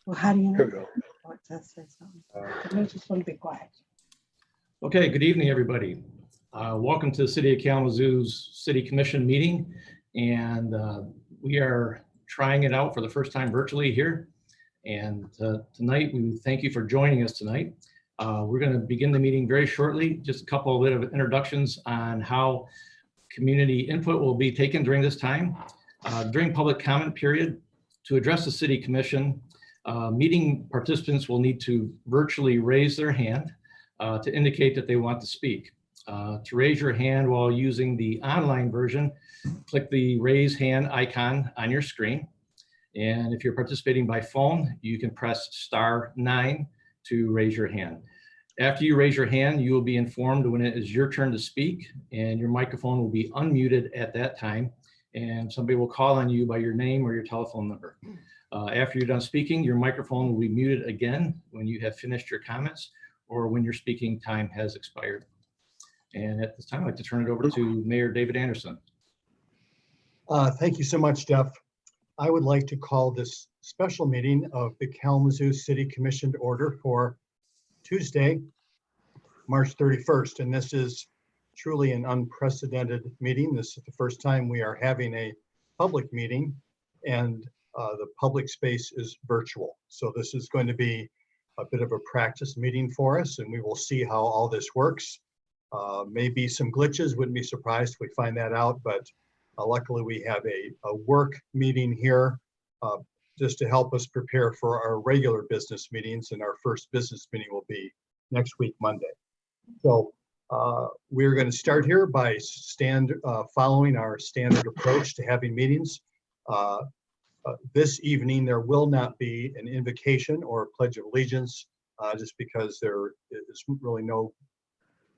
Well, how do you Here know? we go. Oh, it does say something. I just want to be quiet. Okay, good evening, everybody. Welcome to the City of Kalamazoo's City Commission meeting. And we are trying it out for the first time virtually here. And tonight, we thank you for joining us tonight. We're going to begin the meeting very shortly. Just a couple of bit of introductions on how community input will be taken during this time. During public comment period, to address the City Commission, meeting participants will need to virtually raise their hand to indicate that they want to speak. To raise your hand while using the online version, click the raise hand icon on your screen. And if you're participating by phone, you can press *9 to raise your hand. After you raise your hand, you will be informed when it is your turn to speak, and your microphone will be unmuted at that time, and somebody will call on you by your name or your telephone number. After you're done speaking, your microphone will be muted again when you have finished your comments or when your speaking time has expired. And at this time, I'd like to turn it over to Mayor David Anderson. Thank you so much, Jeff. I would like to call this special meeting of the Kalamazoo City Commission to order for Tuesday, March 31st. And this is truly an unprecedented meeting. This is the first time we are having a public meeting, and the public space is virtual. So this is going to be a bit of a practice meeting for us, and we will see how all this works. Maybe some glitches, wouldn't be surprised if we find that out, but luckily we have a work meeting here just to help us prepare for our regular business meetings, and our first business meeting will be next week, Monday. So we're going to start here by following our standard approach to having meetings. This evening, there will not be an invocation or a pledge of allegiance, just because there is really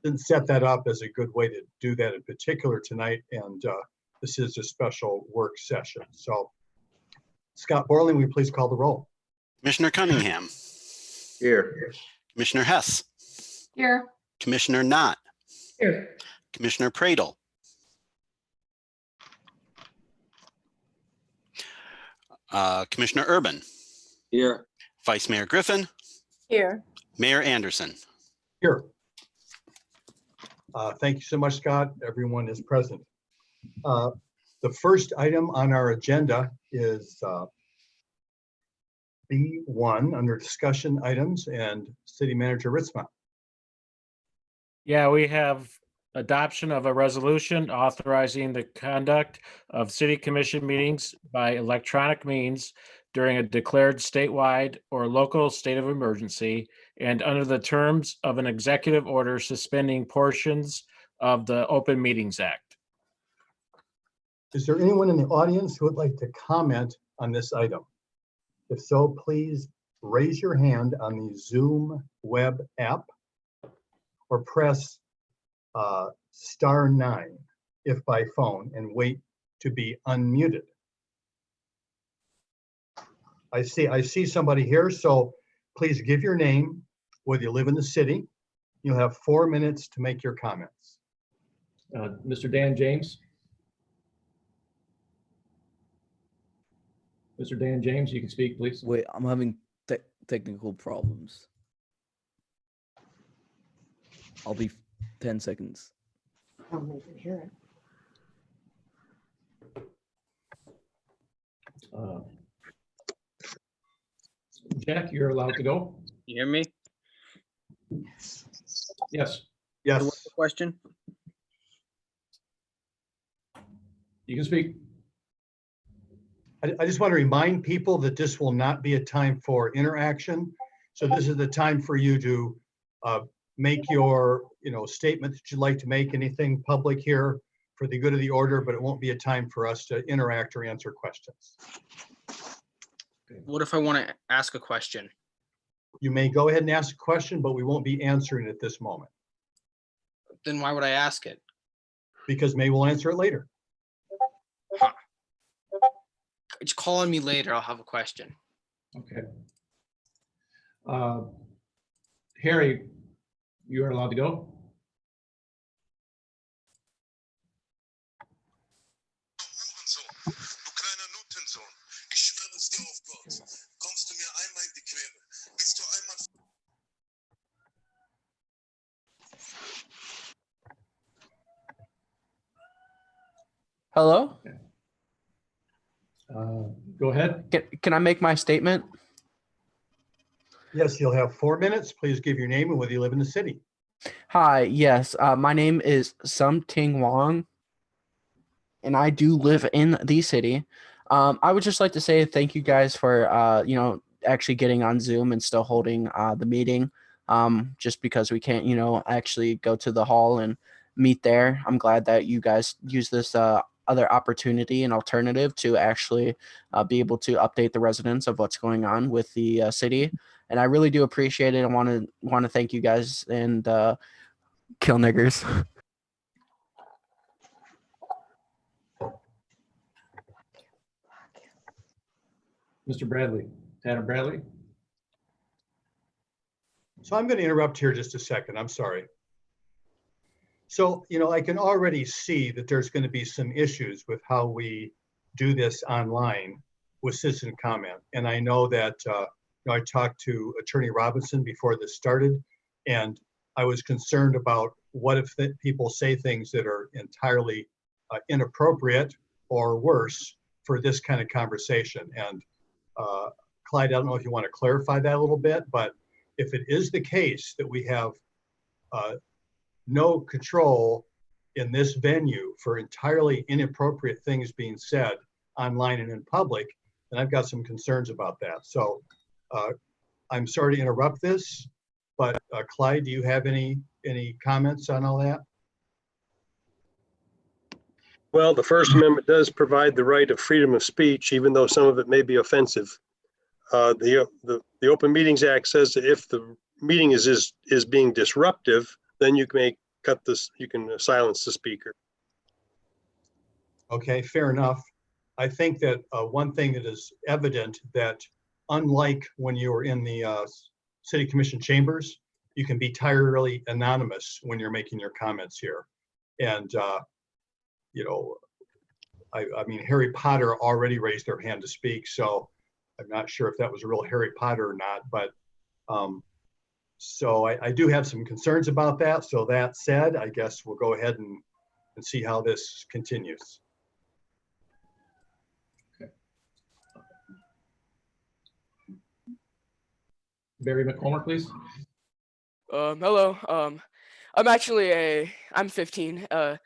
didn't set that up as a good way to do that in particular tonight, and this is a special work session. So, Scott Borland, will you please call the roll? Commissioner Cunningham. Here. Commissioner Hess. Here. Commissioner Knott. Here. Commissioner Pradel. Commissioner Urban. Here. Vice Mayor Griffin. Here. Mayor Anderson. Here. Thank you so much, Scott. Everyone is present. The first item on our agenda is B1 under discussion items, and City Manager Ritzma. Yeah, we have adoption of a resolution authorizing the conduct of city commission meetings by electronic means during a declared statewide or local state of emergency and under the terms of an executive order suspending portions of the Open Meetings Act. Is there anyone in the audience who would like to comment on this item? If so, please raise your hand on the Zoom web app or press *9 if by phone and wait to be unmuted. I see somebody here, so please give your name, whether you live in the city. You'll have 4 minutes to make your comments. Mr. Dan James. Mr. Dan James, you can speak, please. Wait, I'm having technical problems. I'll be 10 seconds. I'll make it hear it. Jack, you're allowed to go. You hear me? Yes. Yes, Yes. What's the question? you can speak. I just want to remind people that this will not be a time for interaction. So this is the time for you to make your statement that you'd like to make, anything public here for the good of the order, but it won't be a time for us to interact or answer questions. What if I want to ask a question? You may go ahead and ask a question, but we won't be answering it at this moment Then why would I ask it? because maybe we'll answer it later. Just call on me later. I'll have a question. Okay. Harry, you are allowed to go. Du kleiner Nutensohn, ich schwöre es dir auf Gott. Kommst du mir einmal in die Hello? Go ahead. Can I make my statement? Yes, you'll have 4 minutes. Please give your name and whether you live in the city. Hi, yes. My name is Sum Ting Wong, and I do live in the city. I would just like to say thank you guys for, actually getting on Zoom and still holding the meeting. Just because we can't, actually go to the hall and meet there. I'm glad that you guys use this other opportunity and alternative to actually be able to update the residents of what's going on with the city. And I really do appreciate it. I want to thank you guys and kill niggers. Mr. Bradley, Tanner Bradley. So I'm going to interrupt here just a second. I'm sorry. So, I can already see that there's going to be some issues with how we do this online with citizen comment. And I know that I talked to Attorney Robinson before this started, and I was concerned about what if people say things that are entirely inappropriate or worse for this kind of conversation. And Clyde, I don't know if you want to clarify that a little bit, but if it is the case that we have no control in this venue for entirely inappropriate things being said online and in public, then I've got some concerns about that. So I'm sorry to interrupt this, but Clyde, do you have any comments on all that? Well, the First Amendment does provide the right of freedom of speech, even though some of it may be offensive. The Open Meetings Act says that if the meeting is being disruptive, then you may cut this. You can silence the speaker. Okay, fair enough. I think that one thing that is evident that unlike when you were in the City Commission chambers, you can be entirely anonymous when you're making your comments here. And I mean, Harry Potter already raised their hand to speak, so I'm not sure if that was a real Harry Potter or not, but so I do have some concerns about that. So that said, I guess we'll go ahead and see how this continues. Okay. Barry McCormick, please. Hello. I'm 15. My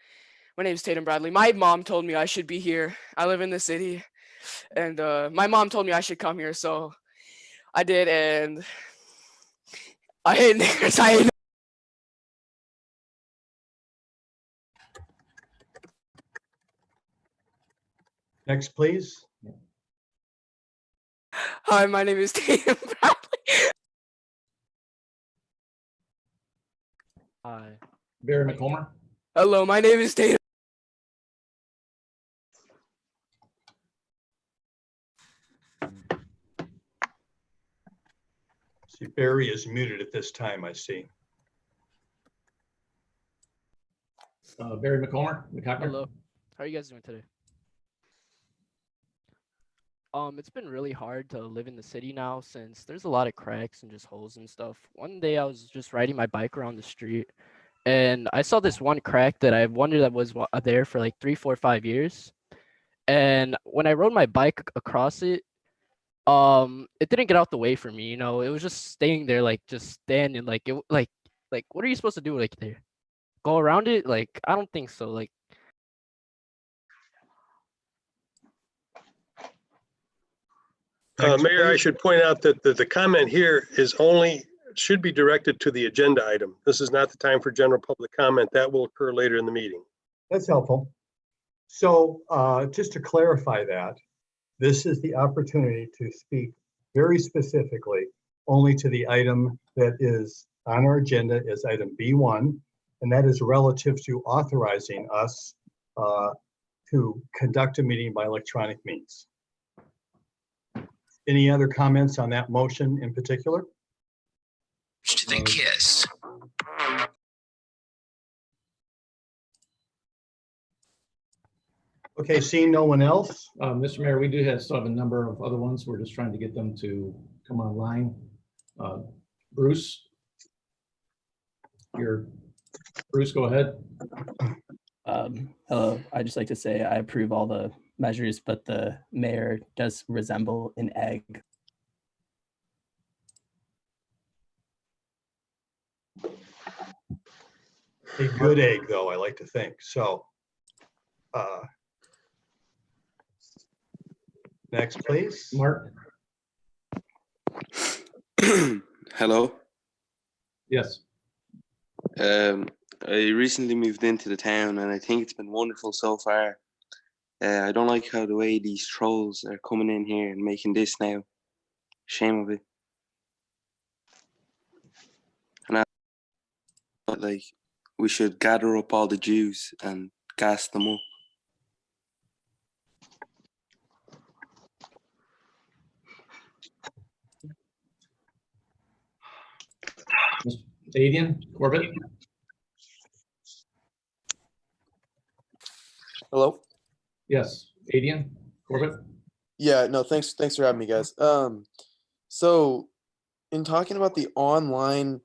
name is Tatum Bradley. My mom told me I should be here. I live in the city, and my mom told me I should come here, so I did, and I hate niggers. I hate. Next, please. Hi, my name is Tatum Bradley. Hi. Barry McCormick. Hello, my name is Tatum. See, Barry is muted at this time, I see. Barry McCormick. Hello. How are you guys doing today? It's been really hard to live in the city now since there's a lot of cracks and just holes and stuff. One day I was just riding my bike around the street and I saw this one crack that I wondered that was there for like 3, 4, 5 years. And when I rode my bike across it, it didn't get out the way for me, it was just staying there, like just standing, like it like what are you supposed to do like there? Go around it? Like I don't think so. Like Mayor, I should point out that the comment here should be directed to the agenda item. This is not the time for general public comment. That will occur later in the meeting. That's helpful. So just to clarify that, this is the opportunity to speak very specifically only to the item that is on our agenda is item B1, and that is relative to authorizing us to conduct a meeting by electronic means. Any other comments on that motion in particular? To the kiss. Okay, seeing no one else. Mr. Mayor, we do still have a number of other ones. We're just trying to get them to come online. Bruce, go ahead. Hello, I'd just like to say I approve all the measures, but the mayor does resemble an egg. A good egg, though, I like to think. So, next, please. Mark? Hello. Yes. I recently moved into the town and I think it's been wonderful so far. I don't like how the way these trolls are coming in here and making this now. Shame of it. And I thought like we should gather up all the Jews and gas them up. Adian Corbett? Hello? Yes, Adian Corbett? Yeah, no, thanks for having me, guys. So in talking about the online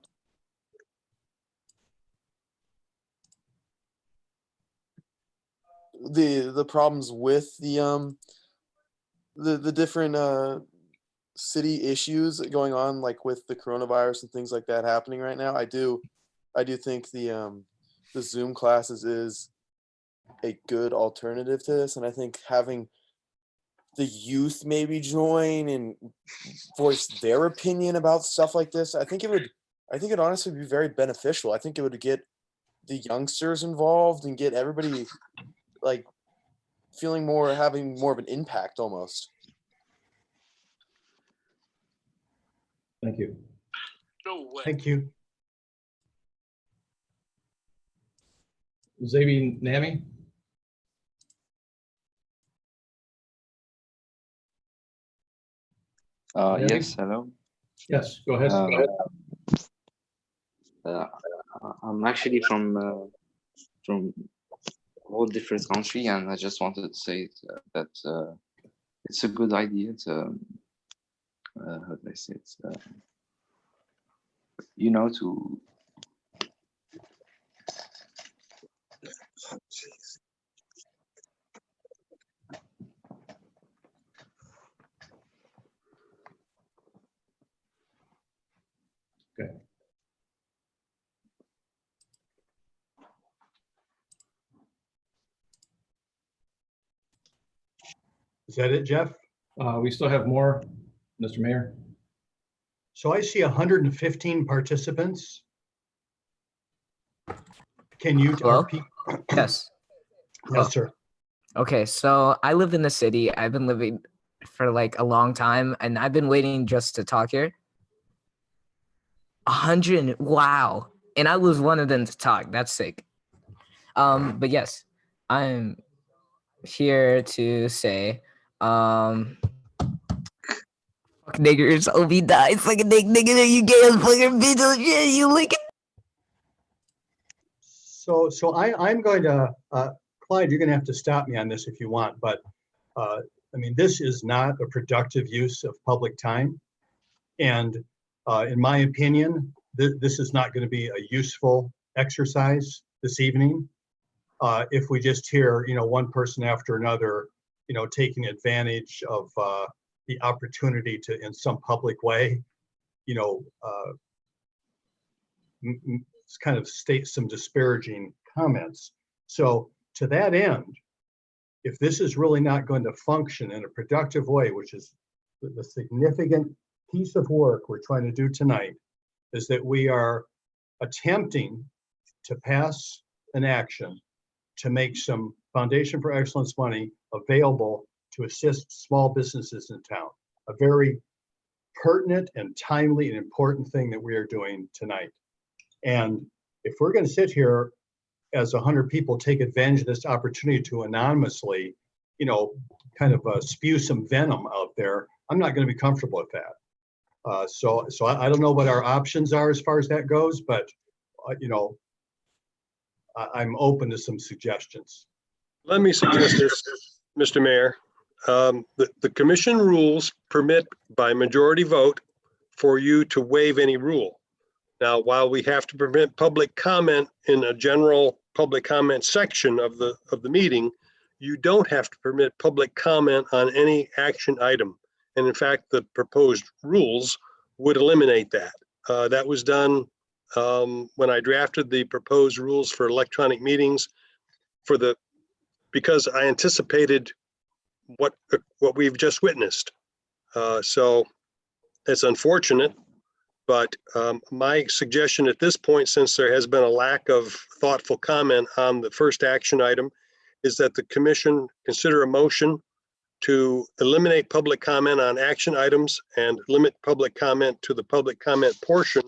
the problems with the different city issues going on, like with the coronavirus and things like that happening right now, I do think the Zoom classes is a good alternative to this, and I think having the youth maybe join and voice their opinion about stuff like this, I think it'd honestly be very beneficial. I think it would get the youngsters involved and get everybody like having more of an impact almost. Thank you. No way. Thank you. Zabi Nami? Yes, hello. Yes, go ahead. I'm actually from a whole different country, and I just wanted to say that it's a good idea to how do I say it? To Okay. Is that it, Jeff? We still have more, Mr. Mayor. So I see 115 participants. Can you? Hello? Yes. Yes, sir. Okay, so I live in the city. I've been living for like a long time, and I've been waiting just to talk here. 100, wow. And I was one of them to talk. That's sick. But yes, I'm here to say, fuck niggers, Obi died, fucking nigga, you gay as fucking bitch, oh shit, you lick it. So I'm going to, Clyde, you're going to have to stop me on this if you want, but I mean, this is not a productive use of public time. And in my opinion, this is not going to be a useful exercise this evening. If we just hear, one person after another, taking advantage of the opportunity to, in some public way, kind of state some disparaging comments. So to that end, if this is really not going to function in a productive way, which is the significant piece of work we're trying to do tonight, is that we are attempting to pass an action to make some Foundation for Excellence money available to assist small businesses in town. A very pertinent and timely and important thing that we are doing tonight. And if we're going to sit here as 100 people take advantage of this opportunity to anonymously, kind of spew some venom out there, I'm not going to be comfortable with that. So I don't know what our options are as far as that goes, but I'm open to some suggestions. Let me suggest this, Mr. Mayor. The commission rules permit by majority vote for you to waive any rule. Now, while we have to prevent public comment in a general public comment section of the meeting, you don't have to permit public comment on any action item. And in fact, the proposed rules would eliminate that. That was done when I drafted the proposed rules for electronic meetings because I anticipated what we've just witnessed. So it's unfortunate, but my suggestion at this point, since there has been a lack of thoughtful comment on the first action item, is that the commission consider a motion to eliminate public comment on action items and limit public comment to the public comment portion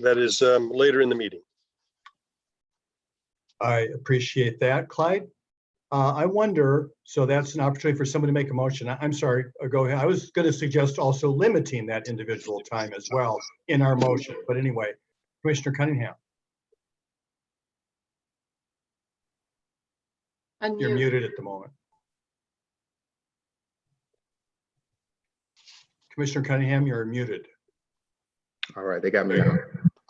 that is later in the meeting. I appreciate that, Clyde. I wonder, so that's an opportunity for someone to make a motion. I'm sorry, go ahead. I was going to suggest also limiting that individual time as well in our motion. But anyway, Commissioner Cunningham, you're muted at the moment. Commissioner Cunningham, you're muted. All right, they got me now.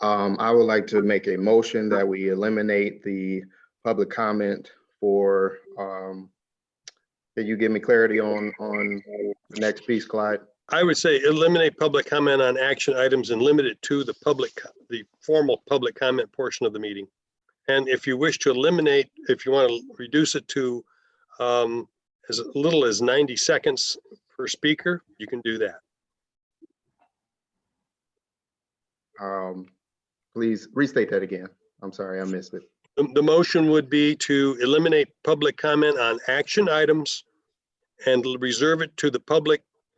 I would like to make a motion that we eliminate the public comment for, can you give me clarity on the next piece, Clyde? I would say eliminate public comment on action items and limit it to the formal public comment portion of the meeting. And if you wish to eliminate, if you want to reduce it to as little as 90 seconds per speaker, you can do that. Please restate that again. I'm sorry, I missed it. The motion would be to eliminate public comment on action items and reserve it to the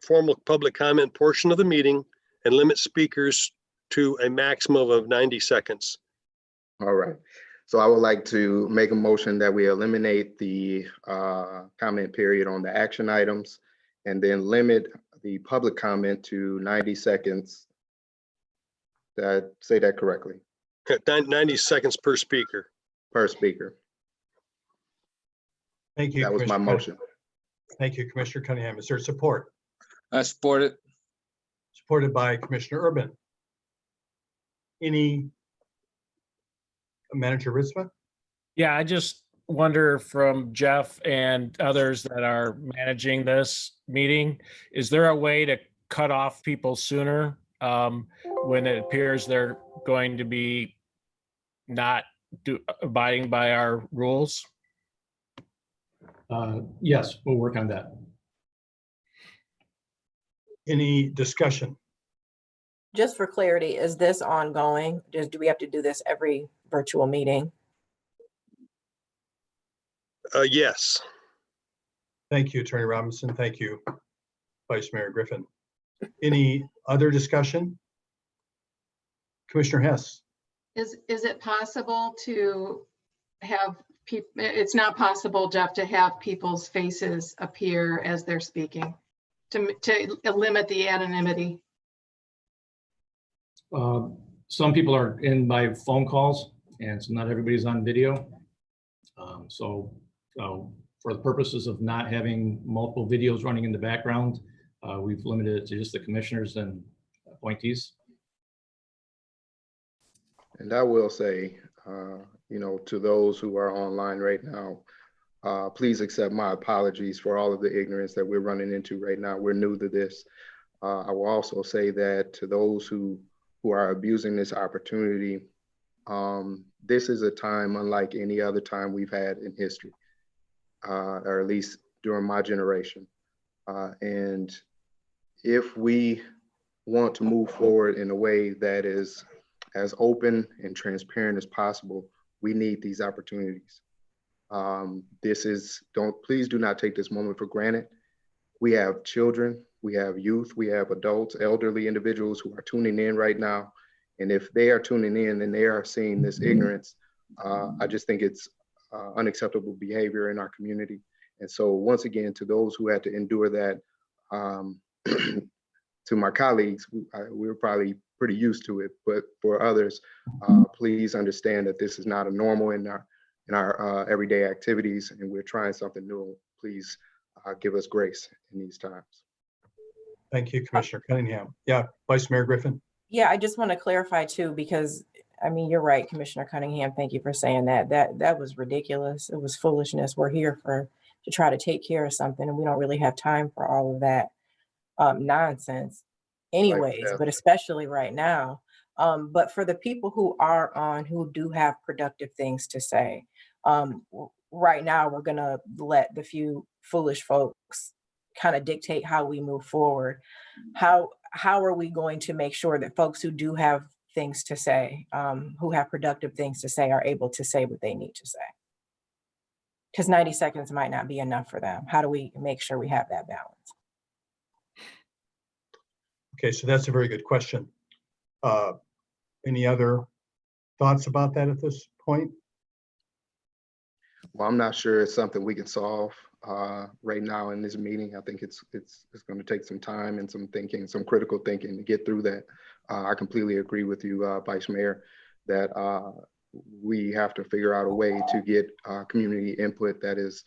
formal public comment portion of the meeting and limit speakers to a maximum of 90 seconds. All right. So I would like to make a motion that we eliminate the comment period on the action items and then limit the public comment to 90 seconds. Did I say that correctly? 90 seconds per speaker. Per speaker. Thank you. That was my motion. Thank you, Commissioner Cunningham. Is there support? I support it. Supported by Commissioner Urban. Any Manager Ritzma? Yeah, I just wonder from Jeff and others that are managing this meeting, is there a way to cut off people sooner when it appears they're going to be not abiding by our rules? Yes, we'll work on that. Any discussion? Just for clarity, is this ongoing? Do we have to do this every virtual meeting? Yes. Thank you, Attorney Robinson. Thank you, Vice Mayor Griffin. Any other discussion? Commissioner Hess. Is it possible to have people, it's not possible, Jeff, to have people's faces appear as they're speaking to limit the anonymity? Some people are in by phone calls, and so not everybody's on video. So for the purposes of not having multiple videos running in the background, we've limited it to just the commissioners and appointees. And I will say, to those who are online right now, please accept my apologies for all of the ignorance that we're running into right now. We're new to this. I will also say that to those who are abusing this opportunity, this is a time unlike any other time we've had in history, or at least during my generation. And if we want to move forward in a way that is as open and transparent as possible, we need these opportunities. Please do not take this moment for granted. We have children, we have youth, we have adults, elderly individuals who are tuning in right now. And if they are tuning in and they are seeing this ignorance, I just think it's unacceptable behavior in our community. And so once again, to those who had to endure that, to my colleagues, we're probably pretty used to it, but for others, please understand that this is not a normal in our everyday activities, and we're trying something new. Please give us grace in these times. Thank you, Commissioner Cunningham. Yeah, Vice Mayor Griffin. Yeah, I just want to clarify too, because I mean, you're right, Commissioner Cunningham. Thank you for saying that. That was ridiculous. It was foolishness. We're here to try to take care of something, and we don't really have time for all of that nonsense anyways, yeah. but especially right now. But for the people who are on, who do have productive things to say, right now we're gonna let the few foolish folks kind of dictate how we move forward. How are we going to make sure that folks who do have things to say, who have productive things to say, are able to say what they need to say? Because 90 seconds might not be enough for them. How do we make sure we have that balance? Okay, so that's a very good question. Any other thoughts about that at this point? Well, I'm not sure it's something we can solve right now in this meeting. I think it's going to take some time and some thinking, some critical thinking to get through that. I completely agree with you, Vice Mayor, that we have to figure out a way to get community input that is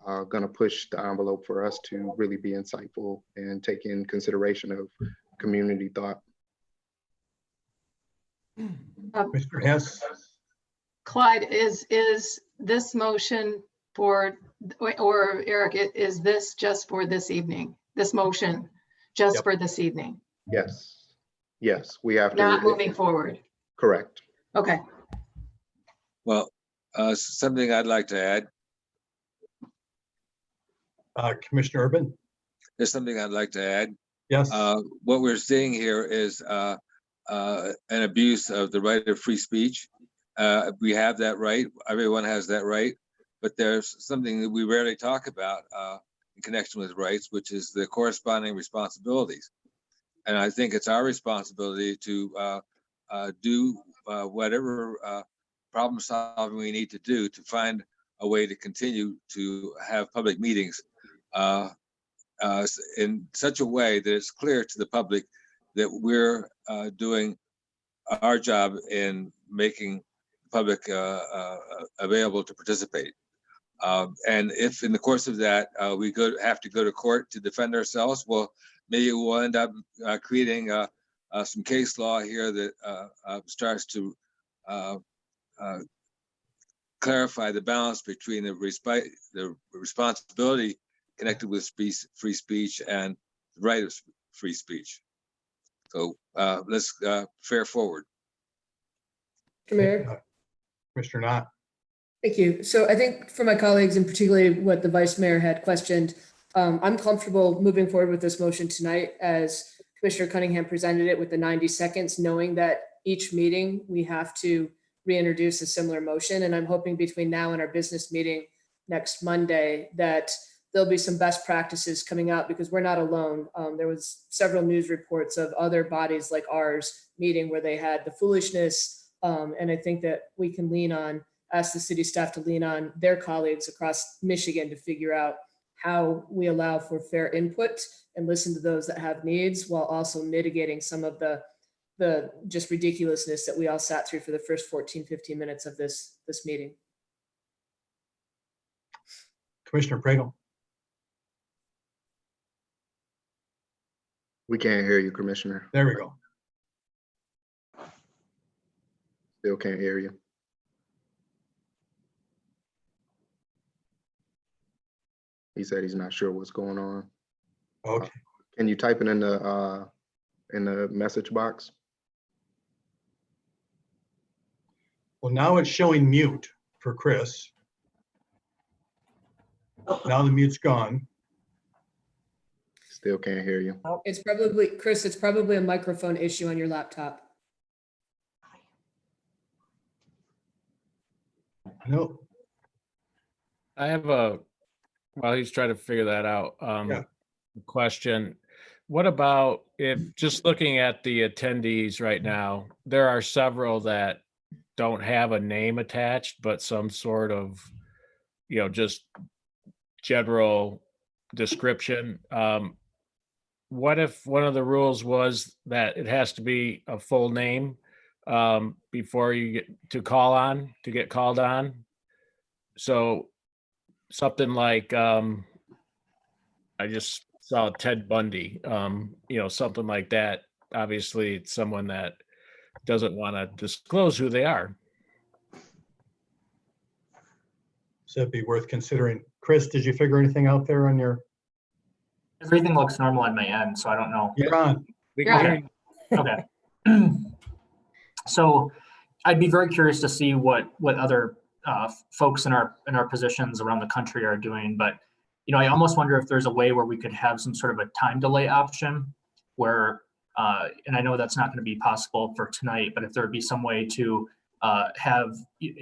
going to push the envelope for us to really be insightful and take in consideration of community thought. Mr. Hess? Clyde, is this motion for, or Eric, is this just for this evening? This motion just Yep. for this evening? Yes, yes, we have to. Not moving forward? Correct. Okay. Well, something I'd like to add. Commissioner Urban? There's something I'd like to add. Yes. What we're seeing here is an abuse of the right of free speech. We have that right. Everyone has that right. But there's something that we rarely talk about in connection with rights, which is the corresponding responsibilities. And I think it's our responsibility to do whatever problem solving we need to do to find a way to continue to have public meetings in such a way that it's clear to the public that we're doing our job in making the public available to participate. And if in the course of that we have to go to court to defend ourselves, well, maybe we'll end up creating some case law here that starts to clarify the balance between the responsibility connected with free speech and the right of free speech. So let's fare forward. Mayor. Commissioner Knott. Thank you. So I think for my colleagues, and particularly what the Vice Mayor had questioned, I'm comfortable moving forward with this motion tonight as Commissioner Cunningham presented it with the 90 seconds, knowing that each meeting we have to reintroduce a similar motion. And I'm hoping between now and our business meeting next Monday that there'll be some best practices coming out, because we're not alone. There was several news reports of other bodies like ours meeting where they had the foolishness. And I think that we can ask the city staff to lean on their colleagues across Michigan to figure out how we allow for fair input and listen to those that have needs, while also mitigating some of the just ridiculousness that we all sat through for the first 14, 15 minutes of this meeting. Commissioner Pradel? We can't hear you, Commissioner. There we go. Still can't hear you. He said he's not sure what's going on. Okay. Can you type it in the message box? Well, now it's showing mute for Chris. Now the mute's gone. Still can't hear you. It's probably, Chris, it's probably a microphone issue on your laptop. No. I have while he's trying to figure that out, question. What about if, just looking at the attendees right now, there are several that don't have a name attached, but some sort of, just general description. What if one of the rules was that it has to be a full name before you get to get called on? So something like, I just saw Ted Bundy, something like that. Obviously it's someone that doesn't want to disclose who they are. So it'd be worth considering. Chris, did you figure anything out there on your? Everything looks normal on my end, so I don't know. You're on. We You're can on. hear you. Okay. So I'd be very curious to see what other folks in our positions around the country are doing. But I almost wonder if there's a way where we could have some sort of a time delay option where, and I know that's not going to be possible for tonight, but if there would be some way to have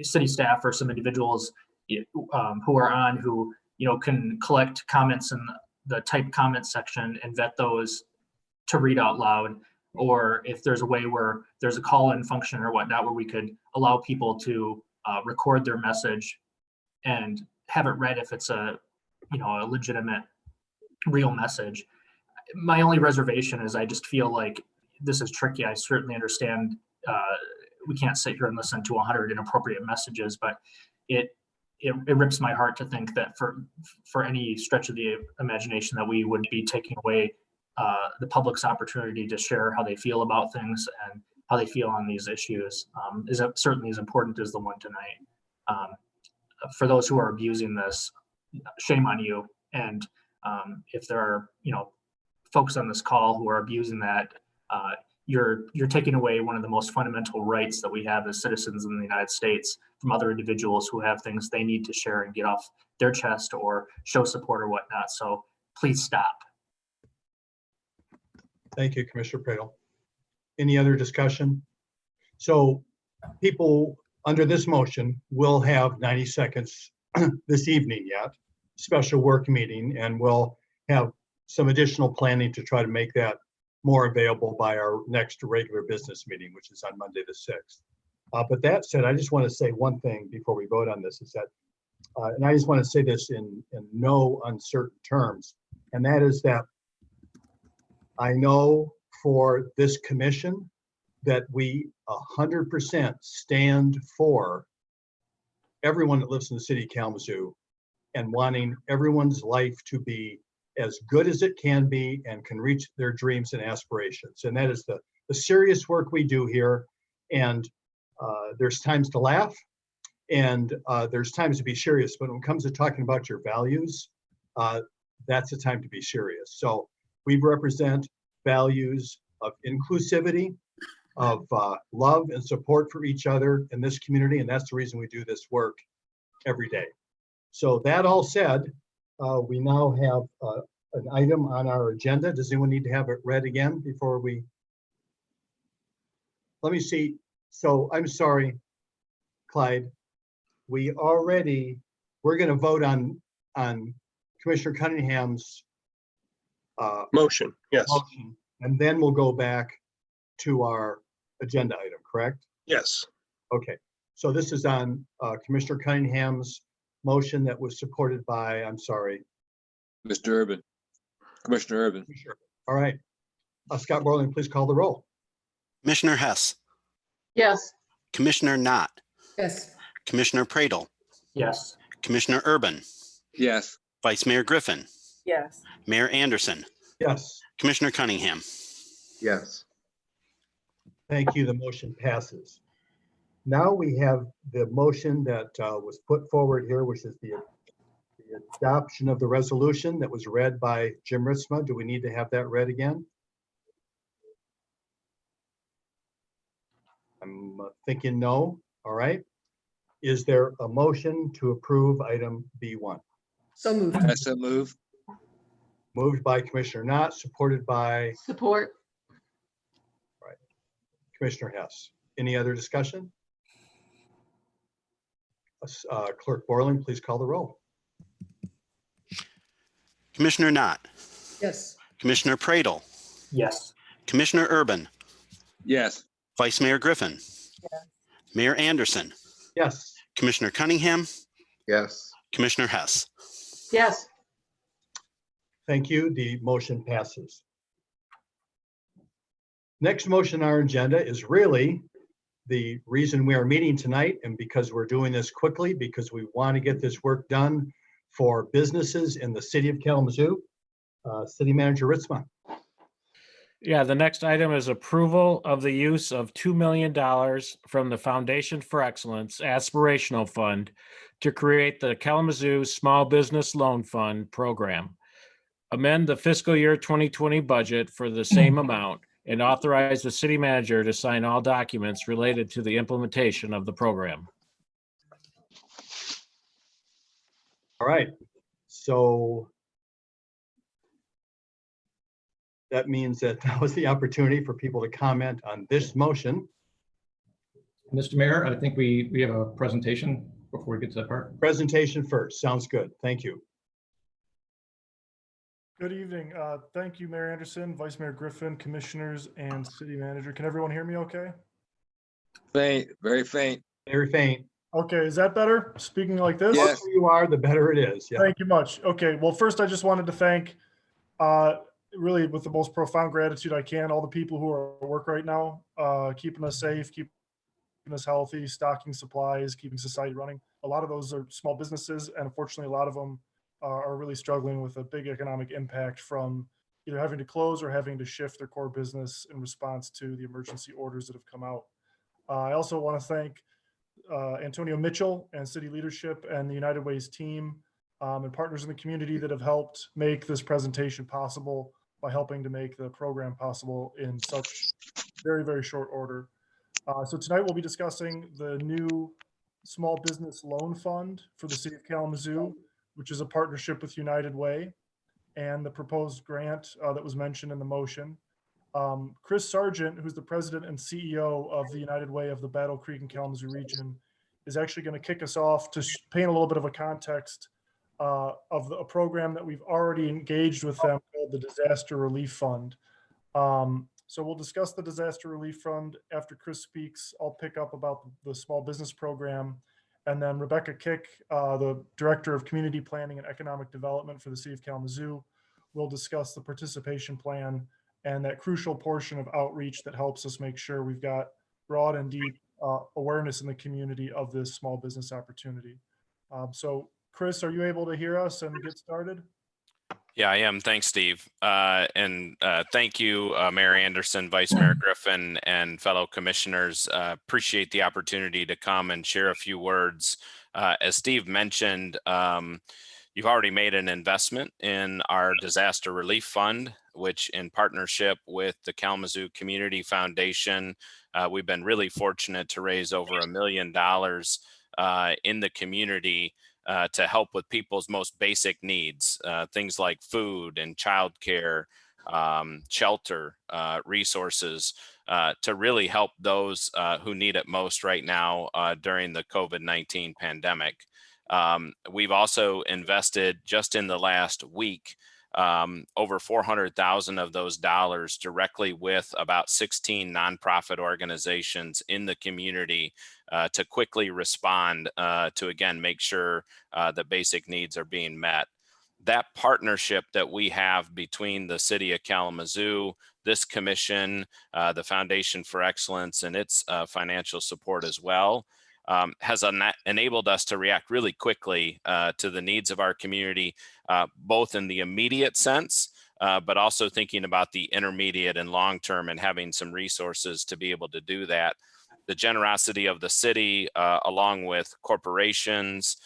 city staff or some individuals who are on who can collect comments in the typed comment section and vet those to read out loud, or if there's a way where there's a call-in function or whatnot where we could allow people to record their message and have it read if it's a legitimate real message. My only reservation is I just feel like this is tricky. I certainly understand we can't sit here and listen to 100 inappropriate messages, but it rips my heart to think that for any stretch of the imagination that we would be taking away the public's opportunity to share how they feel about things and how they feel on these issues is certainly as important as the one tonight. For those who are abusing this, shame on you. And if there are, folks on this call who are abusing that, you're taking away one of the most fundamental rights that we have as citizens in the United States from other individuals who have things they need to share and get off their chest or show support or whatnot. So please stop. Thank you, Commissioner Pradel. Any other discussion? So people under this motion will have 90 seconds this evening yet, special work meeting, and we'll have some additional planning to try to make that more available by our next regular business meeting, which is on Monday the 6th. But that said, I just want to say one thing before we vote on this is that, and I just want to say this in no uncertain terms, and that is that I know for this commission that we 100% stand for everyone that lives in the city of Kalamazoo and wanting everyone's life to be as good as it can be and can reach their dreams and aspirations. And that is the serious work we do here. And there's times to laugh and there's times to be serious. But when it comes to talking about your values, that's the time to be serious. So we represent values of inclusivity, of love and support for each other in this community. And that's the reason we do this work every day. So that all said, we now have an item on our agenda. Does anyone need to have it read again before we? Let me see. So I'm sorry, Clyde. We're going to vote on Commissioner Cunningham's motion, yes. Motion, and then we'll go back to our agenda item, correct? Yes. Okay, so this is on Commissioner Cunningham's motion that was supported by, I'm sorry. Mr. Urban, Commissioner Urban. Sure. All right, Scott Borland, please call the roll. Commissioner Hess, Yes. Commissioner Knott, Yes. Commissioner Pradel, Yes. Commissioner Urban, Yes. Vice Mayor Griffin, Yes. Mayor Anderson, Yes. Commissioner Cunningham. Yes. Thank you, the motion passes. Now we have the motion that was put forward here, which is the adoption of the resolution that was read by Jim Ritzma. Do we need to have that read again? I'm thinking no. All right. Is there a motion to approve item B1? So moved. I so move. Moved by Commissioner Knott, supported by Support. Commissioner Hess. Any other discussion? Clerk Borland, please call the roll. Commissioner Knott, Yes. Commissioner Pradel, Yes. Commissioner Urban, Yes. Vice Mayor Griffin, Yes. Mayor Anderson, Yes. Commissioner Cunningham, Yes. Commissioner Hess. Yes. Thank you. The motion passes. Next motion on our agenda is really the reason we are meeting tonight, and because we're doing this quickly, because we want to get this work done for businesses in the city of Kalamazoo. City Manager Ritzma. Yeah, the next item is approval of the use of $2 million from the Foundation for Excellence Aspirational Fund to create the Kalamazoo Small Business Loan Fund program. Amend the fiscal year 2020 budget for the same amount and authorize the city manager to sign all documents related to the implementation of the program. All right, so that means that was the opportunity for people to comment on this motion. Mr. Mayor, I think we have a presentation before we get to that part. Presentation first, sounds good, thank you. Good evening. Thank you, Mayor Anderson, Vice Mayor Griffin, Commissioners, and City Manager. Can everyone hear me okay? Faint, very faint. Very faint. Okay, is that better? Speaking like this? The closer you are, the better it is. Yeah. Thank you much. Okay, well, first I just wanted to thank, really with the most profound gratitude I can, all the people who are at work right now, keeping us safe, keeping us healthy, stocking supplies, keeping society running. A lot of those are small businesses, and unfortunately, a lot of them are really struggling with a big economic impact from either having to close or having to shift their core business in response to the emergency orders that have come out. I also want to thank Antonio Mitchell and city leadership and the United Ways team and partners in the community that have helped make this presentation possible by helping to make the program possible in such very, very short order. So tonight we'll be discussing the new Small Business Loan Fund for the City of Kalamazoo, which is a partnership with United Way, and the proposed grant that was mentioned in the motion. Chris Sargent, who's the president and CEO of the United Way of the Battle Creek and Kalamazoo region, is actually going to kick us off to paint a little bit of a context of a program that we've already engaged with them called the Disaster Relief Fund. So we'll discuss the Disaster Relief Fund after Chris speaks. I'll pick up about the small business program. And then Rebecca Kick, the Director of Community Planning and Economic Development for the City of Kalamazoo, will discuss the participation plan and that crucial portion of outreach that helps us make sure we've got broad and deep awareness in the community of this small business opportunity. So Chris, are you able to hear us and get started? Yeah, I am. Thanks, Steve. And thank you, Mayor Anderson, Vice Mayor Griffin, and fellow commissioners. Appreciate the opportunity to come and share a few words. As Steve mentioned, you've already made an investment in our Disaster Relief Fund, which in partnership with the Kalamazoo Community Foundation, we've been really fortunate to raise over $1 million in the community to help with people's most basic needs, things like food and childcare, shelter, resources, to really help those who need it most right now during the COVID-19 pandemic. We've also invested just in the last week over $400,000 of those dollars directly with about 16 nonprofit organizations in the community to quickly respond to, again, make sure that basic needs are being met. That partnership that we have between the City of Kalamazoo, this commission, the Foundation for Excellence, and its financial support as well, has enabled us to react really quickly to the needs of our community, both in the immediate sense, but also thinking about the intermediate and long term and having some resources to be able to do that. The generosity of the city, along with corporations,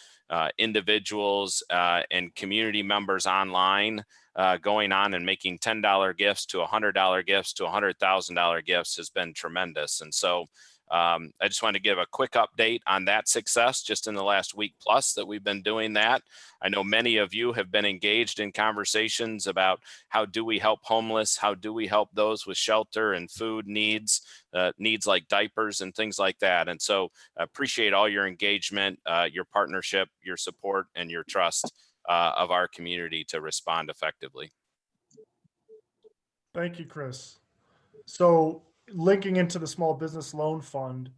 individuals, and community members online, going on and making $10 gifts to $100 gifts to $100,000 gifts has been tremendous. And so I just want to give a quick update on that success just in the last week plus that we've been doing that. I know many of you have been engaged in conversations about how do we help homeless, how do we help those with shelter and food needs, needs like diapers and things like that. And so I appreciate all your engagement, your partnership, your support, and your trust of our community to respond effectively. Thank you, Chris. So linking into the Small Business Loan Fund,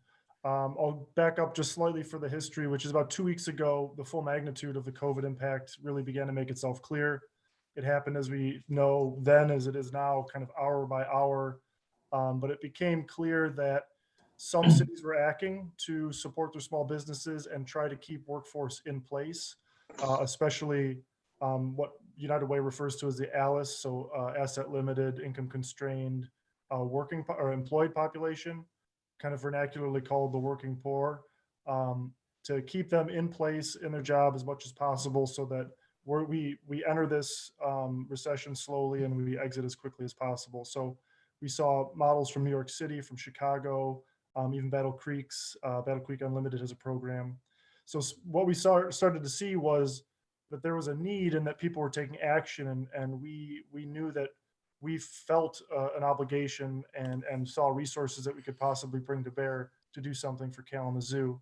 I'll back up just slightly for the history, which is about 2 weeks ago, the full magnitude of the COVID impact really began to make itself clear. It happened, as we know then as it is now, kind of hour by hour. But it became clear that some cities were acting to support their small businesses and try to keep workforce in place, especially what United Way refers to as the ALICE, so asset limited, income constrained, working or employed population, kind of vernacularly called the working poor, to keep them in place in their job as much as possible so that we enter this recession slowly and we exit as quickly as possible. So we saw models from New York City, from Chicago, even Battle Creek Unlimited has a program. So what we started to see was that there was a need and that people were taking action, and we knew that we felt an obligation and saw resources that we could possibly bring to bear to do something for Kalamazoo.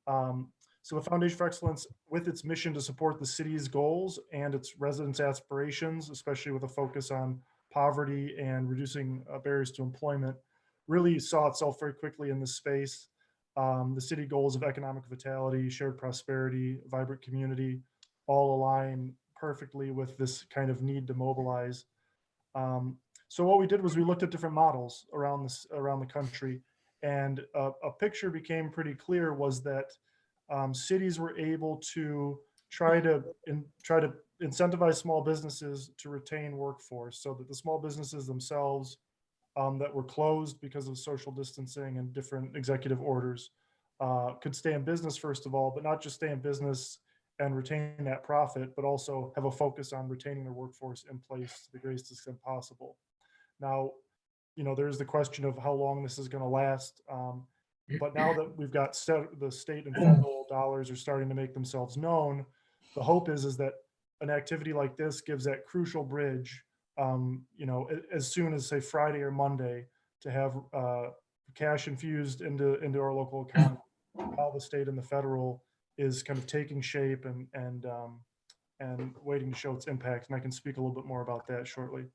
So the Foundation for Excellence, with its mission to support the city's goals and its residents' aspirations, especially with a focus on poverty and reducing barriers to employment, really saw itself very quickly in this space. The city goals of economic vitality, shared prosperity, vibrant community, all align perfectly with this kind of need to mobilize. So what we did was we looked at different models around the country, and a picture became pretty clear was that cities were able to try to incentivize small businesses to retain workforce, so that the small businesses themselves that were closed because of social distancing and different executive orders could stay in business, first of all, but not just stay in business and retain that profit, but also have a focus on retaining their workforce in place to the greatest extent possible. Now, there's the question of how long this is going to last. But now that we've got the state and federal dollars are starting to make themselves known, the hope is that an activity like this gives that crucial bridge, as soon as, say, Friday or Monday, to have cash infused into our local economy, while the state and the federal is kind of taking shape and waiting to show its impact. And I can speak a little bit more about that shortly.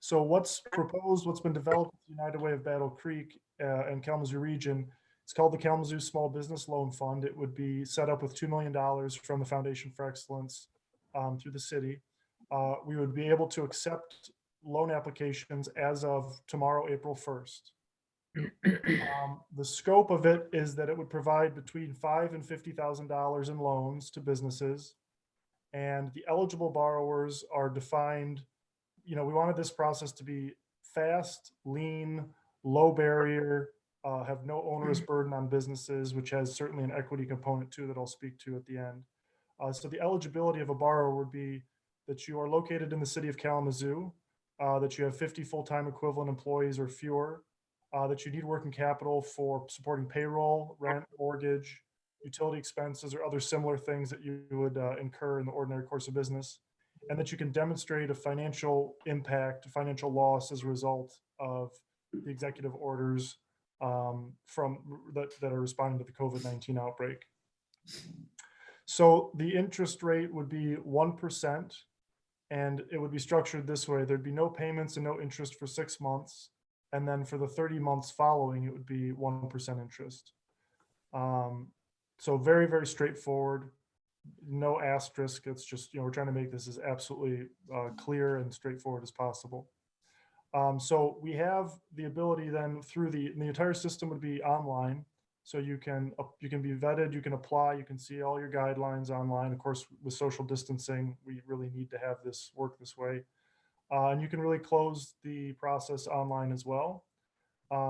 So what's proposed, what's been developed with the United Way of Battle Creek and Kalamazoo region, it's called the Kalamazoo Small Business Loan Fund. It would be set up with $2 million from the Foundation for Excellence through the city. We would be able to accept loan applications as of tomorrow, April 1st. The scope of it is that it would provide between $5,000 and $50,000 in loans to businesses, and the eligible borrowers are defined. We wanted this process to be fast, lean, low barrier, have no onerous burden on businesses, which has certainly an equity component too that I'll speak to at the end. So the eligibility of a borrower would be that you are located in the city of Kalamazoo, that you have 50 full-time equivalent employees or fewer, that you need working capital for supporting payroll, rent, mortgage, utility expenses, or other similar things that you would incur in the ordinary course of business, and that you can demonstrate a financial impact, a financial loss as a result of the executive orders that are responding to the COVID-19 outbreak. So the interest rate would be 1%, and it would be structured this way. There'd be no payments and no interest for 6 months. And then for the 30 months following, it would be 1% interest. So very, very straightforward, no asterisk. It's just, we're trying to make this as absolutely clear and straightforward as possible. So we have the ability then through the entire system would be online. So you can be vetted, you can apply, you can see all your guidelines online. Of course, with social distancing, we really need to have this work this way. And you can really close the process online as well.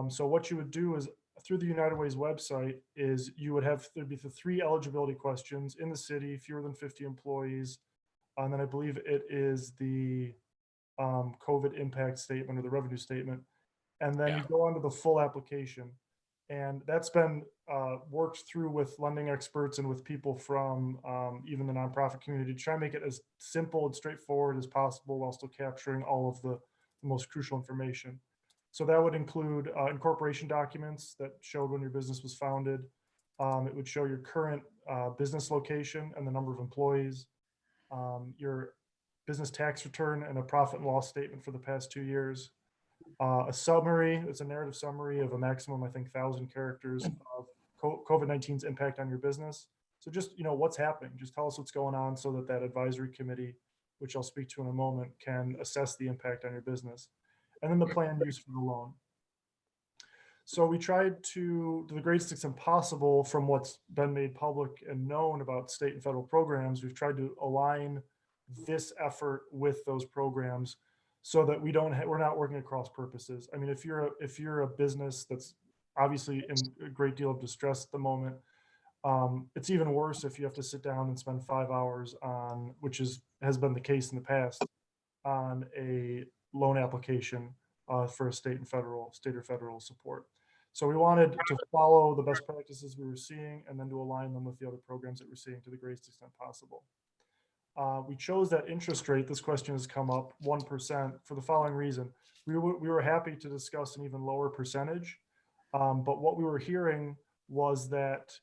So what you would do is through the United Way's website is there'd be the 3 eligibility questions in the city, fewer than 50 employees. And then I believe it is the COVID impact statement or the revenue statement. And then you go on to the full application. And that's been worked through with lending experts and with people from even the nonprofit community to try and make it as simple and straightforward as possible while still capturing all of the most crucial information. So that would include incorporation documents that showed when your business was founded. It would show your current business location and the number of employees, your business tax return and a profit and loss statement for the past 2 years. A summary, it's a narrative summary of a maximum, I think, 1,000 characters of COVID-19's impact on your business. So just, what's happening, just tell us what's going on so that advisory committee, which I'll speak to in a moment, can assess the impact on your business. And then the plan used for the loan. So we tried to the greatest extent possible from what's been made public and known about state and federal programs. We've tried to align this effort with those programs so that we're not working at cross purposes. I mean, if you're a business that's obviously in a great deal of distress at the moment, it's even worse if you have to sit down and spend 5 hours on, which has been the case in the past, on a loan application for a state or federal support. So we wanted to follow the best practices we were seeing and then to align them with the other programs that we're seeing to the greatest extent possible. We chose that interest rate. This question has come up, 1%, for the following reason. We were happy to discuss an even lower percentage, but what we were hearing was that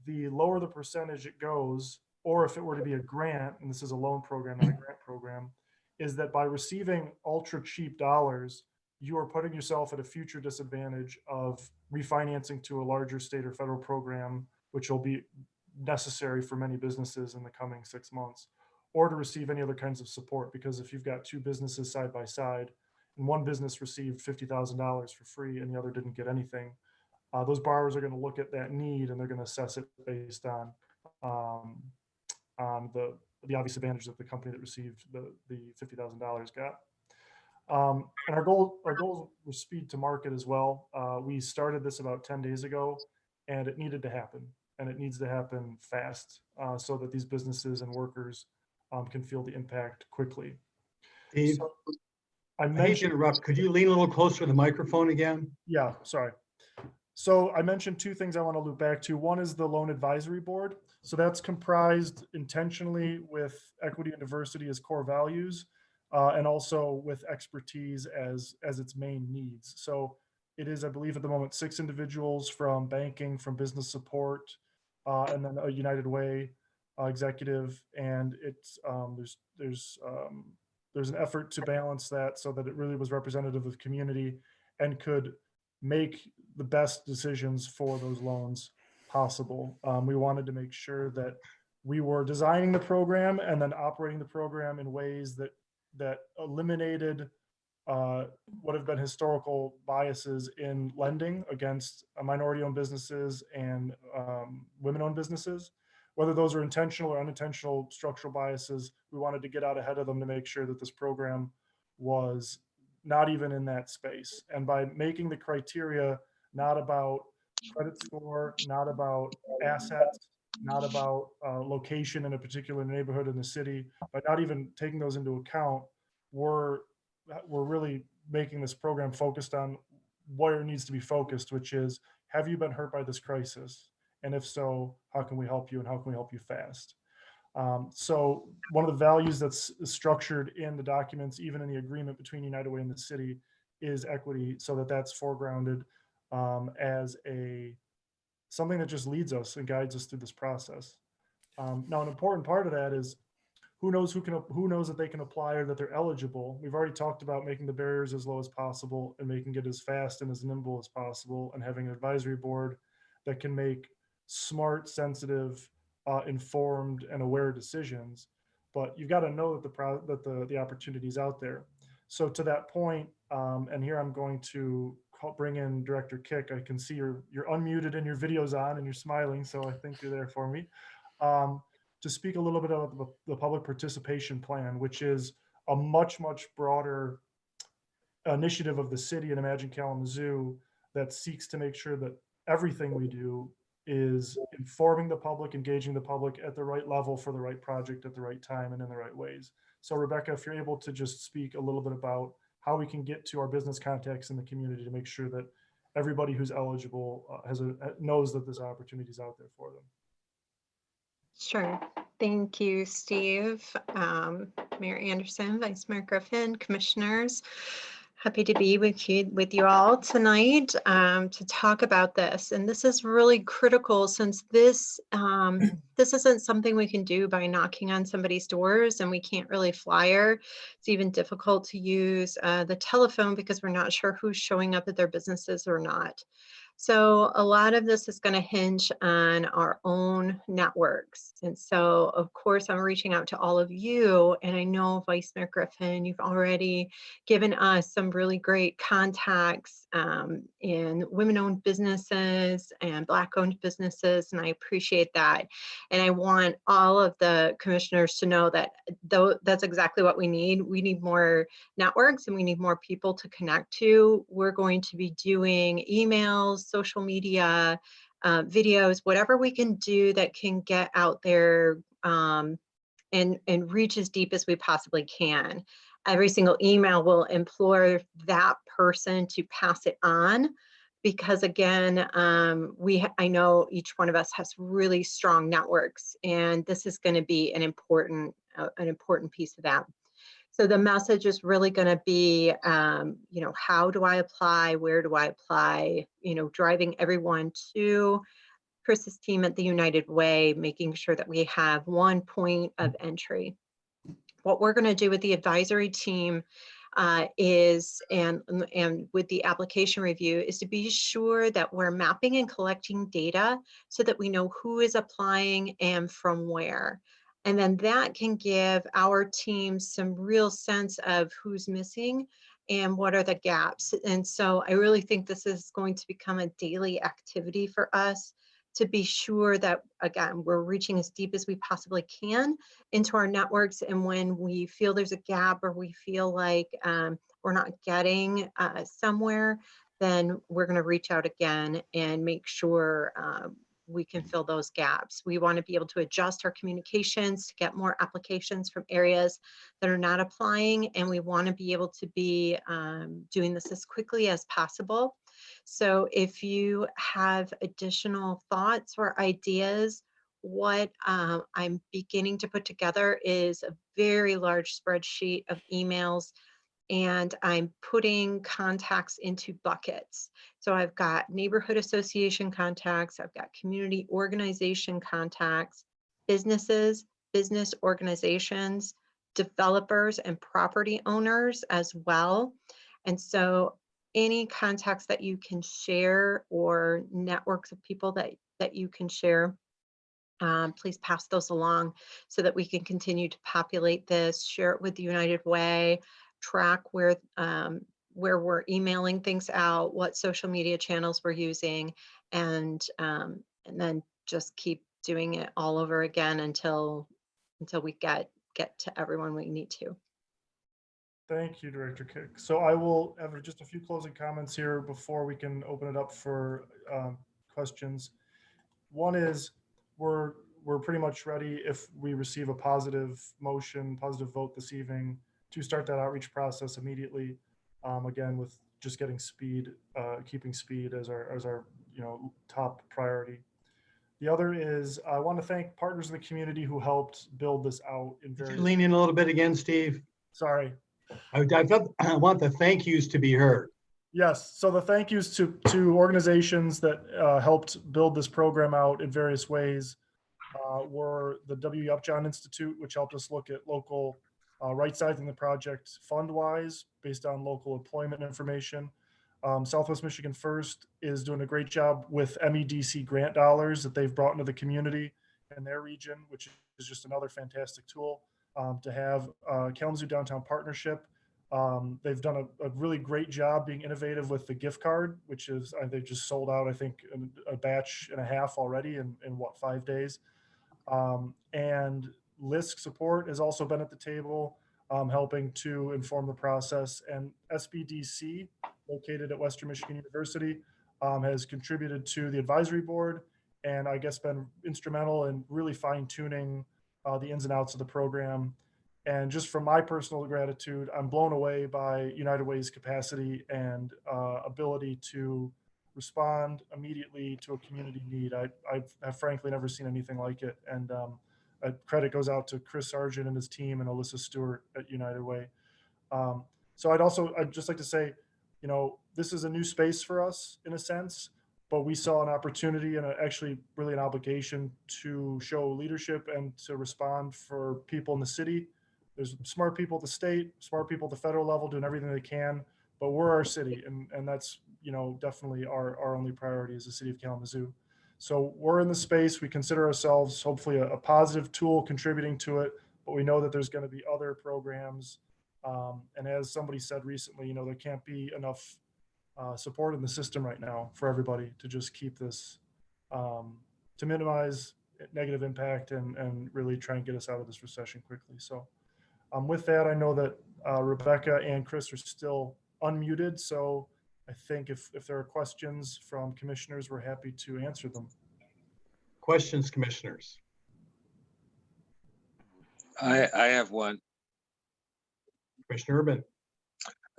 the lower the percentage it goes, or if it were to be a grant, and this is a loan program, not a grant program, is that by receiving ultra cheap dollars, you are putting yourself at a future disadvantage of refinancing to a larger state or federal program, which will be necessary for many businesses in the coming 6 months, or to receive any other kinds of support. Because if you've got two businesses side by side and one business received $50,000 for free and the other didn't get anything, those borrowers are going to look at that need and they're going to assess it based on the obvious advantage that the company that received the $50,000 got. And our goal was speed to market as well. We started this about 10 days ago, and it needed to happen, and it needs to happen fast so that these businesses and workers can feel the impact quickly. Steve, So, I hate to interrupt. Could you lean a little closer to the microphone again? Yeah, sorry. So I mentioned two things I want to loop back to. One is the Loan Advisory Board. So that's comprised intentionally with equity and diversity as core values, and also with expertise as its main needs. So it is, I believe, at the moment, 6 individuals from banking, from business support, and then a United Way executive. And it's there's an effort to balance that so that it really was representative of the community and could make the best decisions for those loans possible. We wanted to make sure that we were designing the program and then operating the program in ways that eliminated what have been historical biases in lending against minority-owned businesses and women-owned businesses. Whether those are intentional or unintentional structural biases, we wanted to get out ahead of them to make sure that this program was not even in that space. And by making the criteria not about credit score, not about assets, not about location in a particular neighborhood in the city, by not even taking those into account, we're really making this program focused on where it needs to be focused, which is, have you been hurt by this crisis? And if so, how can we help you and how can we help you fast? So one of the values that's structured in the documents, even in the agreement between United Way and the city, is equity, so that that's foregrounded as something that just leads us and guides us through this process. Now, an important part of that is who knows that they can apply or that they're eligible. We've already talked about making the barriers as low as possible and making it as fast and as nimble as possible, and having an advisory board that can make smart, sensitive, informed, and aware decisions. But you've got to know that the opportunity is out there. So to that point, and here I'm going to bring in Director Kick. I can see you're unmuted and your video's on and you're smiling, so I think you're there for me. To speak a little bit about the public participation plan, which is a much, much broader initiative of the city and Imagine Kalamazoo that seeks to make sure that everything we do is informing the public, engaging the public at the right level for the right project at the right time and in the right ways. So Rebecca, if you're able to just speak a little bit about how we can get to our business contacts in the community to make sure that everybody who's eligible knows that this opportunity is out there for them. Sure. Thank you, Steve, Mayor Anderson, Vice Mayor Griffin, commissioners. Happy to be with you all tonight to talk about this. And this is really critical, since this isn't something we can do by knocking on somebody's doors, and we can't really flyer. It's even difficult to use the telephone because we're not sure who's showing up at their businesses or not. So a lot of this is going to hinge on our own networks. And so, of course, I'm reaching out to all of you. And I know, Vice Mayor Griffin, you've already given us some really great contacts in women-owned businesses and Black-owned businesses. And I appreciate that. And I want all of the commissioners to know that that's exactly what we need. We need more networks and we need more people to connect to. We're going to be doing emails, social media, videos, whatever we can do that can get out there and reach as deep as we possibly can. Every single email will implore that person to pass it on, because again, I know each one of us has really strong networks, and this is going to be an important piece of that. So the message is really going to be, how do I apply? Where do I apply? Driving everyone to Chris's team at the United Way, making sure that we have one point of entry. What we're going to do with the advisory team is, and with the application review, is to be sure that we're mapping and collecting data so that we know who is applying and from where. And then that can give our team some real sense of who's missing and what are the gaps. And so I really think this is going to become a daily activity for us to be sure that, again, we're reaching as deep as we possibly can into our networks. And when we feel there's a gap or we feel like we're not getting somewhere, then we're going to reach out again and make sure we can fill those gaps. We want to be able to adjust our communications to get more applications from areas that are not applying, and we want to be able to be doing this as quickly as possible. So if you have additional thoughts or ideas, what I'm beginning to put together is a very large spreadsheet of emails, and I'm putting contacts into buckets. So I've got neighborhood association contacts, I've got community organization contacts, businesses, business organizations, developers and property owners as well. And so any contacts that you can share or networks of people that you can share, please pass those along so that we can continue to populate this, share it with the United Way, track where we're emailing things out, what social media channels we're using, and then just keep doing it all over again until we get to everyone we need to. Thank you, Director Kick. So I will have just a few closing comments here before we can open it up for questions. One is we're pretty much ready if we receive a positive vote this evening to start that outreach process immediately. Again, with just getting speed, keeping speed as our top priority. The other is I want to thank partners in the community who helped build this out in various. Lean in a little bit again, Steve. Sorry. I want the thank yous to be heard. Yes, so the thank yous to organizations that helped build this program out in various ways were the W. Upjohn Institute, which helped us look at local right-sizing the project fund-wise based on local employment information. Southwest Michigan First is doing a great job with MEDC grant dollars that they've brought into the community in their region, which is just another fantastic tool to have. Kalamazoo Downtown Partnership, they've done a really great job being innovative with the gift card, which is they've just sold out, I think, a batch and a half already in 5 days. And LISC support has also been at the table, helping to inform the process. And SBDC, located at Western Michigan University, has contributed to the advisory board and I guess been instrumental in really fine-tuning the ins and outs of the program. And just from my personal gratitude, I'm blown away by United Way's capacity and ability to respond immediately to a community need. I've frankly never seen anything like it. And credit goes out to Chris Sargent and his team and Alyssa Stewart at United Way. So I'd just like to say, this is a new space for us in a sense, but we saw an opportunity and actually really an obligation to show leadership and to respond for people in the city. There's smart people at the state, smart people at the federal level doing everything they can, but we're our city, and that's definitely our only priority as the city of Kalamazoo. So we're in the space. We consider ourselves hopefully a positive tool contributing to it, but we know that there's going to be other programs. And as somebody said recently, there can't be enough support in the system right now for everybody to just keep this, to minimize negative impact and really try and get us out of this recession quickly. So with that, I know that Rebecca and Chris are still unmuted. So I think if there are questions from commissioners, we're happy to answer them. Questions, commissioners? I have one. Commissioner Urban.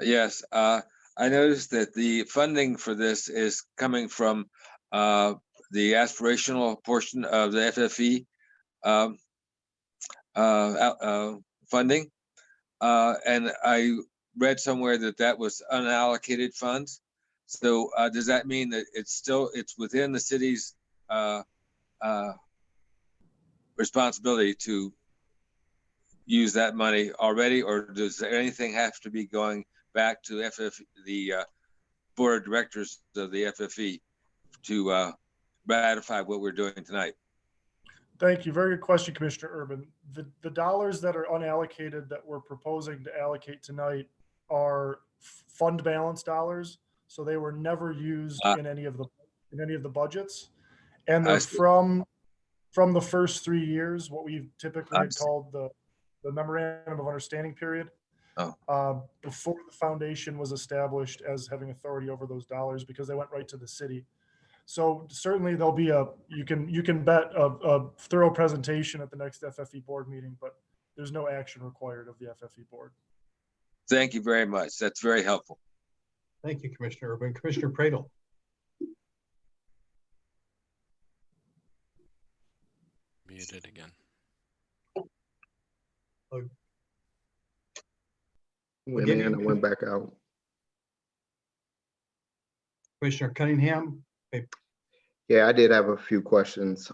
Yes, I noticed that the funding for this is coming from the aspirational portion of the FFE funding. And I read somewhere that that was unallocated funds. So does that mean that it's within the city's responsibility to use that money already, or does anything have to be going back to the board of directors of the FFE to ratify what we're doing tonight? Thank you. Very good question, Commissioner Urban. The dollars that are unallocated that we're proposing to allocate tonight are fund balance dollars. So they were never used in any of the budgets. And they're from the first 3 years, what we typically had called the memorandum of understanding period. Before the foundation was established as having authority over those dollars, because they went right to the city. So certainly there'll be you can bet a thorough presentation at the next FFE board meeting, but there's no action required of the FFE board. Thank you very much. That's very helpful. Thank you, Commissioner Urban. Commissioner Pradel. Muted again. Went in and went back out. Commissioner Cunningham. Yeah, I did have a few questions.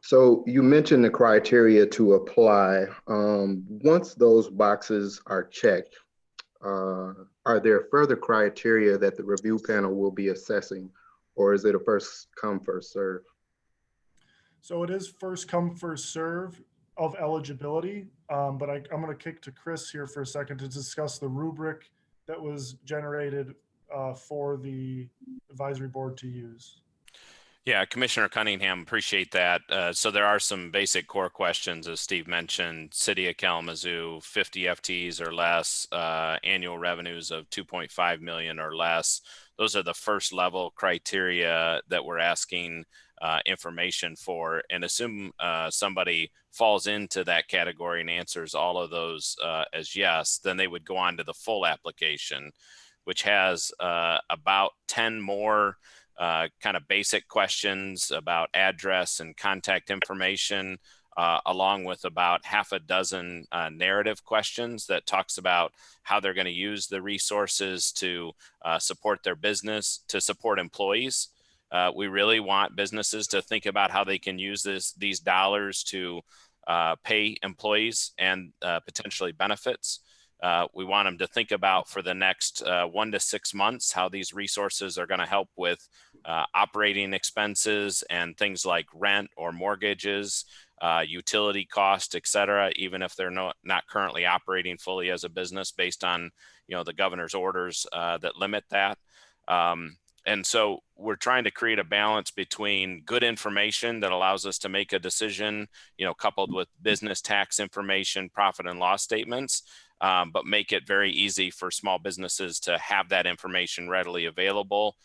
So you mentioned the criteria to apply. Once those boxes are checked, are there further criteria that the review panel will be assessing, or is it a first come, first serve? So it is first come, first serve of eligibility, but I'm going to kick to Chris here for a second to discuss the rubric that was generated for the advisory board to use. Yeah, Commissioner Cunningham, appreciate that. So there are some basic core questions, as Steve mentioned. City of Kalamazoo, 50 FTEs or less, annual revenues of 2.5 million or less. Those are the first level criteria that we're asking information for, and assume somebody falls into that category and answers all of those as yes, then they would go on to the full application, which has about 10 more kind of basic questions about address and contact information, along with about half a dozen narrative questions that talks about how they're going to use the resources to support their business, to support employees. We really want businesses to think about how they can use these dollars to pay employees and potentially benefits. We want them to think about for the next 1 to 6 months how these resources are going to help with operating expenses and things like rent or mortgages, utility costs, et cetera, even if they're not currently operating fully as a business based on the governor's orders that limit that. And so we're trying to create a balance between good information that allows us to make a decision, coupled with business tax information, profit and loss statements, but make it very easy for small businesses to have that information readily available,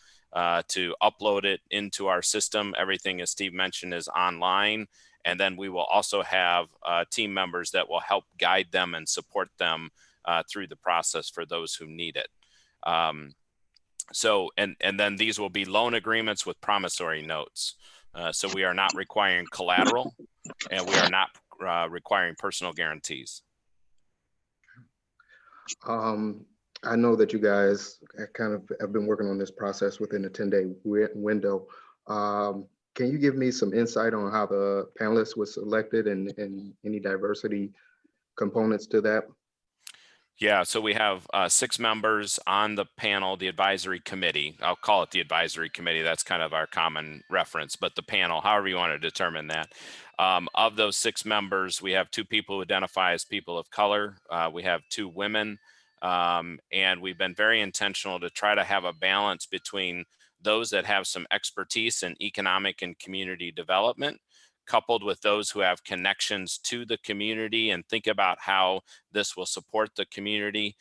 to upload it into our system. Everything, as Steve mentioned, is online. And then we will also have team members that will help guide them and support them through the process for those who need it. So then these will be loan agreements with promissory notes. So we are not requiring collateral, and we are not requiring personal guarantees. I know that you guys kind of have been working on this process within a 10-day window. Can you give me some insight on how the panelists was selected and any diversity components to that? Yeah, so we have 6 members on the panel, the advisory committee. I'll call it the advisory committee. That's kind of our common reference, but the panel, however you want to determine that. Of those 6 members, we have 2 people who identify as people of color. We have 2 women, and we've been very intentional to try to have a balance between those that have some expertise in economic and community development, coupled with those who have connections to the community and think about how this will support the community,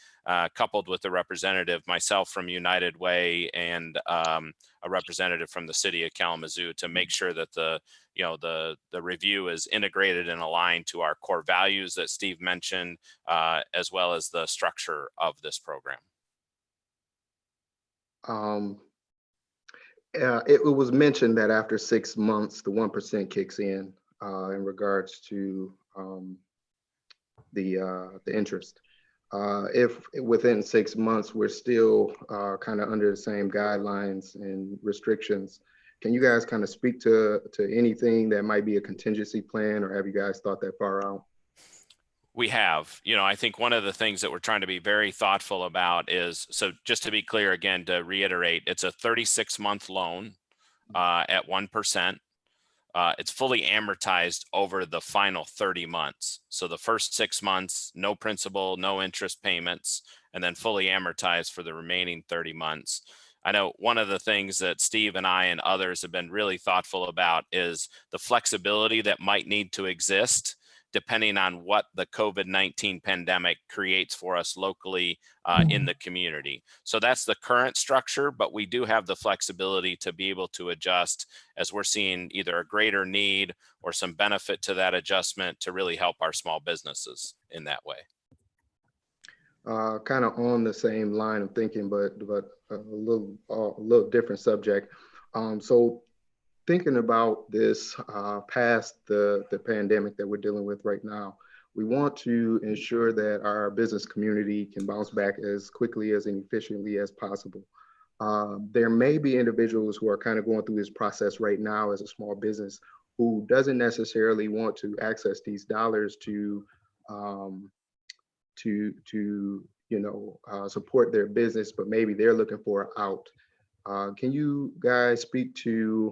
coupled with a representative, myself from United Way, and a representative from the city of Kalamazoo, to make sure that the review is integrated and aligned to our core values that Steve mentioned, as well as the structure of this program. It was mentioned that after 6 months, the 1% kicks in regards to the interest. If within 6 months we're still kind of under the same guidelines and restrictions, can you guys kind of speak to anything that might be a contingency plan, or have you guys thought that far out? We have, I think one of the things that we're trying to be very thoughtful about is, so just to be clear again, to reiterate, it's a 36-month loan at 1%. It's fully amortized over the final 30 months. So the first 6 months, no principal, no interest payments, and then fully amortized for the remaining 30 months. I know one of the things that Steve and I and others have been really thoughtful about is the flexibility that might need to exist depending on what the COVID-19 pandemic creates for us locally in the community. So that's the current structure, but we do have the flexibility to be able to adjust as we're seeing either a greater need or some benefit to that adjustment to really help our small businesses in that way. Kind of on the same line of thinking, but a little different subject. So thinking about this past the pandemic that we're dealing with right now, we want to ensure that our business community can bounce back as quickly as and efficiently as possible. There may be individuals who are kind of going through this process right now as a small business who doesn't necessarily want to access these dollars to support their business, but maybe they're looking for an out. Can you guys speak to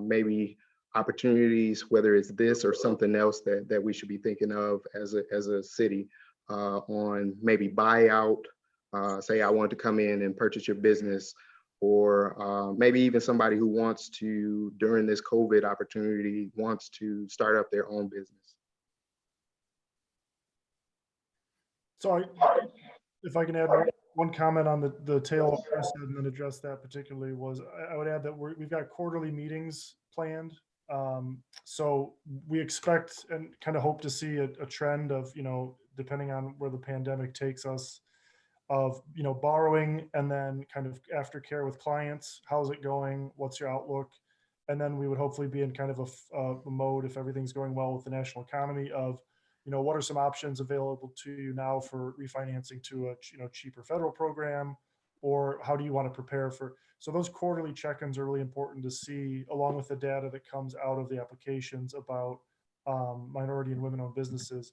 maybe opportunities, whether it's this or something else that we should be thinking of as a city on maybe buyout? Say I want to come in and purchase your business, or maybe even somebody who wants to, during this COVID opportunity, wants to start up their own business. So if I can add one comment on the tail of Chris and then address that particularly, was I would add that we've got quarterly meetings planned. So we expect and kind of hope to see a trend of, depending on where the pandemic takes us, of, borrowing and then kind of aftercare with clients. How's it going? What's your outlook? And then we would hopefully be in kind of a mode, if everything's going well with the national economy, of what are some options available to you now for refinancing to a cheaper federal program, or how do you want to prepare for? So those quarterly check-ins are really important to see, along with the data that comes out of the applications about minority and women-owned businesses.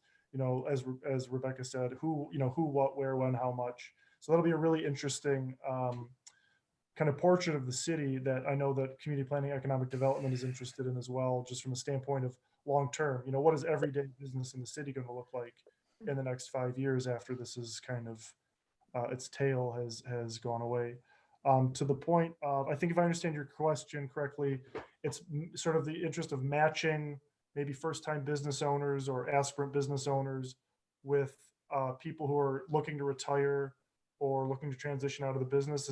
As Rebecca said, who, what, where, when, how much. So that'll be a really interesting kind of portrait of the city that I know that community planning, economic development is interested in as well, just from a standpoint of long term. What is everyday business in the city going to look like in the next 5 years after this is kind of its tail has gone away? To the point of, I think if I understand your question correctly, it's sort of the interest of matching maybe first-time business owners or aspirant business owners with people who are looking to retire or looking to transition out of the business.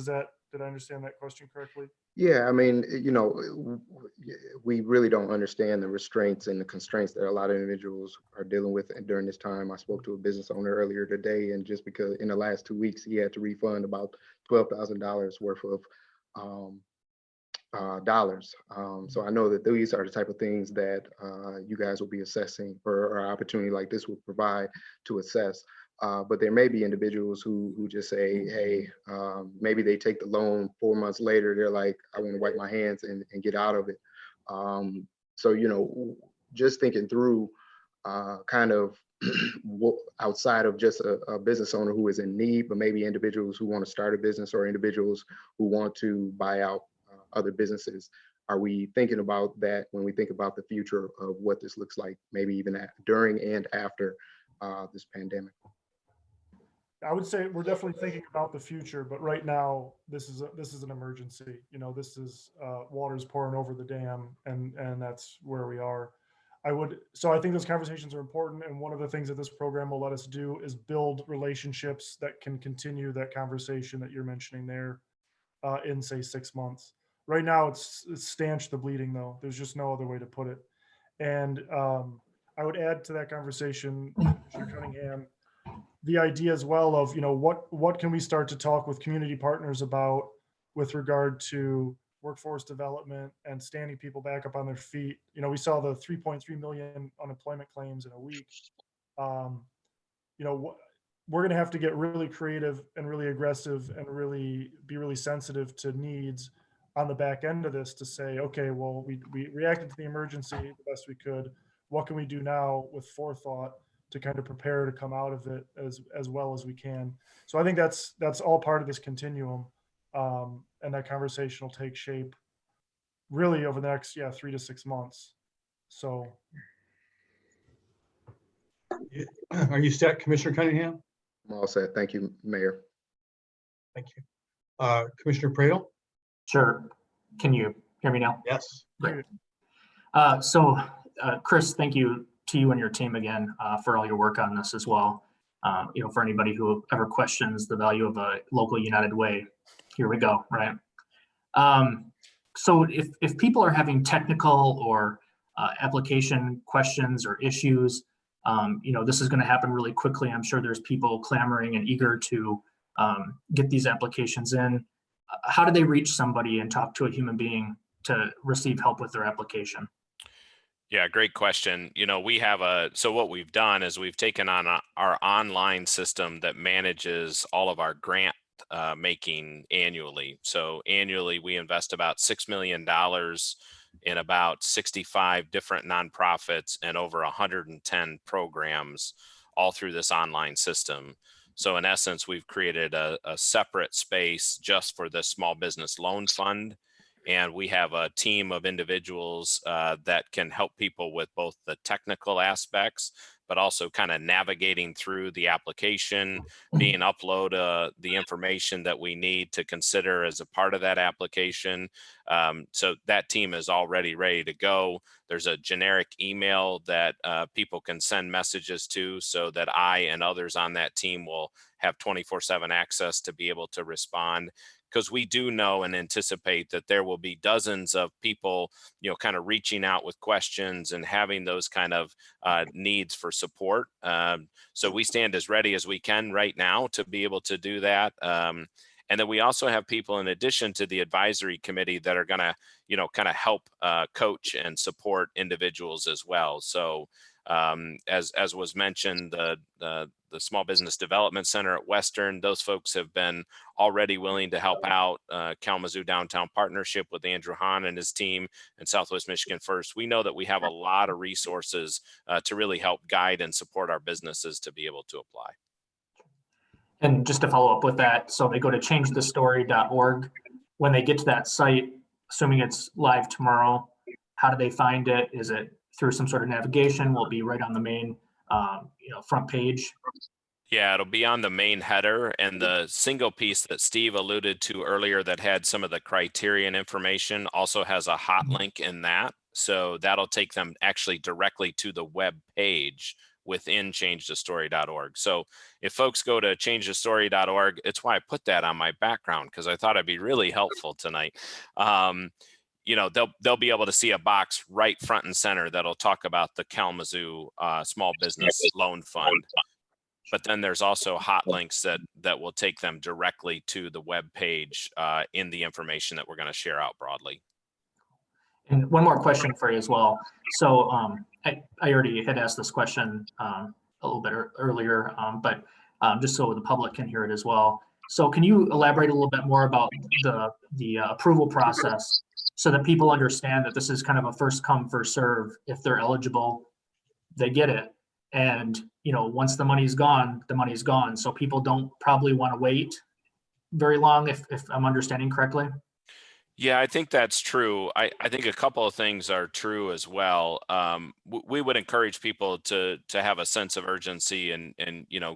Did I understand that question correctly? Yeah, I mean, we really don't understand the restraints and the constraints that a lot of individuals are dealing with during this time. I spoke to a business owner earlier today, and just because in the last 2 weeks, he had to refund about $12,000 worth of dollars. So I know that these are the type of things that you guys will be assessing, or an opportunity like this will provide to assess. But there may be individuals who just say, hey, maybe they take the loan 4 months later, they're like, I want to wipe my hands and get out of it. So, just thinking through kind of outside of just a business owner who is in need, but maybe individuals who want to start a business or individuals who want to buy out other businesses. Are we thinking about that when we think about the future of what this looks like, maybe even during and after this pandemic? I would say we're definitely thinking about the future, but right now this is an emergency. You know, this is water's pouring over the dam, and that's where we are. So I think those conversations are important, and one of the things that this program will let us do is build relationships that can continue that conversation that you're mentioning there in, say, 6 months. Right now it's stanch the bleeding, though. There's just no other way to put it. And I would add to that conversation, Commissioner Cunningham, the idea as well of, you know, what can we start to talk with community partners about with regard to workforce development and standing people back up on their feet. You know, we saw the 3.3 million unemployment claims in a week. You know, we're going to have to get really creative and really aggressive and really be really sensitive to needs on the back end of this to say, okay, well, we reacted to the emergency the best we could. What can we do now with forethought to kind of prepare to come out of it as well as we can? So I think that's all part of this continuum. And that conversation will take shape really over the next 3 to 6 months. So. Are you set, Commissioner Cunningham? I'm all set. Thank you, Mayor. Thank you. Commissioner Pradle? Sure. Can you hear me now? Yes. Great. Chris, thank you to you and your team again for all your work on this as well. You know, for anybody who ever questions the value of a local United Way, here we go, right? So if people are having technical or application questions or issues, you know, this is going to happen really quickly. I'm sure there's people clamoring and eager to get these applications in. How do they reach somebody and talk to a human being to receive help with their application? Yeah, great question. You know, so what we've done is we've taken on our online system that manages all of our grant making annually. So annually we invest about $6 million in about 65 different nonprofits and over 110 programs all through this online system. So in essence, we've created a separate space just for the small business loan fund. And we have a team of individuals that can help people with both the technical aspects, but also kind of navigating through the application, being upload the information that we need to consider as a part of that application. So that team is already ready to go. There's a generic email that people can send messages to so that I and others on that team will have 24/7 access to be able to respond. Because we do know and anticipate that there will be dozens of people, you know, kind of reaching out with questions and having those kind of needs for support. So we stand as ready as we can right now to be able to do that. And then we also have people in addition to the advisory committee that are going to, you know, kind of help coach and support individuals as well. So as was mentioned, the Small Business Development Center at Western, those folks have been already willing to help out. Kalamazoo Downtown Partnership with Andrew Hahn and his team, and Southwest Michigan First. We know that we have a lot of resources to really help guide and support our businesses to be able to apply. And just to follow up with that, so they go to changethestory.org. When they get to that site, assuming it's live tomorrow, how do they find it? Is it through some sort of navigation? Will it be right on the main front page? Yeah, it'll be on the main header, and the single piece that Steve alluded to earlier that had some of the criterion information also has a hot link in that. So that'll take them actually directly to the web page within changethestory.org. So if folks go to changethestory.org, it's why I put that on my background, because I thought it'd be really helpful tonight. You know, they'll be able to see a box right front and center that'll talk about the Kalamazoo Small Business Loan Fund. But then there's also hot links that will take them directly to the web page in the information that we're going to share out broadly. And one more question for you as well. So I already had asked this question a little bit earlier, but just so the public can hear it as well. So can you elaborate a little bit more about the approval process so that people understand that this is kind of a first come, first serve? If they're eligible, they get it. And once the money's gone, the money's gone. So people don't probably want to wait very long, if I'm understanding correctly. Yeah, I think that's true. I think a couple of things are true as well. We would encourage people to have a sense of urgency and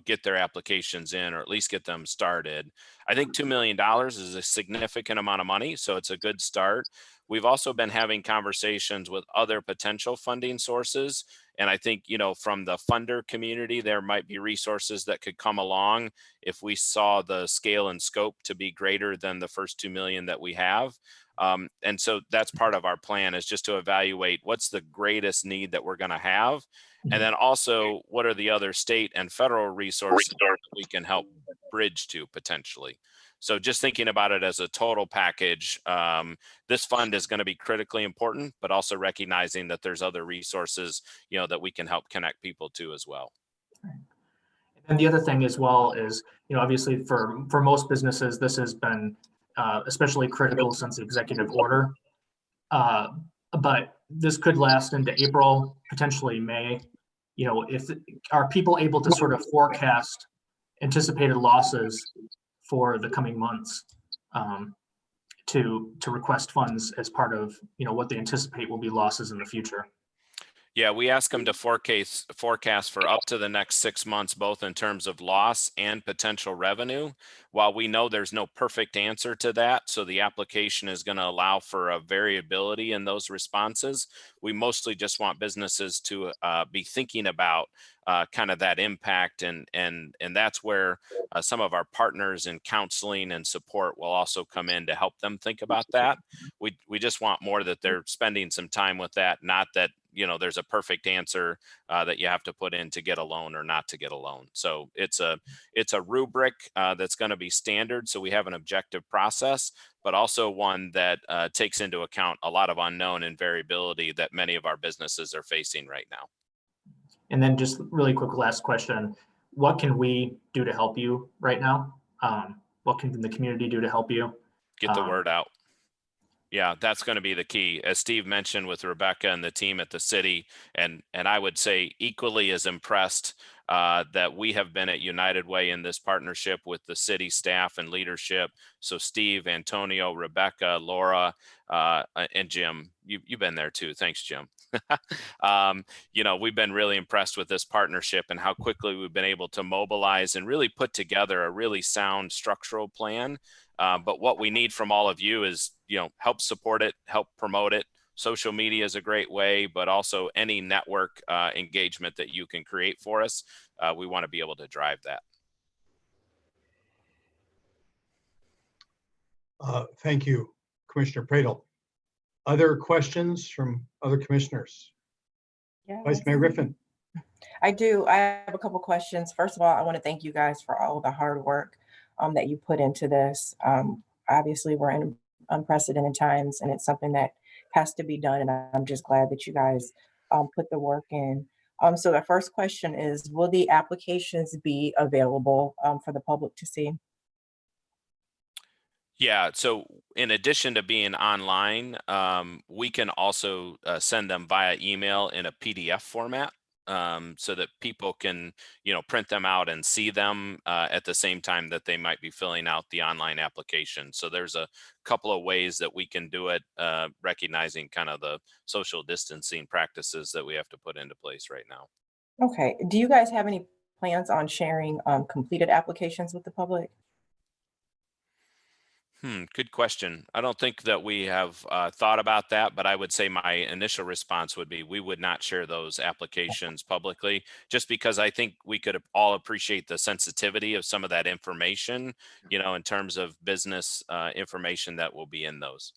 get their applications in, or at least get them started. I think $2 million is a significant amount of money, so it's a good start. We've also been having conversations with other potential funding sources. And I think, from the funder community, there might be resources that could come along if we saw the scale and scope to be greater than the first 2 million that we have. And so that's part of our plan, is just to evaluate what's the greatest need that we're going to have. And then also, what are the other state and federal resources that we can help bridge to potentially. So just thinking about it as a total package, this fund is going to be critically important, but also recognizing that there's other resources, that we can help connect people to as well. And the other thing as well is, obviously for most businesses, this has been especially critical since the executive order. But this could last into April, potentially May. Are people able to sort of forecast anticipated losses for the coming months to request funds as part of what they anticipate will be losses in the future? Yeah, we ask them to forecast for up to the next 6 months, both in terms of loss and potential revenue. While we know there's no perfect answer to that, so the application is going to allow for a variability in those responses, we mostly just want businesses to be thinking about kind of that impact, and that's where some of our partners in counseling and support will also come in to help them think about that. We just want more that they're spending some time with that, not that there's a perfect answer that you have to put in to get a loan or not to get a loan. So it's a rubric that's going to be standard, so we have an objective process, but also one that takes into account a lot of unknown and variability that many of our businesses are facing right now. And then just really quick last question, what can we do to help you right now? What can the community do to help you? Get the word out. Yeah, that's going to be the key. As Steve mentioned, with Rebecca and the team at the city, and I would say equally as impressed that we have been at United Way in this partnership with the city staff and leadership. So Steve, Antonio, Rebecca, Laura, and Jim, you've been there too. Thanks, Jim. We've been really impressed with this partnership and how quickly we've been able to mobilize and really put together a really sound structural plan. But what we need from all of you is, help support it, help promote it. Social media is a great way, but also any network engagement that you can create for us. We want to be able to drive that. Thank you, Commissioner Pradel. Other questions from other commissioners? Yeah, Vice Mayor Griffin. I do. I have a couple questions. First of all, I want to thank you guys for all of the hard work that you put into this. Obviously, we're in unprecedented times, and it's something that has to be done. And I'm just glad that you guys put the work in. So the first question is, will the applications be available for the public to see? Yeah, so in addition to being online, we can also send them via email in a PDF format, so that people can, print them out and see them at the same time that they might be filling out the online application. So there's a couple of ways that we can do it, recognizing kind of the social distancing practices that we have to put into place right now. Okay. Do you guys have any plans on sharing completed applications with the public? Good question. I don't think that we have thought about that, but I would say my initial response would be we would not share those applications publicly, just because I think we could all appreciate the sensitivity of some of that information, in terms of business information that will be in those.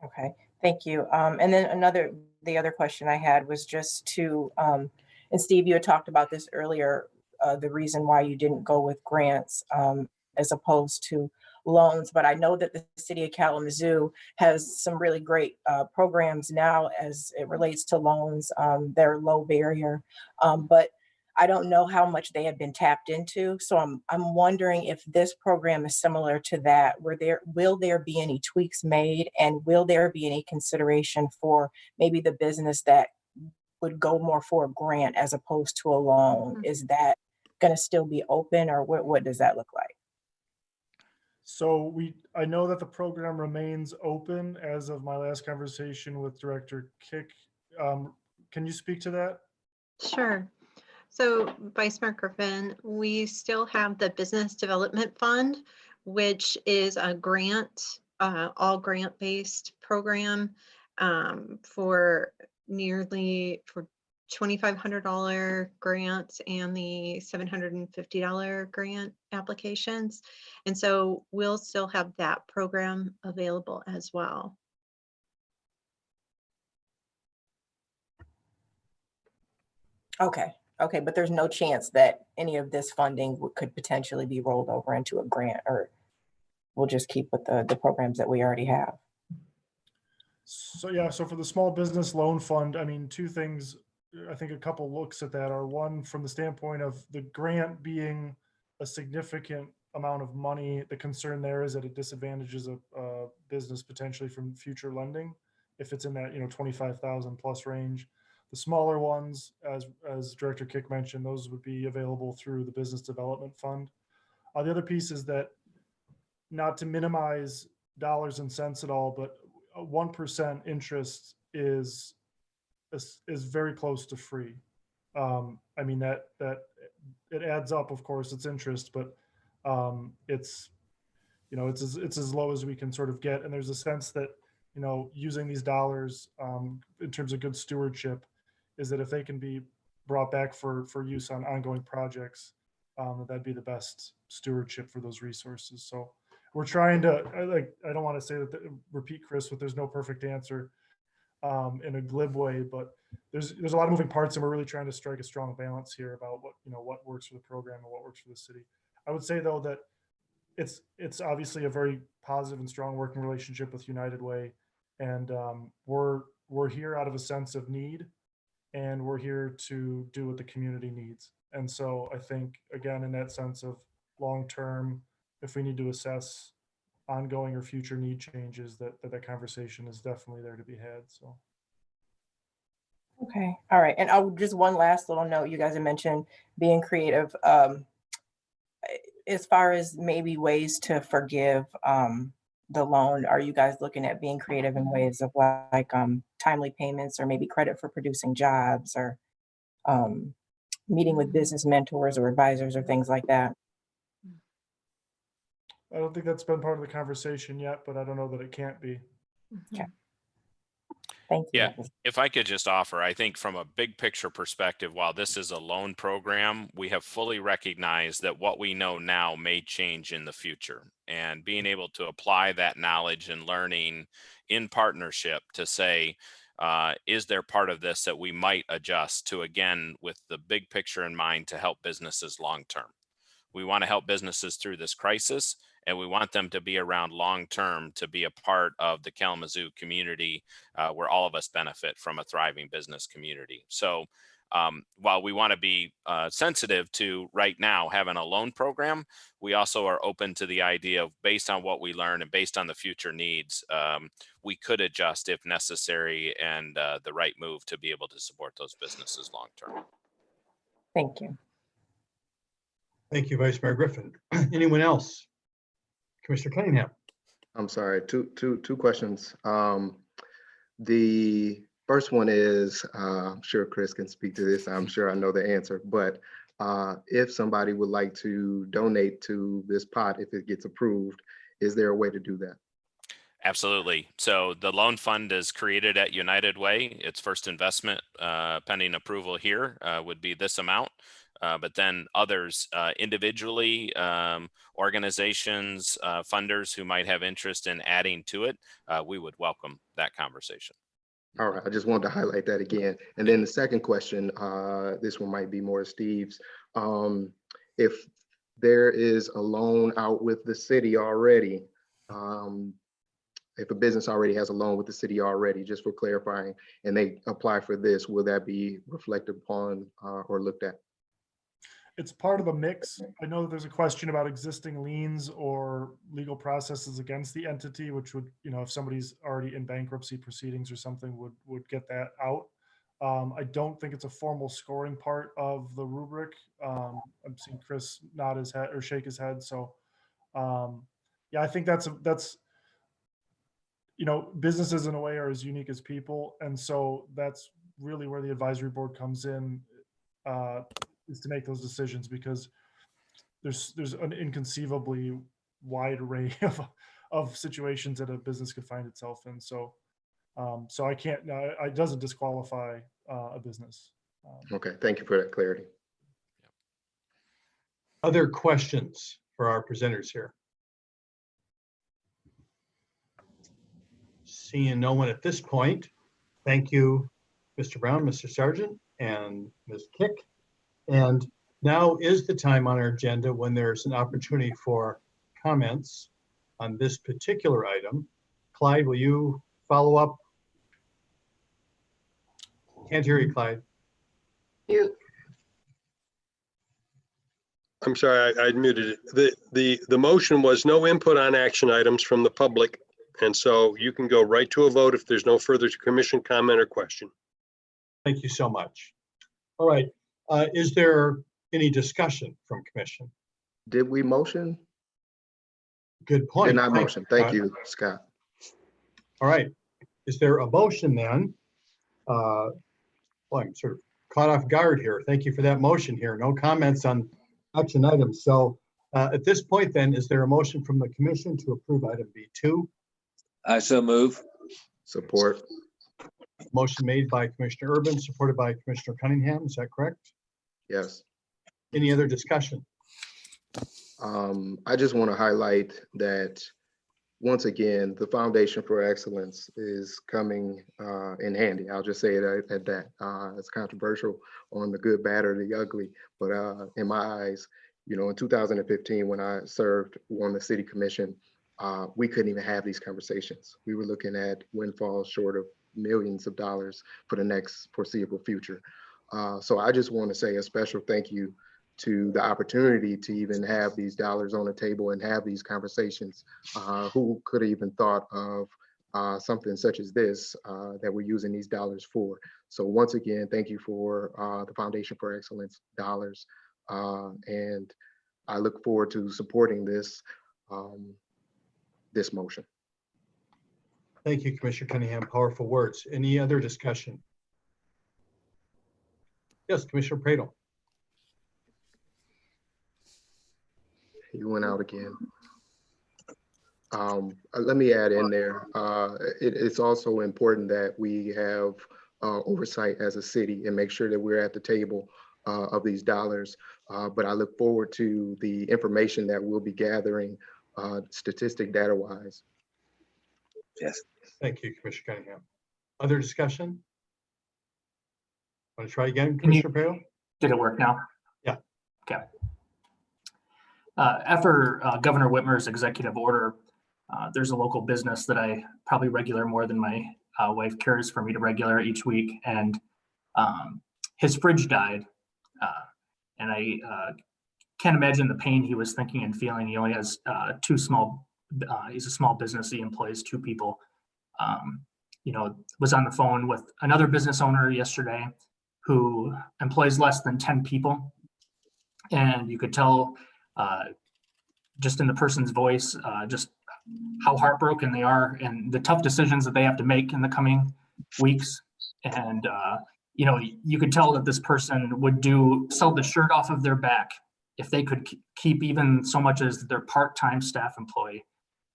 Okay, thank you. And then the other question I had was just to, and Steve, you had talked about this earlier, the reason why you didn't go with grants as opposed to loans, but I know that the city of Kalamazoo has some really great programs now as it relates to loans. They're low barrier, but I don't know how much they have been tapped into. So I'm wondering if this program is similar to that. Will there be any tweaks made, and will there be any consideration for maybe the business that would go more for a grant as opposed to a loan, is that going to still be open, or what does that look like? So I know that the program remains open as of my last conversation with Director Kick. Can you speak to that? Sure. So Vice Mayor Griffin, we still have the Business Development Fund, which is a grant, all grant-based program for $2,500 grants and the $750 grant applications. And so we'll still have that program available as well. Okay. Okay, but there's no chance that any of this funding could potentially be rolled over into a grant, or we'll just keep with the programs that we already have? So yeah, so for the Small Business Loan Fund, I mean, two things, I think a couple looks at that are, one, from the standpoint of the grant being a significant amount of money, the concern there is that it disadvantages a business potentially from future lending if it's in that 25,000 plus range. The smaller ones, as Director Kick mentioned, those would be available through the Business Development Fund. The other piece is that, not to minimize dollars and cents at all, but 1% interest is very close to free. I mean, that it adds up, of course, it's interest, but it's as low as we can sort of get. And there's a sense that, using these dollars in terms of good stewardship is that if they can be brought back for use on ongoing projects, that'd be the best stewardship for those resources. So we're trying to, I don't want to say that, repeat Chris, but there's no perfect answer in a glib way, but there's a lot of moving parts, and we're really trying to strike a strong balance here about what works for the program and what works for the city. I would say though that it's obviously a very positive and strong working relationship with United Way, and we're here out of a sense of need, and we're here to do what the community needs. And so I think, again, in that sense of long term, if we need to assess ongoing or future need changes, that conversation is definitely there to be had. So. Okay. All right. And just one last little note. You guys have mentioned being creative. As far as maybe ways to forgive the loan, are you guys looking at being creative in ways of like timely payments, or maybe credit for producing jobs, or meeting with business mentors or advisors or things like that? I don't think that's been part of the conversation yet, but I don't know that it can't be. Okay. Thank you. Yeah, if I could just offer, I think from a big picture perspective, while this is a loan program, we have fully recognized that what we know now may change in the future. And being able to apply that knowledge and learning in partnership to say, is there part of this that we might adjust to, again, with the big picture in mind, to help businesses long term? We want to help businesses through this crisis, and we want them to be around long term to be a part of the Kalamazoo community, where all of us benefit from a thriving business community. So while we want to be sensitive to right now having a loan program, we also are open to the idea of, based on what we learn and based on the future needs, we could adjust if necessary, and the right move to be able to support those businesses long term. Thank you. Thank you, Vice Mayor Griffin. Anyone else? Commissioner Cunningham. I'm sorry, two questions. The first one is, I'm sure Chris can speak to this. I'm sure I know the answer, but if somebody would like to donate to this pot, if it gets approved, is there a way to do that? Absolutely. So the loan fund is created at United Way. Its first investment, pending approval here, would be this amount. But then others, individually, organizations, funders who might have interest in adding to it, we would welcome that conversation. All right, I just wanted to highlight that again. And then the second question, this one might be more Steve's. If there is a loan out with the city already, if a business already has a loan with the city already, just for clarifying, and they apply for this, will that be reflected upon or looked at? It's part of a mix. I know that there's a question about existing liens or legal processes against the entity, which would, if somebody's already in bankruptcy proceedings or something, would get that out. I don't think it's a formal scoring part of the rubric. I'm seeing Chris nod his head or shake his head. So, yeah, I think that's businesses in a way are as unique as people. And so that's really where the advisory board comes in, is to make those decisions, because there's an inconceivably wide array of situations that a business could find itself in. So, so I can't, it doesn't disqualify a business. Okay, thank you for that clarity. Other questions for our presenters here? Seeing no one at this point, thank you, Mr. Brown, Mr. Sargent, and Ms. Kick. And now is the time on our agenda when there's an opportunity for comments on this particular item. Clyde, will you follow up? Can't hear you, Clyde. I'm sorry, I muted it. The motion was no input on action items from the public. And so you can go right to a vote if there's no further commission comment or question. Thank you so much. All right, is there any discussion from commission? Did we motion? Good point. Did not motion. Thank you, Scott. All right, is there a motion then? Well, I'm sort of caught off guard here. Thank you for that motion here. No comments on action items. So at this point then, is there a motion from the commission to approve item B2? I so move. Support. Motion made by Commissioner Urban, supported by Commissioner Cunningham. Is that correct? Yes. Any other discussion? I just want to highlight that once again, the Foundation for Excellence is coming in handy. I'll just say it at that. It's controversial on the good, bad, or the ugly, but in my eyes, in 2015, when I served on the city commission, we couldn't even have these conversations. We were looking at windfalls short of millions of dollars for the next foreseeable future. So I just want to say a special thank you to the opportunity to even have these dollars on the table and have these conversations. Who could have even thought of something such as this that we're using these dollars for? So once again, thank you for the Foundation for Excellence dollars. And I look forward to supporting this this motion. Thank you, Commissioner Cunningham. Powerful words. Any other discussion? Yes, Commissioner Pradel. You went out again. Let me add in there. It's also important that we have oversight as a city and make sure that we're at the table of these dollars. But I look forward to the information that we'll be gathering statistic data wise. Yes. Thank you, Commissioner Cunningham. Other discussion? Want to try again, Commissioner Pradel? Did it work now? Yeah. Okay. After Governor Whitmer's executive order, there's a local business that I probably regular more than my wife cares for me to regular each week. And his fridge died. And I can't imagine the pain he was thinking and feeling. He only has he's a small business. He employs 2 people. Was on the phone with another business owner yesterday who employs less than 10 people. And you could tell just in the person's voice, just how heartbroken they are and the tough decisions that they have to make in the coming weeks. And, you could tell that this person would sell the shirt off of their back if they could keep even so much as their part-time staff employee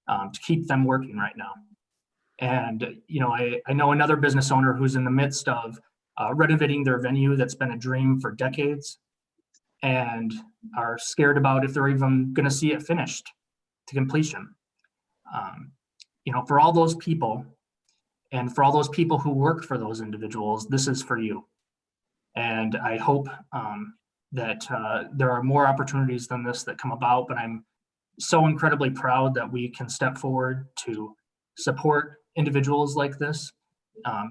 to keep them working right now. And, I know another business owner who's in the midst of renovating their venue that's been a dream for decades and are scared about if they're even going to see it finished to completion. For all those people and for all those people who work for those individuals, this is for you. And I hope that there are more opportunities than this that come about, but I'm so incredibly proud that we can step forward to support individuals like this,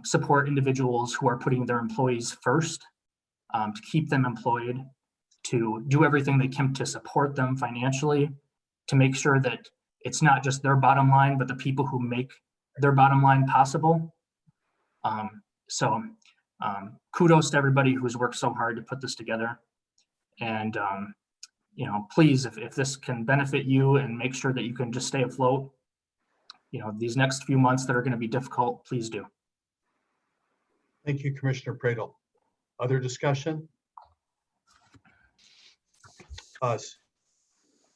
support individuals who are putting their employees first, to keep them employed, to do everything they can to support them financially, to make sure that it's not just their bottom line, but the people who make their bottom line possible. So kudos to everybody who's worked so hard to put this together. And, please, if this can benefit you and make sure that you can just stay afloat, these next few months that are going to be difficult, please do. Thank you, Commissioner Pradel. Other discussion?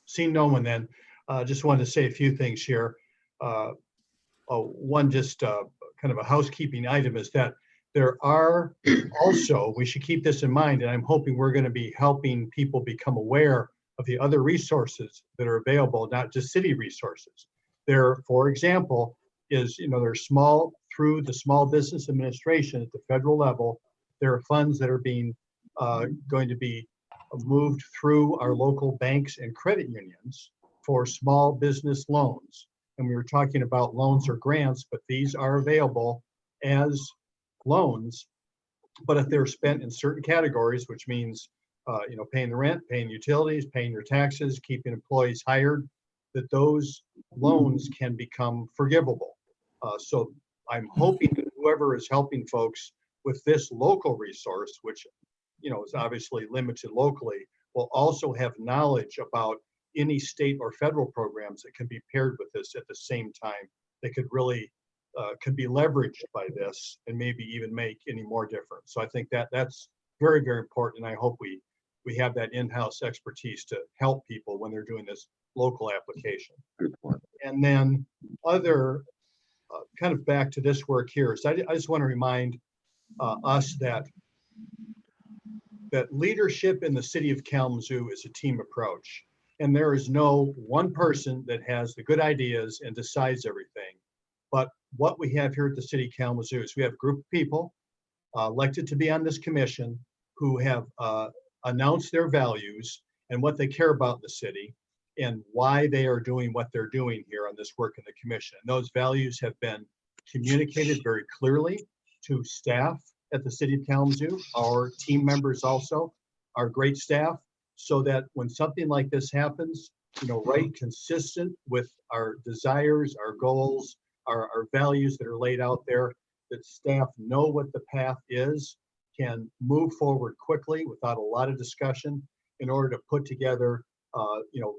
Seeing no one then, just wanted to say a few things here. One just kind of a housekeeping item is that there are also, we should keep this in mind, and I'm hoping we're going to be helping people become aware of the other resources that are available, not just city resources. There, for example, is, there's through the Small Business Administration at the federal level, there are funds that are being going to be moved through our local banks and credit unions for small business loans. And we were talking about loans or grants, but these are available as loans. But if they're spent in certain categories, which means paying the rent, paying utilities, paying your taxes, keeping employees hired, that those loans can become forgivable. So I'm hoping that whoever is helping folks with this local resource, which is obviously limited locally, will also have knowledge about any state or federal programs that can be paired with this at the same time. They could really could be leveraged by this and maybe even make any more difference. So I think that's very, very important. And I hope we have that in-house expertise to help people when they're doing this local application. Good point. And then other kind of back to this work here. So I just want to remind us that leadership in the city of Kalamazoo is a team approach. And there is no one person that has the good ideas and decides everything. But what we have here at the city of Kalamazoo is we have a group of people elected to be on this commission who have announced their values and what they care about in the city and why they are doing what they're doing here on this work in the commission. And those values have been communicated very clearly to staff at the city of Kalamazoo, our team members also, our great staff, so that when something like this happens, right, consistent with our desires, our goals, our values that are laid out there, that staff know what the path is, can move forward quickly without a lot of discussion in order to put together,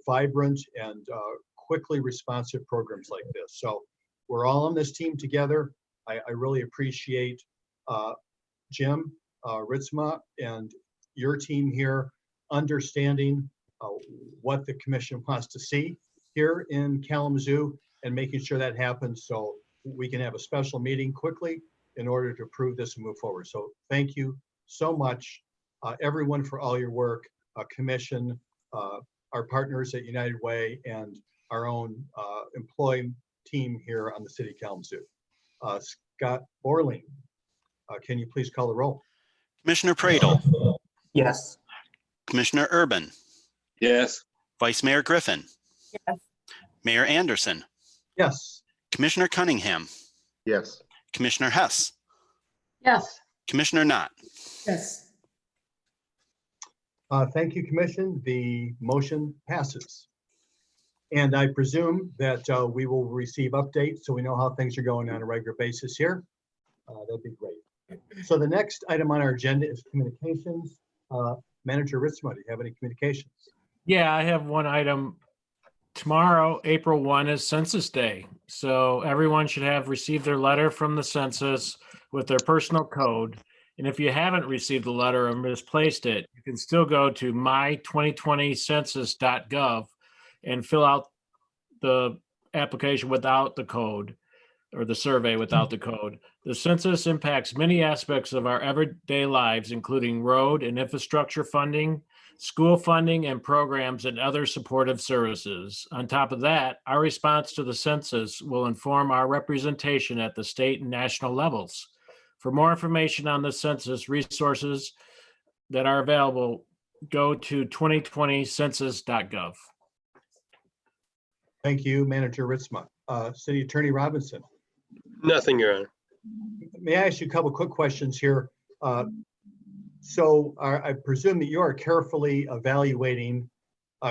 vibrant and quickly responsive programs like this. So we're all on this team together. I really appreciate Jim Ritzma and your team here understanding what the commission wants to see here in Kalamazoo and making sure that happens so we can have a special meeting quickly in order to approve this and move forward. So thank you so much, everyone, for all your work, commission, our partners at United Way, and our own employee team here on the city of Kalamazoo. Scott Borling, can you please call the roll? Commissioner Pradel, Yes. Commissioner Urban, Yes. Vice Mayor Griffin, Yes. Mayor Anderson, Yes. Commissioner Cunningham, Yes. Commissioner Hess, Yes. Commissioner Knott. Yes. Thank you, Commission. The motion passes. And I presume that we will receive updates so we know how things are going on a regular basis here. That'd be great. So the next item on our agenda is communications. Manager Ritzma, do you have any communications? Yeah, I have one item. Tomorrow, April 1 is Census Day. So everyone should have received their letter from the census with their personal code. And if you haven't received the letter or misplaced it, you can still go to my2020census.gov and fill out the application without the code or the survey without the code. The census impacts many aspects of our everyday lives, including road and infrastructure funding, school funding, and programs and other supportive services. On top of that, our response to the census will inform our representation at the state and national levels. For more information on the census resources that are available, go to 2020census.gov. Thank you, Manager Ritzma. City Attorney Robinson. Nothing, Your Honor. May I ask you a couple quick questions here? I presume that you are carefully evaluating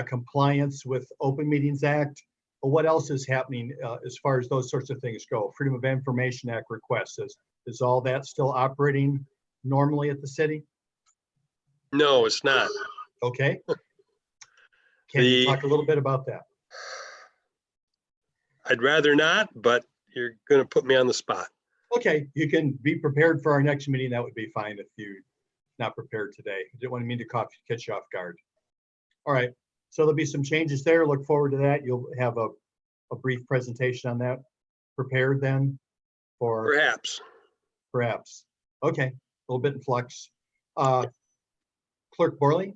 compliance with Open Meetings Act, but what else is happening as far as those sorts of things go? Freedom of Information Act requests, is all that still operating normally at the city? No, it's not. Okay. Can you The- talk a little bit about that? I'd rather not, but you're going to put me on the spot. Okay, you can be prepared for our next meeting. That would be fine if you're not prepared today. I didn't want me to catch you off guard. All right, so there'll be some changes there. Look forward to that. You'll have a brief presentation on that prepared then for perhaps. Okay, a little bit in flux. Clerk Borley,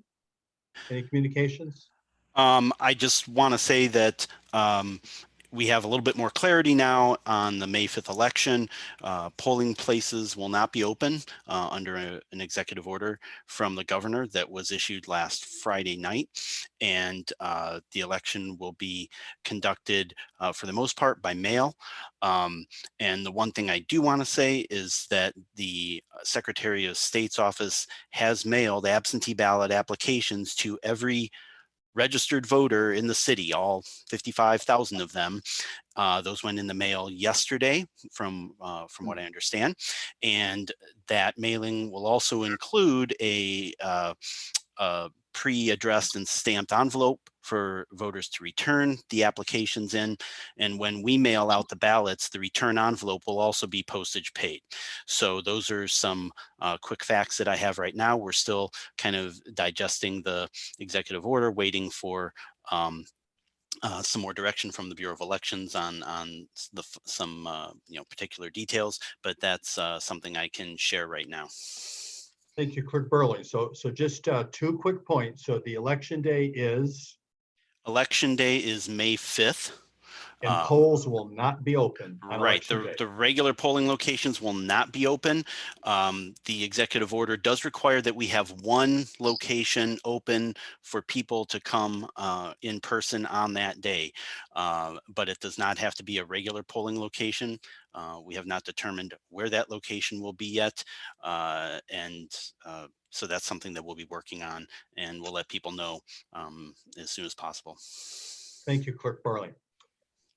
any communications? I just want to say that we have a little bit more clarity now on the May 5th election. Polling places will not be open under an executive order from the governor that was issued last Friday night. And the election will be conducted for the most part by mail. And the one thing I do want to say is that the Secretary of State's office has mailed absentee ballot applications to every registered voter in the city, all 55,000 of them. Those went in the mail yesterday from what I understand. And that mailing will also include a pre-addressed and stamped envelope for voters to return the applications in. And when we mail out the ballots, the return envelope will also be postage paid. So those are some quick facts that I have right now. We're still kind of digesting the executive order, waiting for some more direction from the Bureau of Elections on some particular details, but that's something I can share right now. Thank you, Clerk Burley. So just 2 quick points. So the election day is? Election day is May 5th. And polls will not be open on Right. election day. The regular polling locations will not be open. The executive order does require that we have one location open for people to come in person on that day. But it does not have to be a regular polling location. We have not determined where that location will be yet. So that's something that we'll be working on, and we'll let people know as soon as possible. Thank you, Clerk Barley.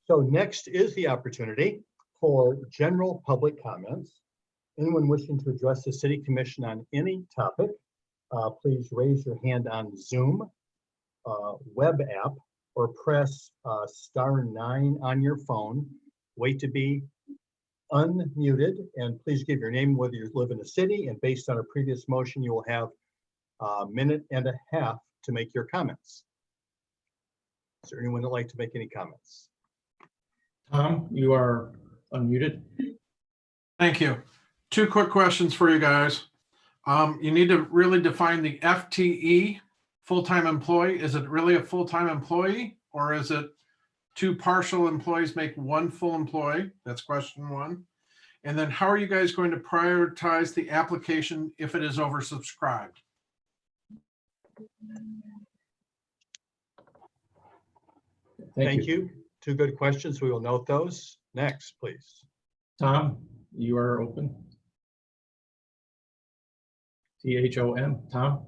So next is the opportunity for general public comments. Anyone wishing to address the City Commission on any topic, please raise your hand on Zoom, web app, or press *9 on your phone. Wait to be unmuted, and please give your name, whether you live in the city, and based on a previous motion, you will have a minute and a half to make your comments. Is there anyone that'd like to make any comments? Tom, you are unmuted. Thank you. 2 quick questions for you guys. You need to really define the FTE, full-time employee. Is it really a full-time employee, or is it 2 partial employees make 1 full employee? That's question 1. And then how are you guys going to prioritize the application if it is oversubscribed? Thank you. 2 good questions. We will note those. Next, please. Tom, you are open. THOM, Tom.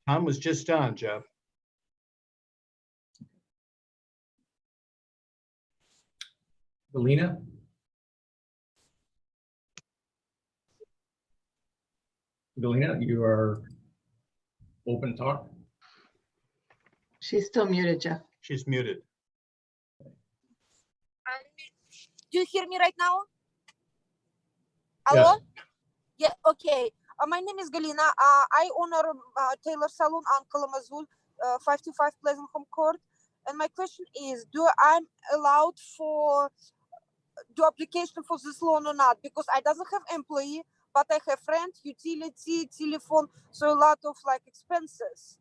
Tom was just on, Jeff. Galina. Galina, you are open to talk. She's still muted, Jeff. She's muted. Do you hear me right now? Hello? Yes. Yeah, okay. My name is Galina. I own a tailor salon on Kalamazoo, 525 Pleasant Home Court. And my question is, do I'm allowed for do application for this loan or not? Because I doesn't have employee, but I have rent, utility, telephone, so a lot of like expenses.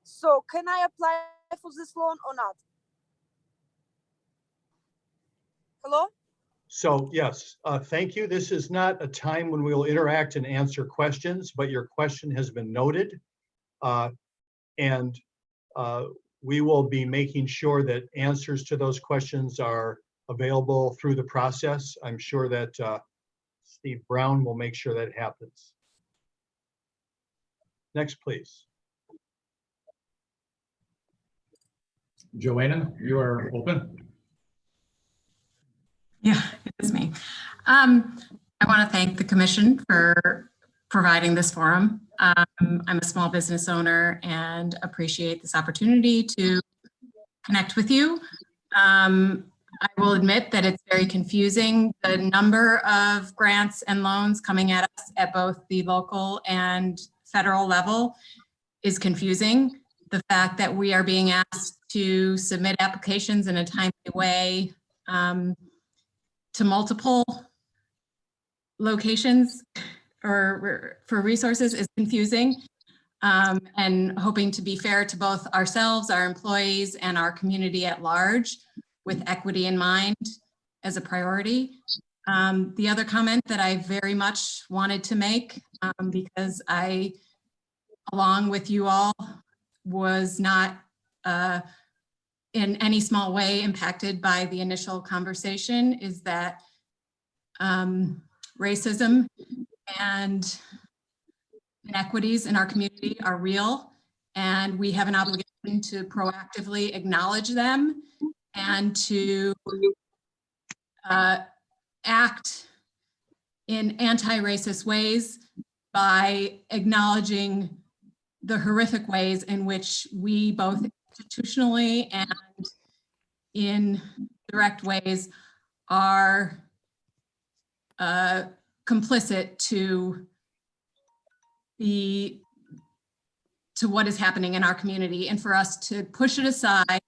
So can I apply for this loan or not? Hello? So yes, thank you. This is not a time when we will interact and answer questions, but your question has been noted. And we will be making sure that answers to those questions are available through the process. I'm sure that Steve Brown will make sure that happens. Next, please. Joanna, you are open. Yeah, it is me. I want to thank the commission for providing this forum. I'm a small business owner and appreciate this opportunity to connect with you. I will admit that it's very confusing. The number of grants and loans coming at us at both the local and federal level is confusing. The fact that we are being asked to submit applications in a timely way to multiple locations or for resources is confusing, and hoping to be fair to both ourselves, our employees, and our community at large, with equity in mind as a priority. The other comment that I very much wanted to make, because I, along with you all, was not in any small way impacted by the initial conversation, is that racism and inequities in our community are real, and we have an obligation to proactively acknowledge them and to act in anti-racist ways by acknowledging the horrific ways in which we both institutionally and in direct ways are complicit to what is happening in our community, and for us to push it aside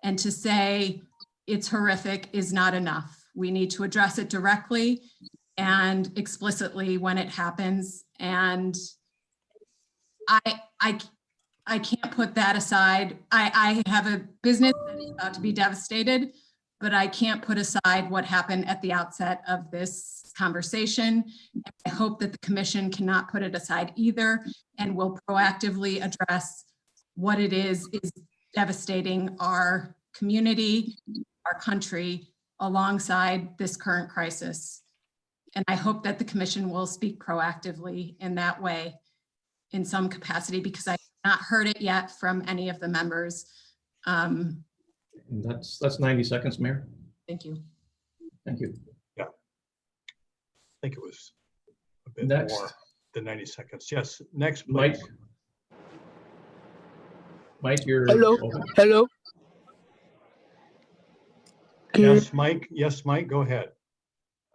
and to say it's horrific is not enough. We need to address it directly and explicitly when it happens. And I can't put that aside. I have a business that is about to be devastated, but I can't put aside what happened at the outset of this conversation. I hope that the commission cannot put it aside either, and will proactively address what it is devastating our community, our country, alongside this current crisis. And I hope that the commission will speak proactively in that way in some capacity, because I have not heard it yet from any of the members. And that's 90 seconds, Mayor. Thank you. Thank you. Yeah. I think it was a bit Next. more than 90 seconds. Yes, next, please. Mike. Mike, you're Hello. open. Hello. Yes, Mike. Yes, Mike, go ahead.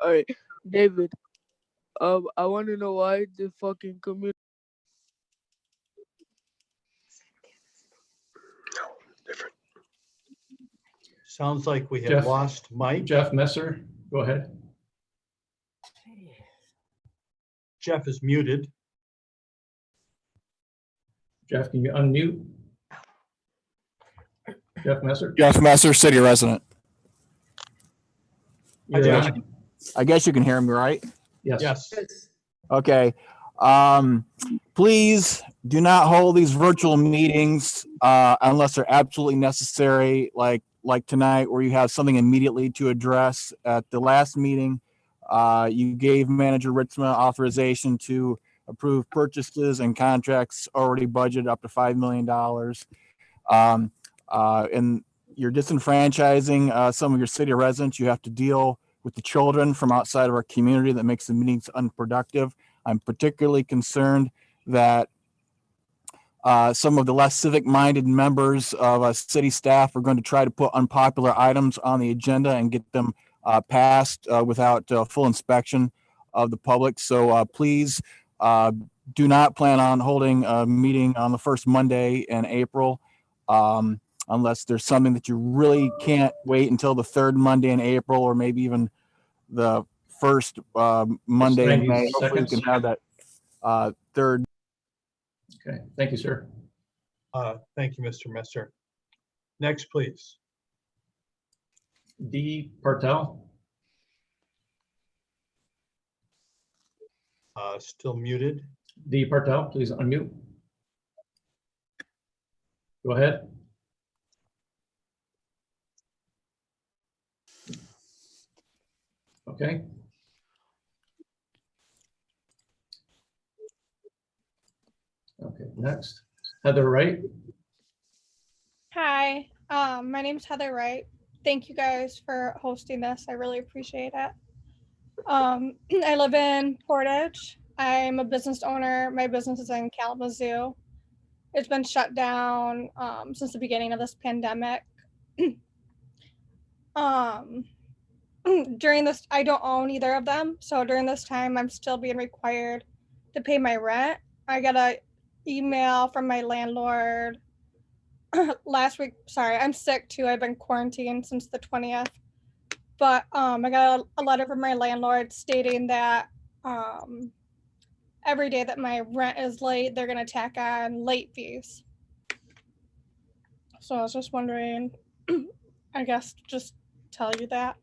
All right, David. I want to know why the fucking community. Sounds like we have Jeff. lost Mike. Jeff Messer, go ahead. Jeff is muted. Jeff, can you unmute? Jeff Messer? Jeff Messer, city resident. You're on. I guess you can hear me, right? Yes. Yes. Okay. Please do not hold these virtual meetings unless they're absolutely necessary, like tonight, where you have something immediately to address. At the last meeting, you gave Manager Ritzma authorization to approve purchases and contracts already budgeted up to $5 million. And you're disenfranchising some of your city residents. You have to deal with the children from outside of our community. That makes the meetings unproductive. I'm particularly concerned that some of the less civic-minded members of city staff are going to try to put unpopular items on the agenda and get them passed without full inspection of the public. So please do not plan on holding a meeting on the first Monday in April unless there's something that you really can't wait until the third Monday in April, or maybe even the first Monday in May. Hopefully you can have that third. Okay, thank you, sir. Thank you, Mr. Messer. Next, please. D. Partel. Still muted. D. Partel, please unmute. Go ahead. Okay. Okay, next. Heather Wright. Hi, my name is Heather Wright. Thank you guys for hosting this. I really appreciate it. I live in Portage, I'm a business owner. My business is in Kalamazoo. It's been shut down since the beginning of this pandemic. During this, I don't own either of them. So during this time, I'm still being required to pay my rent. I got a email from my landlord last week. Sorry, I'm sick too. I've been quarantined since the 20th. But I got a letter from my landlord stating that every day that my rent is late, they're going to tack on late fees. So I was just wondering, I guess just tell you that.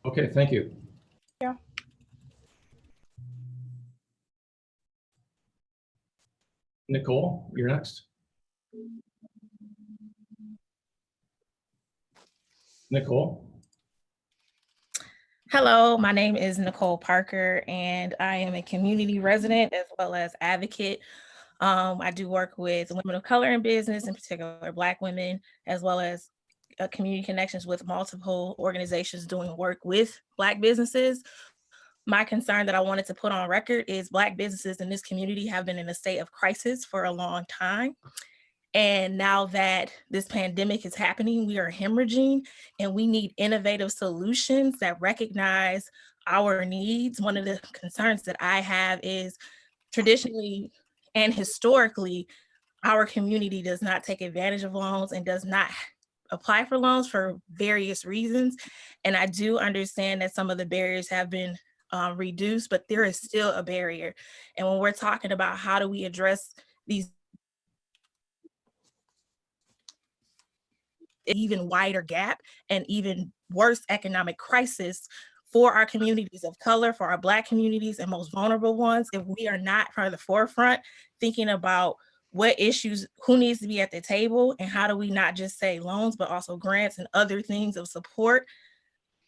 Okay, thank you. Yeah. Nicole, you're next. Nicole. Hello, my name is Nicole Parker, and I am a community resident as well as advocate. I do work with women of color in business, in particular Black women, as well as community connections with multiple organizations doing work with Black businesses. My concern that I wanted to put on record is Black businesses in this community have been in a state of crisis for a long time. And now that this pandemic is happening, we are hemorrhaging and we need innovative solutions that recognize our needs. One of the concerns that I have is traditionally and historically, our community does not take advantage of loans and does not apply for loans for various reasons. And I do understand that some of the barriers have been reduced, but there is still a barrier. And when we're talking about how do we address these even wider gap and even worse economic crisis for our communities of color, for our Black communities and most vulnerable ones, if we are not from the forefront thinking about what issues, who needs to be at the table, and how do we not just say loans, but also grants and other things of support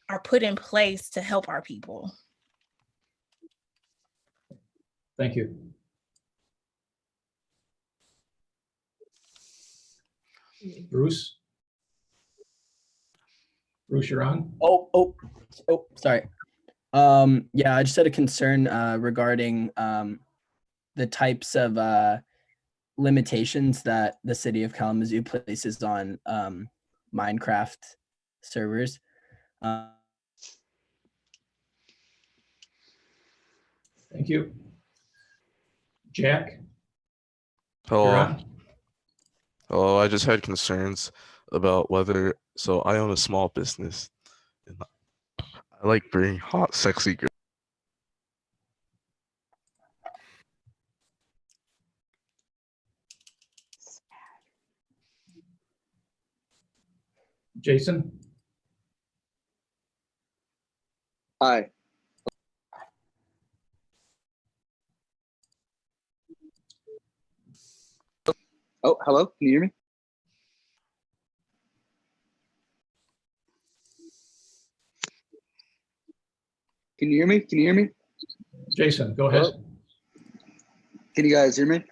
are put in place to help our people. Thank you. Bruce? Bruce, you're on. Oh, sorry. Yeah, I just had a concern regarding the types of limitations that the city of Kalamazoo places on Minecraft servers. Thank you. Jack? Hello. Hello, I just had concerns about whether, so I own a small business and I like bringing hot, sexy girls. Jason? Hi. Oh, hello, can you hear me? Can you hear me? Can you hear me? Jason, go ahead. Hello? Can you guys hear me?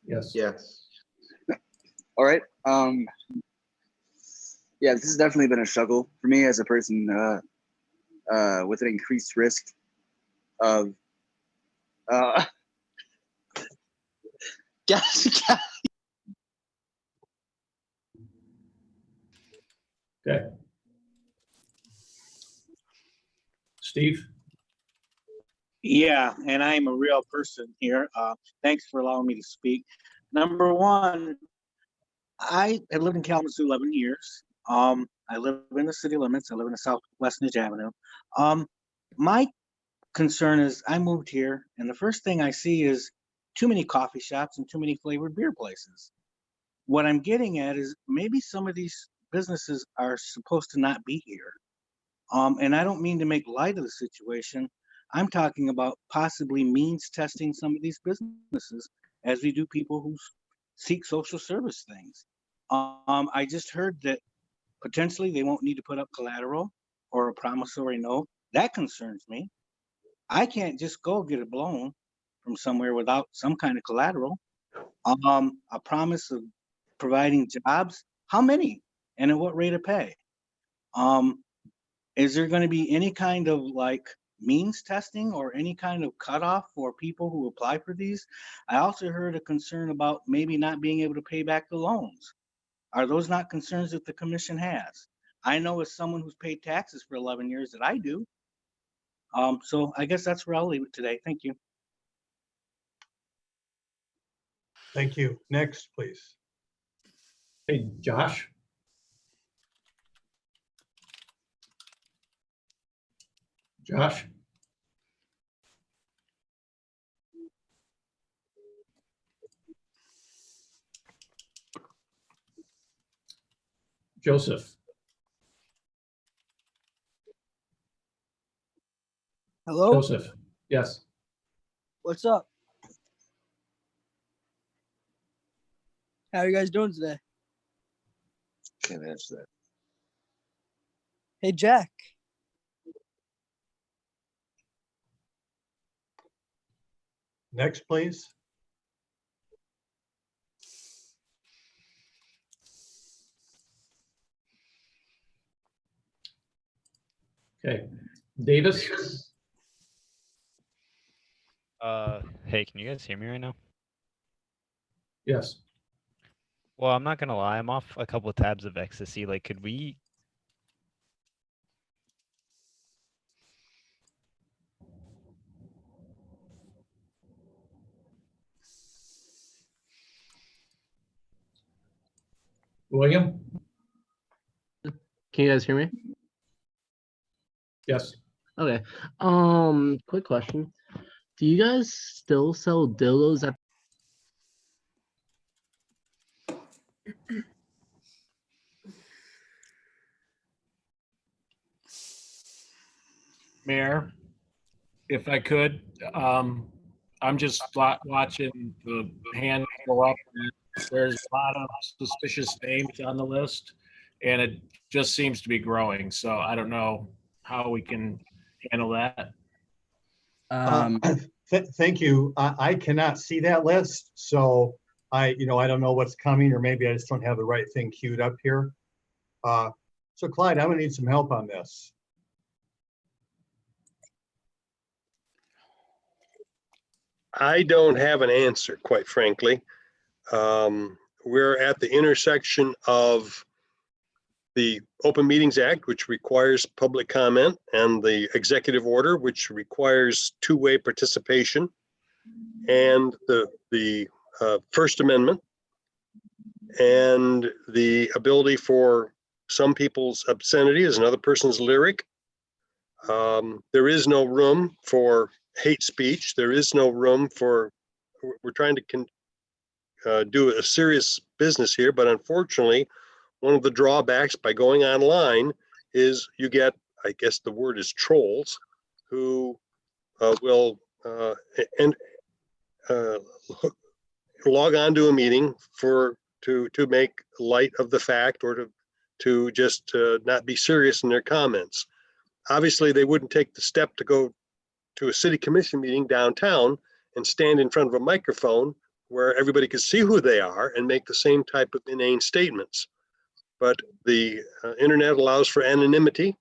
Yes. Yes. All right. Yeah, this has definitely been a struggle for me as a person with an increased risk of Okay. Steve? Yeah, and I'm a real person here. Thanks for allowing me to speak. Number one, I have lived in Kalamazoo 11 years. I live in the city limits. I live in the Southwest Nidge Avenue. My concern is I moved here, and the first thing I see is too many coffee shops and too many flavored beer places. What I'm getting at is maybe some of these businesses are supposed to not be here. And I don't mean to make light of the situation. I'm talking about possibly means testing some of these businesses as we do people who seek social service things. I just heard that potentially they won't need to put up collateral or a promissory note. That concerns me. I can't just go get a loan from somewhere without some kind of collateral. A promise of providing jobs, how many and at what rate of pay? Is there going to be any kind of like means testing or any kind of cutoff for people who apply for these? I also heard a concern about maybe not being able to pay back the loans. Are those not concerns that the commission has? I know as someone who's paid taxes for 11 years that I do. So I guess that's where I'll leave it today. Thank you. Thank you. Next, please. Hey, Josh? Josh? Joseph? Hello? Joseph? Yes. What's up? How are you guys doing today? Can't answer that. Hey, Jack. Next, please. Okay. Davis? Hey, can you guys hear me right now? Yes. Well, I'm not gonna lie, I'm off a couple of tabs of ecstasy. Like, could we? William? Can you guys hear me? Yes. Okay. Quick question. Do you guys still sell dildos at Mayor, if I could, I'm just watching the hand go up. There's a lot of suspicious names on the list, and it just seems to be growing. So I don't know how we can handle that. Thank you. I cannot see that list, so I don't know what's coming, or maybe I just don't have the right thing queued up here. So Clyde, I'm gonna need some help on this. I don't have an answer, quite frankly. We're at the intersection of the Open Meetings Act, which requires public comment, and the executive order, which requires two-way participation, and the First Amendment, and the ability for some people's obscenity is another person's lyric. There is no room for hate speech. There is no room for, we're trying to do a serious business here, but unfortunately, one of the drawbacks by going online is you get, I guess the word is trolls, who will log on to a meeting to make light of the fact, or to just not be serious in their comments. Obviously, they wouldn't take the step to go to a city commission meeting downtown and stand in front of a microphone where everybody could see who they are and make the same type of inane statements. But the internet allows for anonymity,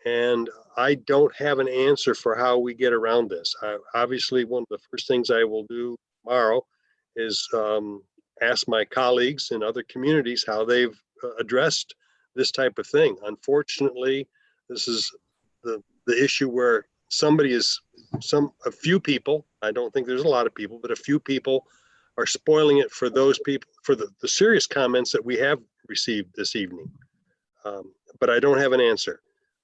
and I don't have an answer for how we get around this. Obviously, one of the first things I will do tomorrow is ask my colleagues in other communities how they've addressed this type of thing. Unfortunately, this is the issue where a few people, I don't think there's a lot of people, but a few people are spoiling it for those people, for the serious comments that we have received this evening. But I don't have an answer,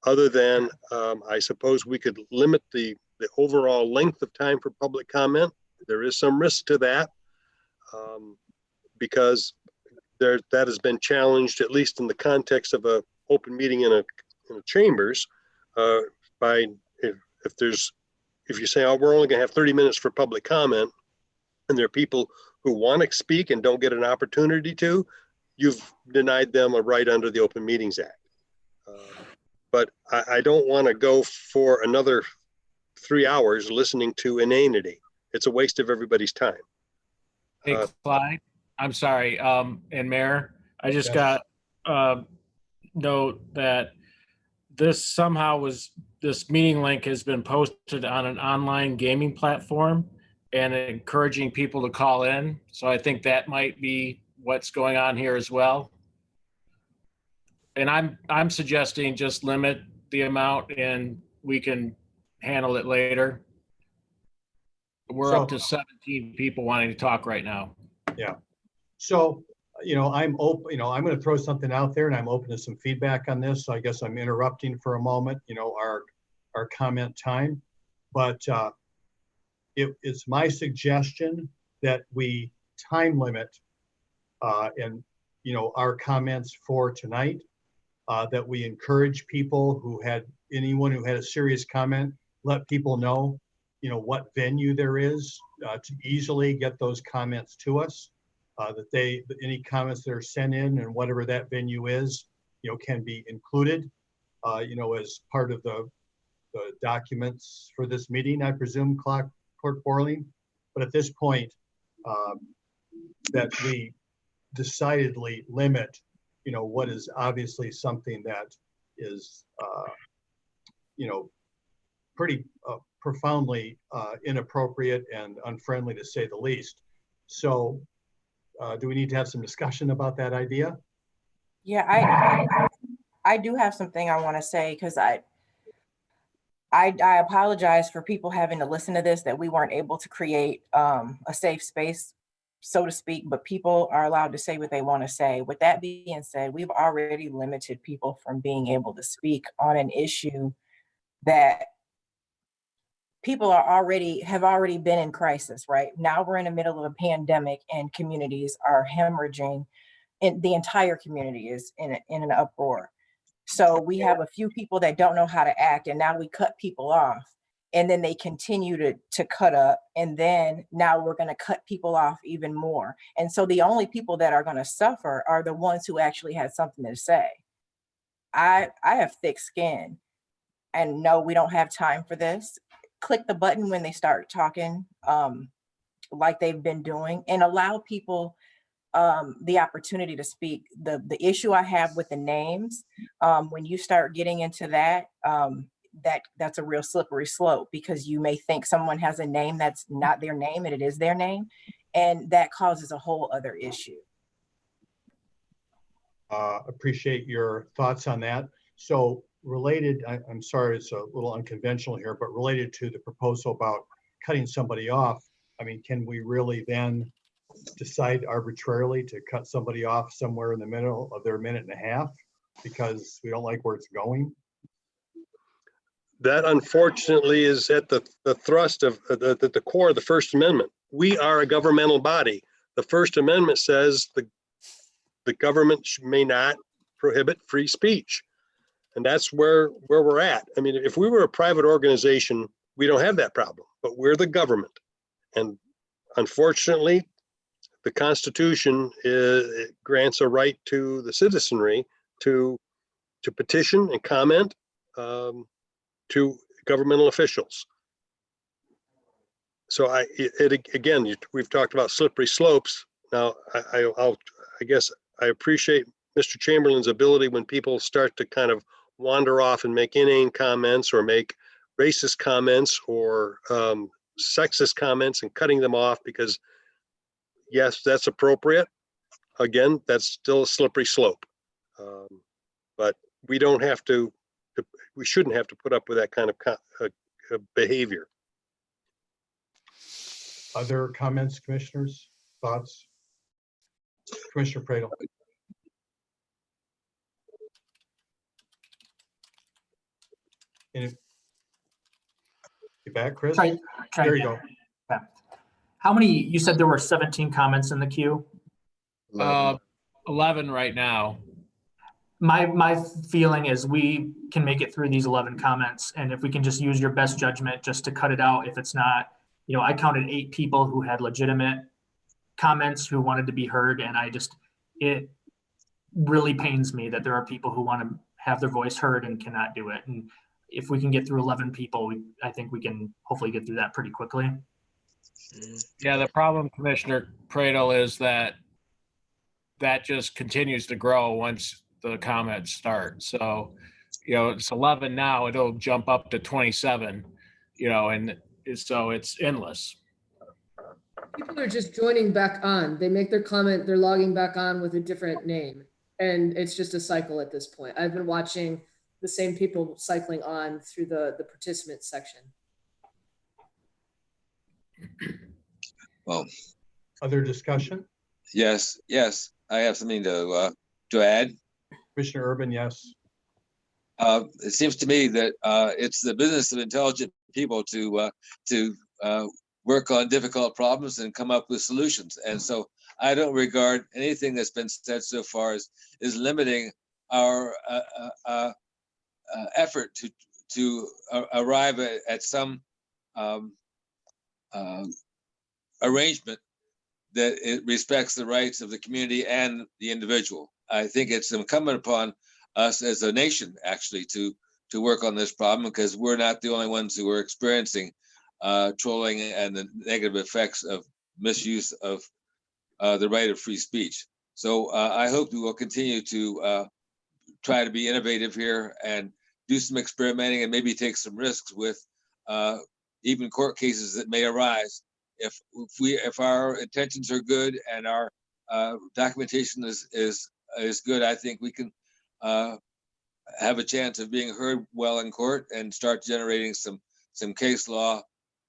other than I suppose we could limit the overall length of time for public comment. There is some risk to that, because that has been challenged, at least in the context of a open meeting in a chambers, by if you say, oh, we're only gonna have 30 minutes for public comment, and there are people who want to speak and don't get an opportunity to, you've denied them a right under the Open Meetings Act. But I don't want to go for another 3 hours listening to inanity. It's a waste of everybody's time. Hey, Clyde, I'm sorry, and Mayor, I just got note that this meeting link has been posted on an online gaming platform and encouraging people to call in. So I think that might be what's going on here as well. And I'm suggesting just limit the amount and we can handle it later. We're up to 17 people wanting to talk right now. Yeah. So, I'm open, I'm going to throw something out there and I'm open to some feedback on this. So I guess I'm interrupting for a moment, our comment time. But it's my suggestion that we time limit and, our comments for tonight, that we encourage people anyone who had a serious comment, let people know, what venue there is to easily get those comments to us. That any comments that are sent in and whatever that venue is, can be included, as part of the documents for this meeting, I presume, Clerk Borling. But at this point, that we decidedly limit, what is obviously something that is, pretty profoundly inappropriate and unfriendly, to say the least. So, do we need to have some discussion about that idea? Yeah, I do have something I want to say, because I apologize for people having to listen to this, that we weren't able to create a safe space, so to speak, but people are allowed to say what they want to say. With that being said, we've already limited people from being able to speak on an issue that people have already been in crisis, right? Now we're in the middle of a pandemic and communities are hemorrhaging, and the entire community is in an uproar. So we have a few people that don't know how to act, and now we cut people off, and then they continue to cut up, and then now we're going to cut people off even more. And so the only people that are going to suffer are the ones who actually had something to say. I have thick skin, and no, we don't have time for this. Click the button when they start talking like they've been doing, and allow people the opportunity to speak. The issue I have with the names, when you start getting into that, that's a real slippery slope, because you may think someone has a name that's not their name and it is their name, and that causes a whole other issue. Appreciate your thoughts on that. So related, I'm sorry, it's a little unconventional here, but related to the proposal about cutting somebody off, I mean, can we really then decide arbitrarily to cut somebody off somewhere in the middle of their minute and a half because we don't like where it's going? That unfortunately is at the thrust of the core of the First Amendment. We are a governmental body. The First Amendment says the government may not prohibit free speech. And that's where we're at. I mean, if we were a private organization, we don't have that problem, but we're the government. And unfortunately, the Constitution grants a right to the citizenry to petition and comment to governmental officials. So again, we've talked about slippery slopes. Now, I guess I appreciate Mr. Chamberlain's ability when people start to kind of wander off and make inane comments or make racist comments or sexist comments and cutting them off, because yes, that's appropriate. Again, that's still a slippery slope. But we don't have to, we shouldn't have to put up with that kind of behavior. Other comments, commissioners, thoughts? Commissioner Pradel. You back, Chris? There you go. Yeah. How many, you said there were 17 comments in the queue? 11 right now. My feeling is we can make it through these 11 comments, and if we can just use your best judgment just to cut it out, if it's not, I counted 8 people who had legitimate comments who wanted to be heard, and it really pains me that there are people who want to have their voice heard and cannot do it. And if we can get through 11 people, I think we can hopefully get through that pretty quickly. Yeah, the problem, Commissioner Pradel, is that just continues to grow once the comments start. So it's 11 now, it'll jump up to 27, and so it's endless. People are just joining back on. They make their comment, they're logging back on with a different name. And it's just a cycle at this point. I've been watching the same people cycling on through the participant section. Well, Other discussion? yes, I have something to add. Commissioner Urban, yes. It seems to me that it's the business of intelligent people to work on difficult problems and come up with solutions. And so I don't regard anything that's been said so far as limiting our effort to arrive at some arrangement that it respects the rights of the community and the individual. I think it's incumbent upon us as a nation actually to work on this problem, because we're not the only ones who are experiencing trolling and the negative effects of misuse of the right of free speech. So I hope we will continue to try to be innovative here and do some experimenting and maybe take some risks with even court cases that may arise. If our intentions are good and our documentation is good, I think we can have a chance of being heard well in court and start generating some case law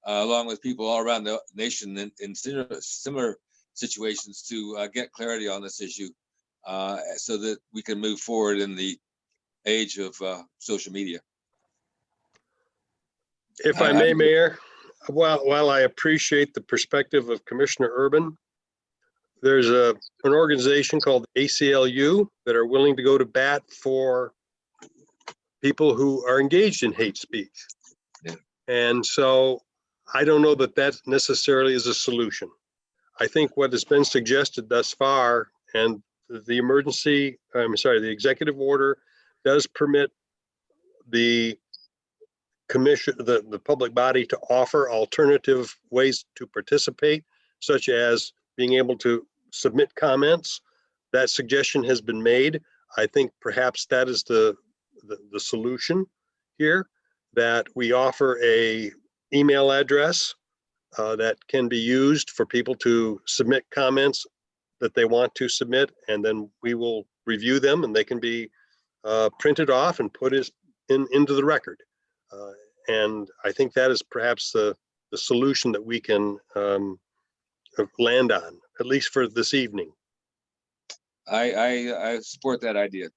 along with people all around the nation in similar situations to get clarity on this issue so that we can move forward in the age of social media. If I may, Mayor, while I appreciate the perspective of Commissioner Urban, there's an organization called the ACLU that are willing to go to bat for people who are engaged in hate speech. Yeah. And so I don't know that that necessarily is a solution. I think what has been suggested thus far, and the executive order does permit the commission, the public body, to offer alternative ways to participate, such as being able to submit comments. That suggestion has been made. I think perhaps that is the solution here, that we offer a email address that can be used for people to submit comments that they want to submit, and then we will review them and they can be printed off and put into the record. And I think that is perhaps the solution that we can land on, at least for this evening. I support that idea.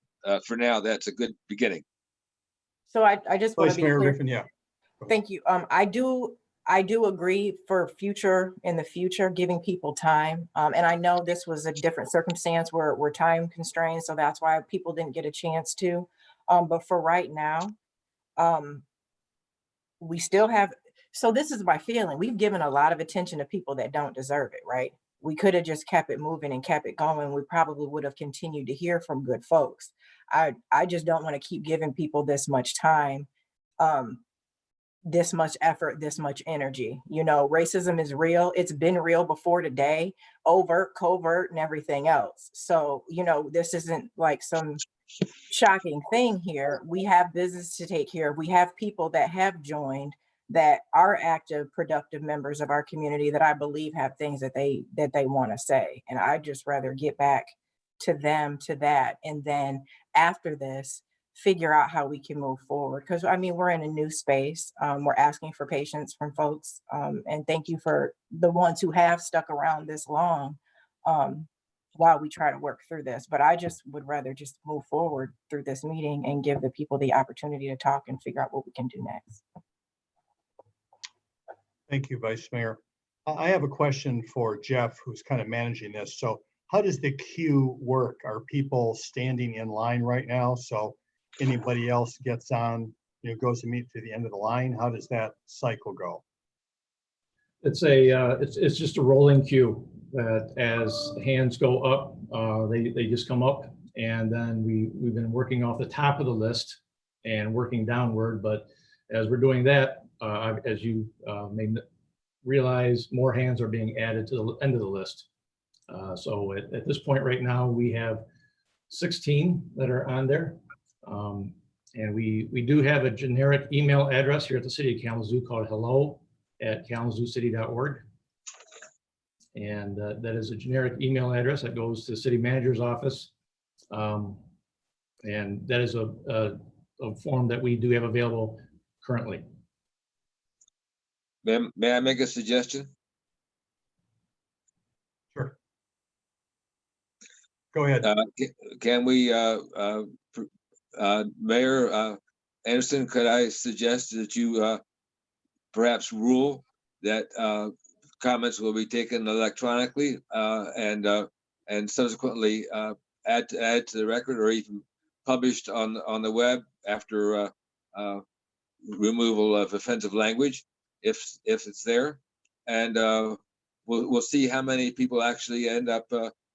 For now, that's a good beginning. So I just want to Vice be Mayor clear. Griffin, yeah. Thank you. I do agree for in the future, giving people time. And I know this was a different circumstance where we're time constrained, so that's why people didn't get a chance to. But for right now, we still have, so this is my feeling. We've given a lot of attention to people that don't deserve it, right? We could have just kept it moving and kept it going. We probably would have continued to hear from good folks. I just don't want to keep giving people this much time, this much effort, this much energy. Racism is real. It's been real before today, overt, covert, and everything else. So, this isn't like some shocking thing here. We have business to take care of. We have people that have joined that are active, productive members of our community that I believe have things that they want to say. And I just rather get back to them, to that. And then after this, figure out how we can move forward. Because we're in a new space. We're asking for patience from folks. And thank you for the ones who have stuck around this long while we try to work through this. But I just would rather just move forward through this meeting and give the people the opportunity to talk and figure out what we can do next. Thank you, Vice Mayor. I have a question for Jeff, who's kind of managing this. So how does the queue work? Are people standing in line right now? So anybody else gets on, goes to meet to the end of the line? How does that cycle go? It's just a rolling queue that as hands go up, they just come up, and then we've been working off the top of the list and working downward. But as we're doing that, as you may realize, more hands are being added to the end of the list. So at this point right now, we have 16 that are on there. And we do have a generic email address here at the City of Kalamazoo called hello@kalamazooCity.org. And that is a generic email address that goes to the city manager's office. And that is a form that we do have available currently. May I make a suggestion? Sure. Go ahead. Can we, Mayor Anderson, could I suggest that you perhaps rule that comments will be taken electronically and subsequently add to the record or even published on the web after removal of offensive language, if it's there, and we'll see how many people actually end up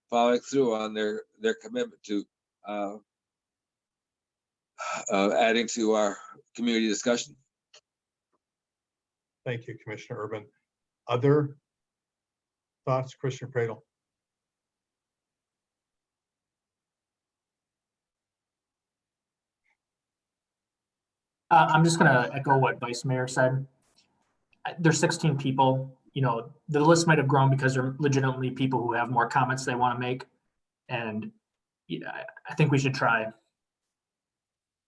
following through on their commitment to adding to our community discussion. Thank you, Commissioner Urban. Other thoughts, Commissioner Pradel? I'm just gonna echo what Vice Mayor said. There's 16 people, you know, the list might have grown because there are legitimately people who have more comments they want to make. And yeah, I think we should try.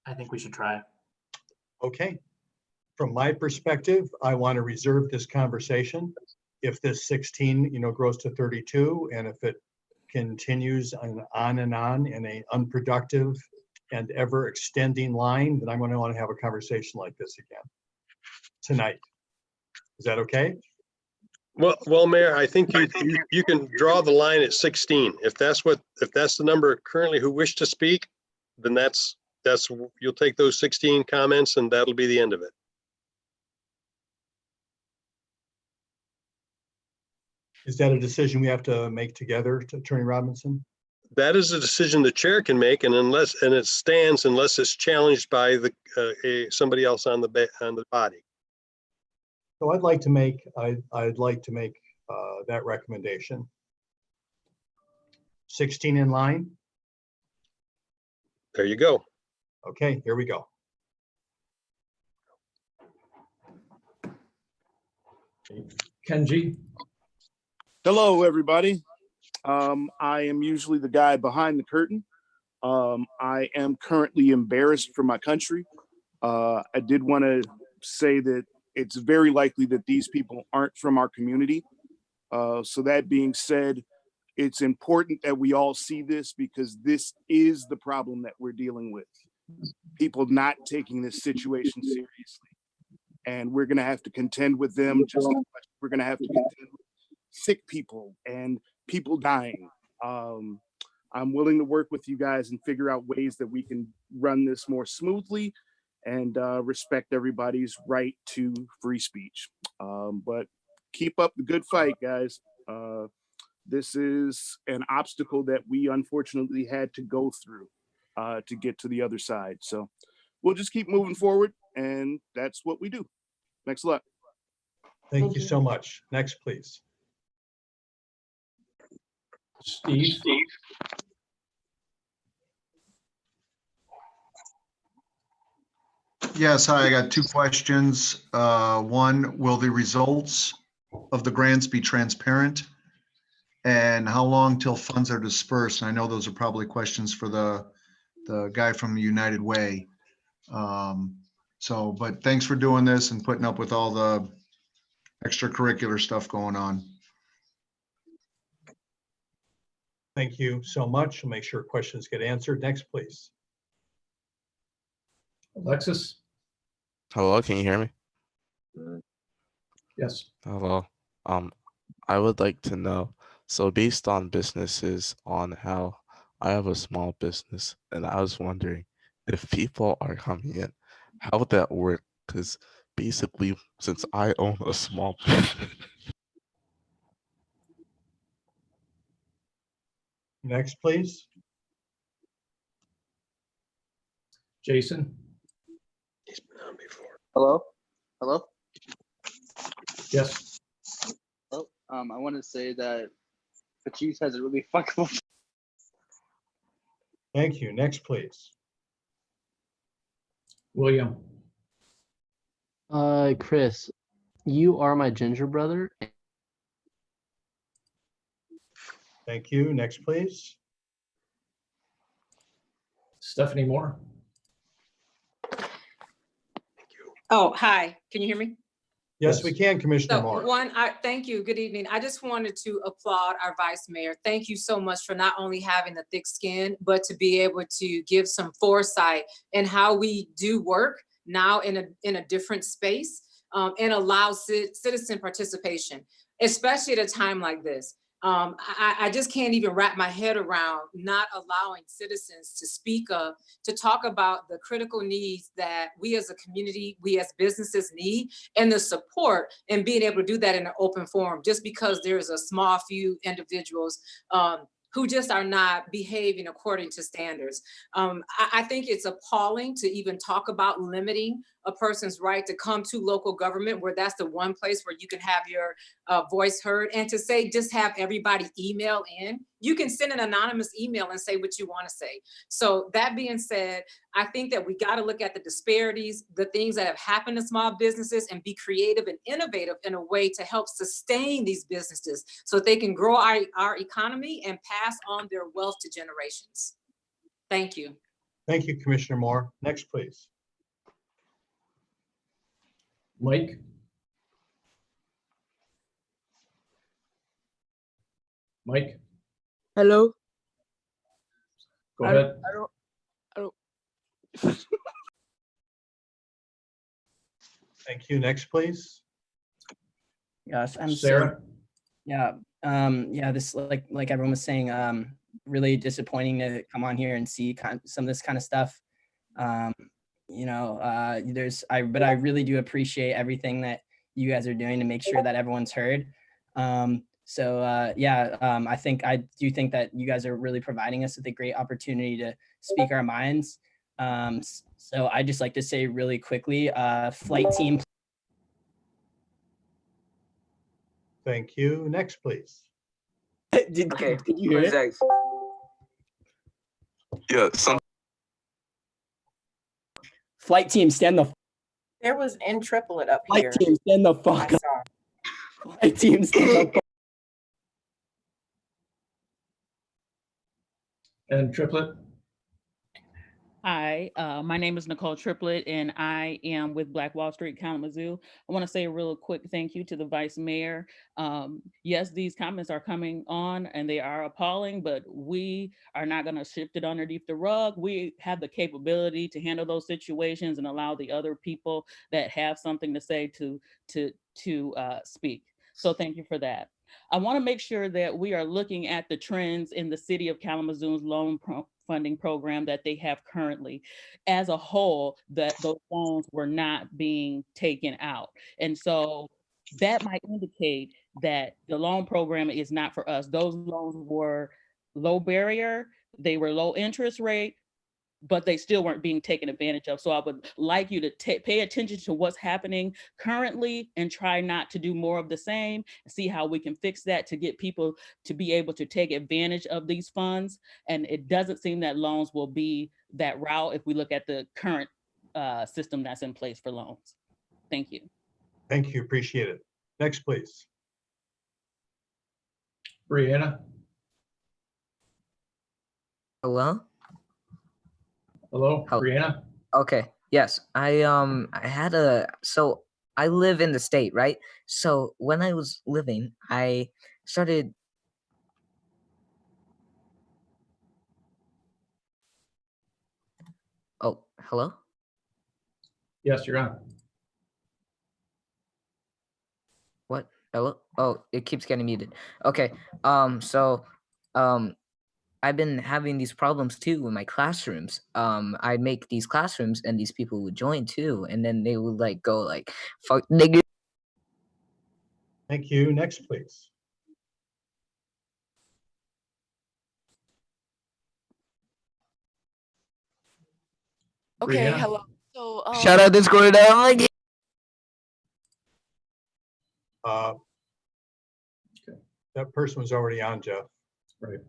I think we should try. Okay. From my perspective, I want to reserve this conversation. If this 16, grows to 32, and if it continues on and on in an unproductive and ever extending line, then I'm going to want to have a conversation like this again tonight. Is that okay? Well, Mayor, I think you can draw the line at 16. If that's the number currently who wish to speak, then that's you'll take those 16 comments and that'll be the end of it. Is that a decision we have to make together, Attorney Robinson? That is a decision the chair can make, and it stands unless it's challenged by somebody else on the body. So I'd like to make that recommendation. 16 in line. There you go. Okay, here we go. Kenji. Hello, everybody. I am usually the guy behind the curtain. I am currently embarrassed for my country. I did want to say that it's very likely that these people aren't from our community. So that being said, it's important that we all see this because this is the problem that we're dealing with. People not taking this situation seriously. And we're going to have to contend with them just like we're going to have to contend with sick people and people dying. I'm willing to work with you guys and figure out ways that we can run this more smoothly and respect everybody's right to free speech. But keep up the good fight, guys. This is an obstacle that we unfortunately had to go through to get to the other side. So we'll just keep moving forward, and that's what we do. Thanks a lot. Thank you so much. Next, please. Steve. Yes, hi, I got two questions. One, will the results of the grants be transparent? And how long till funds are dispersed? And I know those are probably questions for the guy from United Way. But thanks for doing this and putting up with all the extracurricular stuff going on. Thank you so much. I'll make sure questions get answered. Next, please. Alexis. Hello, can you hear me? Yes. Hello. I would like to know, so based on businesses, on how I have a small business, and I was wondering if people are coming in, how would that work? Because basically, since I own a small business. Next, please. Jason. He's been on before. Hello? Hello? Yes. Oh, I want to say that Patrice has a really fuckable. Thank you. Next, please. William. Chris, you are my ginger brother. Thank you. Next, please. Stephanie Moore. Oh, hi. Can you hear me? Yes, we can, Commissioner So Moore. thank you. Good evening. I just wanted to applaud our vice mayor. Thank you so much for not only having the thick skin, but to be able to give some foresight in how we do work now in a different space, and allow citizen participation, especially at a time like this. I just can't even wrap my head around not allowing citizens to speak up, to talk about the critical needs that we as a community, we as businesses need, and the support, and being able to do that in an open forum, just because there's a small few individuals who just are not behaving according to standards. I think it's appalling to even talk about limiting a person's right to come to local government, where that's the one place where you can have your voice heard, and to say, just have everybody email in. You can send an anonymous email and say what you want to say. So that being said, I think that we got to look at the disparities, the things that have happened to small businesses, and be creative and innovative in a way to help sustain these businesses so that they can grow our economy and pass on their wealth to generations. Thank you. Thank you, Commissioner Moore. Next, please. Mike. Mike, Hello. go ahead. I don't. Thank you. Next, please. Gosh, I'm Sarah. yeah. Yeah, this like everyone was saying, really disappointing to come on here and see some of this kind of stuff. You know, but I really do appreciate everything that you guys are doing to make sure that everyone's heard. I do think that you guys are really providing us with a great opportunity to speak our minds. So I just like to say really quickly, flight team. Thank you. Next, please. Did you hear it? Yeah, Flight team, stand the. There was in triplet up Flight here. team, stand the I fuck up. saw. Flight team, stand the fuck. And Triplet. Hi, my name is Nicole Triplett, and I am with Black Wall Street Kalamazoo. I want to say a real quick thank you to the Vice Mayor. Yes, these comments are coming on and they are appalling, but we are not going to shift it underneath the rug. We have the capability to handle those situations and allow the other people that have something to say to speak. So thank you for that. I want to make sure that we are looking at the trends in the city of Kalamazoo's loan funding program that they have currently. As a whole, that those loans were not being taken out. And so that might indicate that the loan program is not for us. Those loans were low barrier, they were low interest rate, but they still weren't being taken advantage of. So I would like you to pay attention to what's happening currently and try not to do more of the same, see how we can fix that to get people to be able to take advantage of these funds. And it doesn't seem that loans will be that route if we look at the current system that's in place for loans. Thank you. Thank you. Appreciate it. Next, please. Brianna. Hello? Hello, Brianna. Okay. Yes. I live in the state, right? So when I was living, I started Oh, hello? Yes, you're on. What? Hello? Oh, it keeps getting muted. Okay. I've been having these problems too in my classrooms. I make these classrooms and these people would join too, and then they would like go like, fuck nigga. Thank you. Next, please. Okay, Brianna. hello. So Shout out Discord. Okay. That person was already on, Jeff. Right.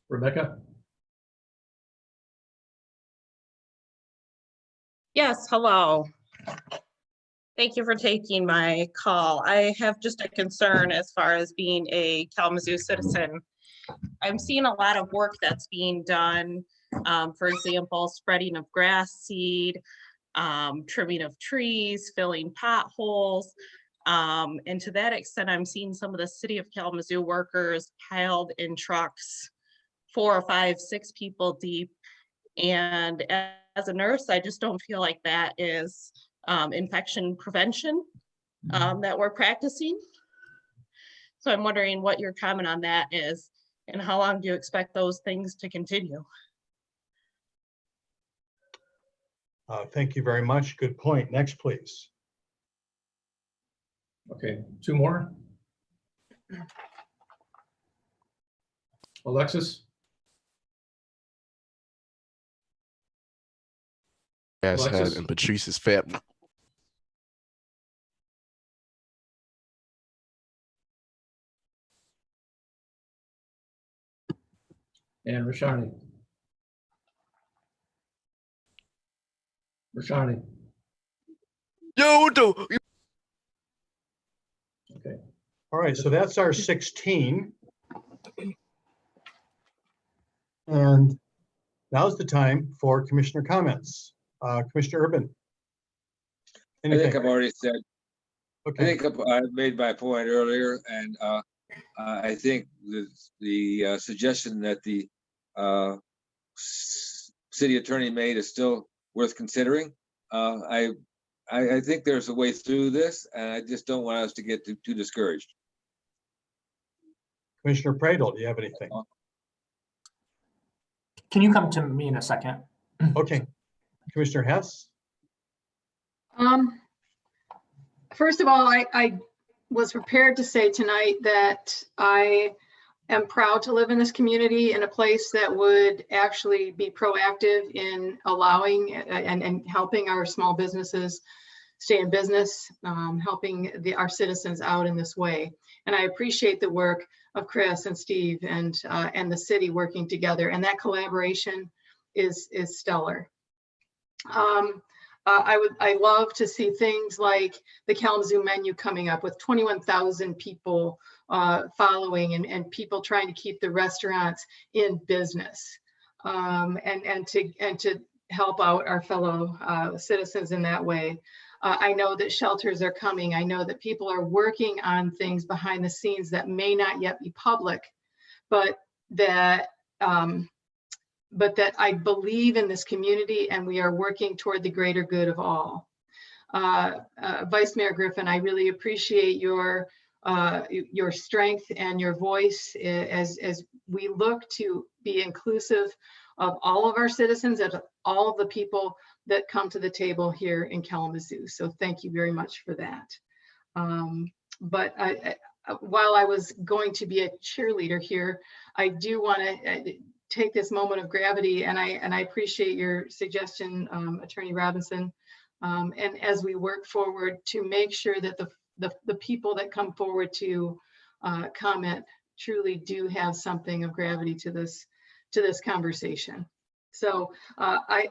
Rebecca. Yes, hello. Thank you for taking my call. I have just a concern as far as being a Kalamazoo citizen. I'm seeing a lot of work that's being done. For example, spreading of grass seed, trimming of trees, filling potholes. And to that extent, I'm seeing some of the city of Kalamazoo workers piled in trucks, 4 or 5, 6 people deep. And as a nurse, I just don't feel like that is infection prevention that we're practicing. So I'm wondering what your comment on that is and how long do you expect those things to continue? Thank you very much. Good point. Next, please. Okay, 2 more. Alexis? Ass head Alexis? and Patrice's fat. And Rashani? Rashani? Yo, do Okay. All right, so that's our 16. And now's the time for commissioner comments. Commissioner Urban. I think Anything? I've already said, Okay. I think I made my point earlier, and I think the suggestion that the city attorney made is still worth considering. I think there's a way through this, and I just don't want us to get too discouraged. Commissioner Pradel, do you have anything? Can you come to me in a second? Okay. Commissioner Hess? First of all, I was prepared to say tonight that I am proud to live in this community in a place that would actually be proactive in allowing and helping our small businesses stay in business, helping our citizens out in this way. And I appreciate the work of Chris and Steve and the city working together, and that collaboration is stellar. I love to see things like the Kalamazoo menu coming up with 21,000 people following and people trying to keep the restaurants in business and to help out our fellow citizens in that way. I know that shelters are coming. I know that people are working on things behind the scenes that may not yet be public, but that I believe in this community and we are working toward the greater good of all. Vice Mayor Griffin, I really appreciate your strength and your voice as we look to be inclusive of all of our citizens and all of the people that come to the table here in Kalamazoo. So thank you very much for that. But while I was going to be a cheerleader here, I do want to take this moment of gravity, and I appreciate your suggestion, Attorney Robinson. And as we work forward to make sure that the people that come forward to comment truly do have something of gravity to this conversation. So I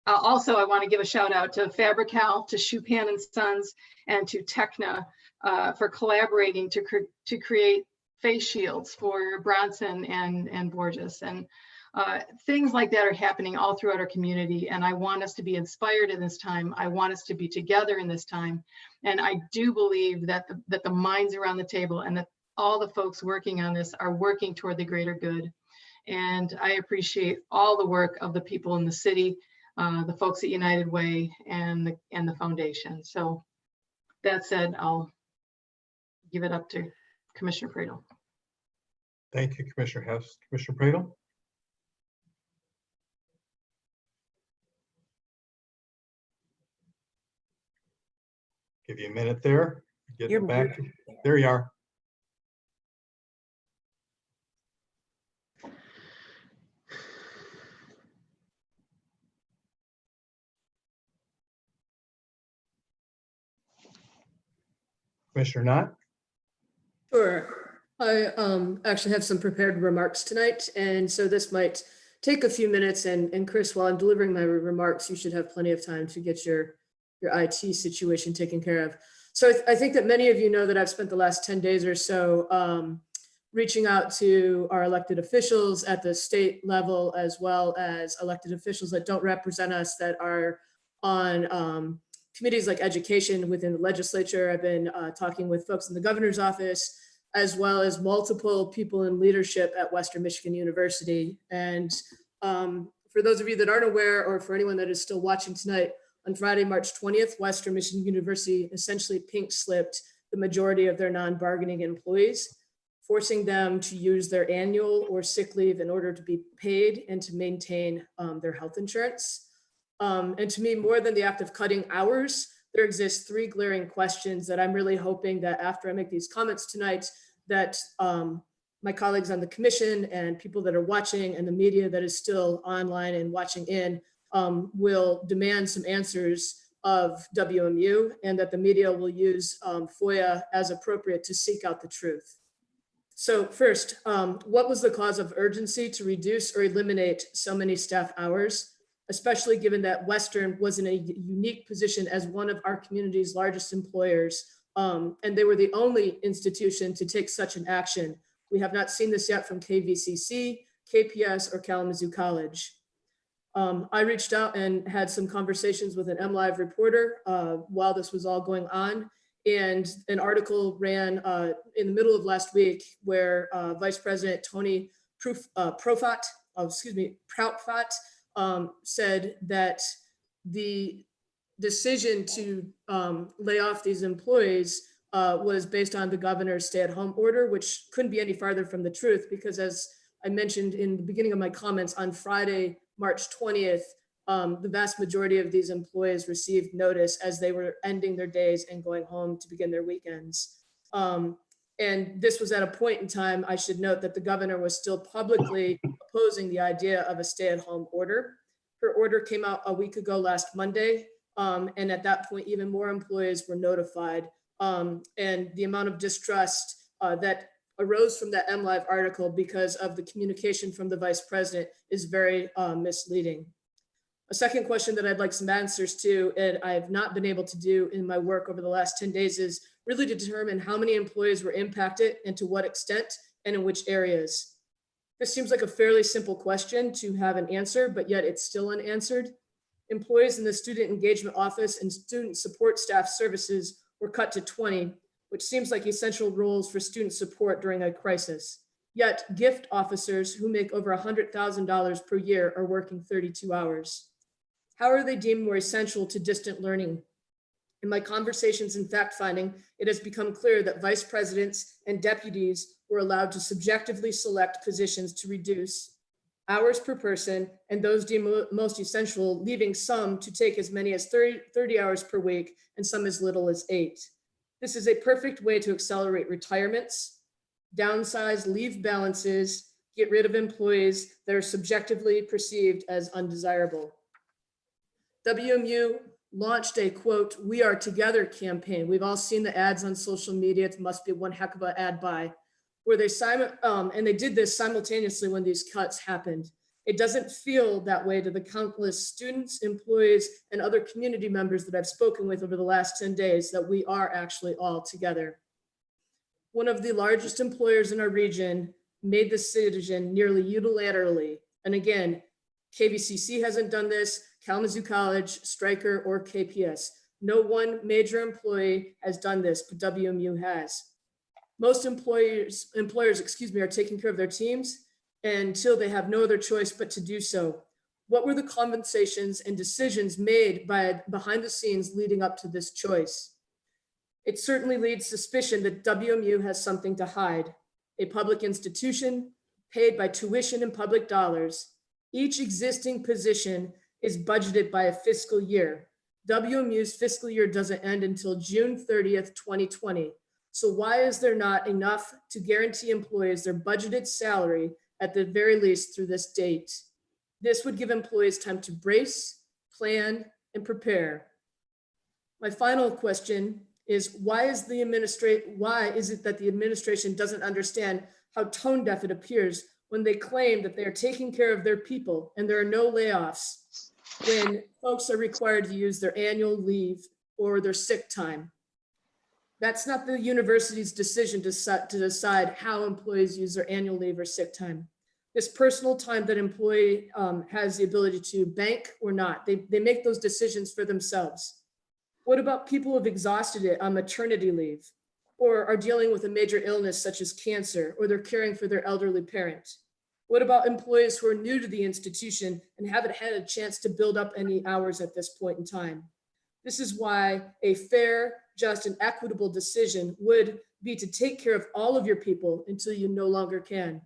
want to give a shout out to Fabri-Kal, to Schupan and Sons, and to Tecna for collaborating to create face shields for Bronson and Borges. And things like that are happening all throughout our community. And I want us to be inspired in this time. I want us to be together in this time. And I do believe that the minds around the table and that all the folks working on this are working toward the greater good. And I appreciate all the work of the people in the city, the folks at United Way and the foundation. So that said, I'll give it up to Commissioner Pradel. Thank you, Commissioner Hess. Commissioner Pradel? Give you a minute there. Get You're back. There you are. Commissioner Knott? Sure. I actually have some prepared remarks tonight, and so this might take a few minutes and Chris, while I'm delivering my remarks, you should have plenty of time to get your IT situation taken care of. So I think that many of you know that I've spent the last 10 days or so reaching out to our elected officials at the state level, as well as elected officials that don't represent us, that are on committees like education within the legislature. I've been talking with folks in the governor's office, as well as multiple people in leadership at Western Michigan University. And for those of you that aren't aware, or for anyone that is still watching tonight, on Friday, March 20th, Western Michigan University essentially pink slipped the majority of their non-bargaining employees, forcing them to use their annual or sick leave in order to be paid and to maintain their health insurance. And to me, more than the act of cutting hours, there exists three glaring questions that I'm really hoping that after I make these comments tonight, that my colleagues on the commission and people that are watching and the media that is still online and watching in will demand some answers of WMU, and that the media will use FOIA as appropriate to seek out the truth. So first, what was the cause of urgency to reduce or eliminate so many staff hours, especially given that Western was in a unique position as one of our community's largest employers, and they were the only institution to take such an action? We have not seen this yet from KVCC, KPS, or Kalamazoo College. I reached out and had some conversations with an MLive reporter while this was all going on. And an article ran in the middle of last week where Vice President Tony Proutfat said that the decision to lay off these employees was based on the governor's stay-at-home order, which couldn't be any farther from the truth, because as I mentioned in the beginning of my comments, on Friday, March 20th, the vast majority of these employees received notice as they were ending their days and going home to begin their weekends. And this was at a point in time, I should note, that the governor was still publicly opposing the idea of a stay-at-home order. Her order came out a week ago last Monday. And at that point, even more employees were notified. And the amount of distrust that arose from that MLive article because of the communication from the vice president is very misleading. A second question that I'd like some answers to, and I have not been able to do in my work over the last 10 days, is really to determine how many employees were impacted and to what extent and in which areas. This seems like a fairly simple question to have an answer, but yet it's still unanswered. Employees in the student engagement office and student support staff services were cut to 20, which seems like essential roles for student support during a crisis. Yet gift officers who make over $100,000 per year are working 32 hours. How are they deemed more essential to distant learning? In my conversations and fact-finding, it has become clear that vice presidents and deputies were allowed to subjectively select positions to reduce hours per person, and those deemed most essential, leaving some to take as many as 30 hours per week and some as little as 8. This is a perfect way to accelerate retirements, downsize leave balances, get rid of employees that are subjectively perceived as undesirable. WMU launched a quote, "We Are Together" campaign. We've all seen the ads on social media. It must be one heck of an ad buy, where they did this simultaneously when these cuts happened. It doesn't feel that way to the countless students, employees, and other community members that I've spoken with over the last 10 days that we are actually all together. One of the largest employers in our region made this decision nearly unilaterally. And again, KVCC hasn't done this, Kalamazoo College, Stryker, or KPS. No one major employee has done this, but WMU has. Most employers, are taking care of their teams until they have no other choice but to do so. What were the conversations and decisions made behind the scenes leading up to this choice? It certainly leads suspicion that WMU has something to hide. A public institution paid by tuition and public dollars. Each existing position is budgeted by a fiscal year. WMU's fiscal year doesn't end until June 30th, 2020. So why is there not enough to guarantee employees their budgeted salary at the very least through this date? This would give employees time to brace, plan, and prepare. My final question is, why is it that the administration doesn't understand how tone deaf it appears when they claim that they are taking care of their people and there are no layoffs when folks are required to use their annual leave or their sick time. That's not the university's decision to decide how employees use their annual leave or sick time. This personal time that employee has the ability to bank or not, they make those decisions for themselves. What about people who have exhausted it on maternity leave or are dealing with a major illness such as cancer, or they're caring for their elderly parent? What about employees who are new to the institution and haven't had a chance to build up any hours at this point in time? This is why a fair, just, and equitable decision would be to take care of all of your people until you no longer can.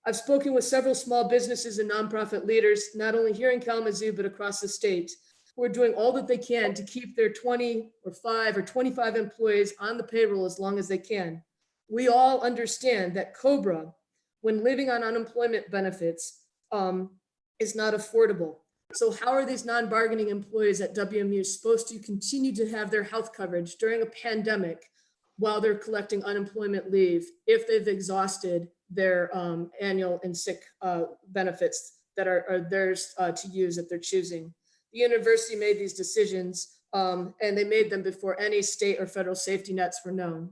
I've spoken with several small businesses and nonprofit leaders, not only here in Kalamazoo, but across the state, who are doing all that they can to keep their 20 or 5 or 25 employees on the payroll as long as they can. We all understand that COBRA, when living on unemployment benefits, is not affordable. So how are these non-bargaining employees at WMU supposed to continue to have their health coverage during a pandemic while they're collecting unemployment leave if they've exhausted their annual and sick benefits that are theirs to use if they're choosing? The university made these decisions and they made them before any state or federal safety nets were known.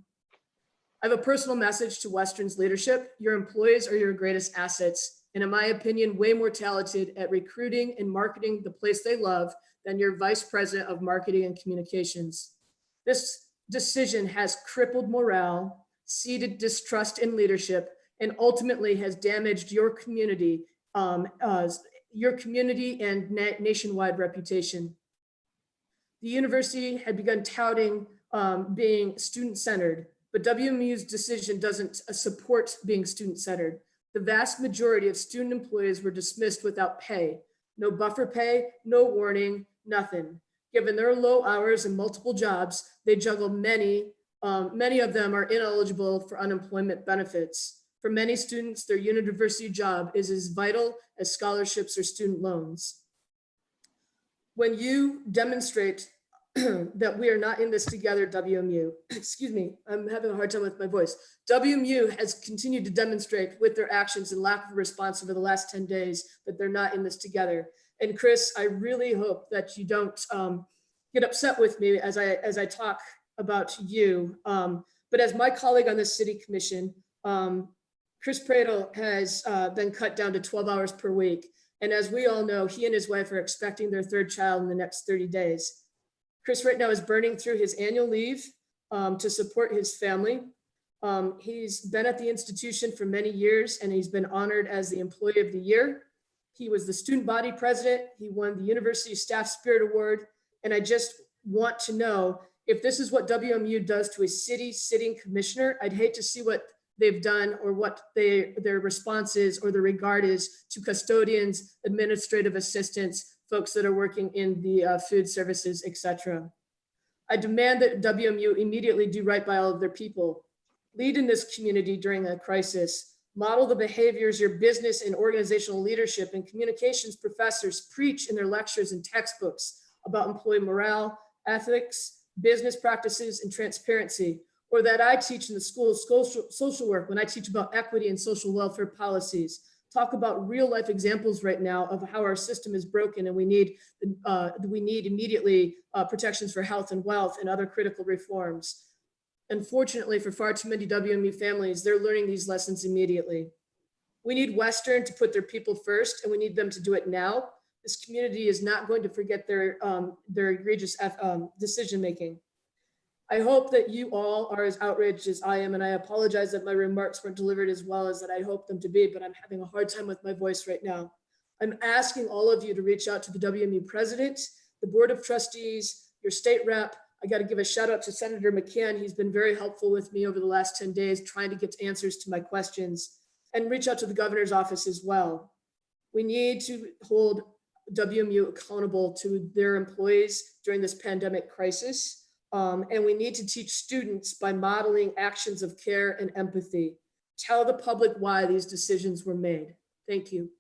I have a personal message to Western's leadership. Your employees are your greatest assets, and in my opinion, way more talented at recruiting and marketing the place they love than your vice president of marketing and communications. This decision has crippled morale, seeded distrust in leadership, and ultimately has damaged your community and nationwide reputation. The university had begun touting being student-centered, but WMU's decision doesn't support being student-centered. The vast majority of student employees were dismissed without pay. No buffer pay, no warning, nothing. Given their low hours and multiple jobs, they juggle many of them are ineligible for unemployment benefits. For many students, their university job is as vital as scholarships or student loans. When you demonstrate that we are not in this together, WMU, excuse me, I'm having a hard time with my voice. WMU has continued to demonstrate with their actions and lack of response over the last 10 days that they're not in this together. And Chris, I really hope that you don't get upset with me as I talk about you. But as my colleague on this city commission, Chris Pradel has been cut down to 12 hours per week. And as we all know, he and his wife are expecting their 3rd child in the next 30 days. Chris right now is burning through his annual leave to support his family. He's been at the institution for many years and he's been honored as the Employee of the Year. He was the student body president. He won the University Staff Spirit Award. And I just want to know if this is what WMU does to a sitting commissioner. I'd hate to see what they've done or what their response is or the regard is to custodians, administrative assistants, folks that are working in the food services, etc. I demand that WMU immediately do right by all of their people. Lead in this community during a crisis. Model the behaviors your business and organizational leadership and communications professors preach in their lectures and textbooks about employee morale, ethics, business practices, and transparency, or that I teach in the School of Social Work when I teach about equity and social welfare policies. Talk about real life examples right now of how our system is broken and we need immediately protections for health and wealth and other critical reforms. Unfortunately, for far too many WMU families, they're learning these lessons immediately. We need Western to put their people first, and we need them to do it now. This community is not going to forget their egregious decision-making. I hope that you all are as outraged as I am, and I apologize that my remarks weren't delivered as well as that I hoped them to be, but I'm having a hard time with my voice right now. I'm asking all of you to reach out to the WMU president, the board of trustees, your state rep. I got to give a shout out to Senator McCann. He's been very helpful with me over the last 10 days, trying to get answers to my questions, and reach out to the governor's office as well. We need to hold WMU accountable to their employees during this pandemic crisis. And we need to teach students by modeling actions of care and empathy. Tell the public why these decisions were made. Thank you.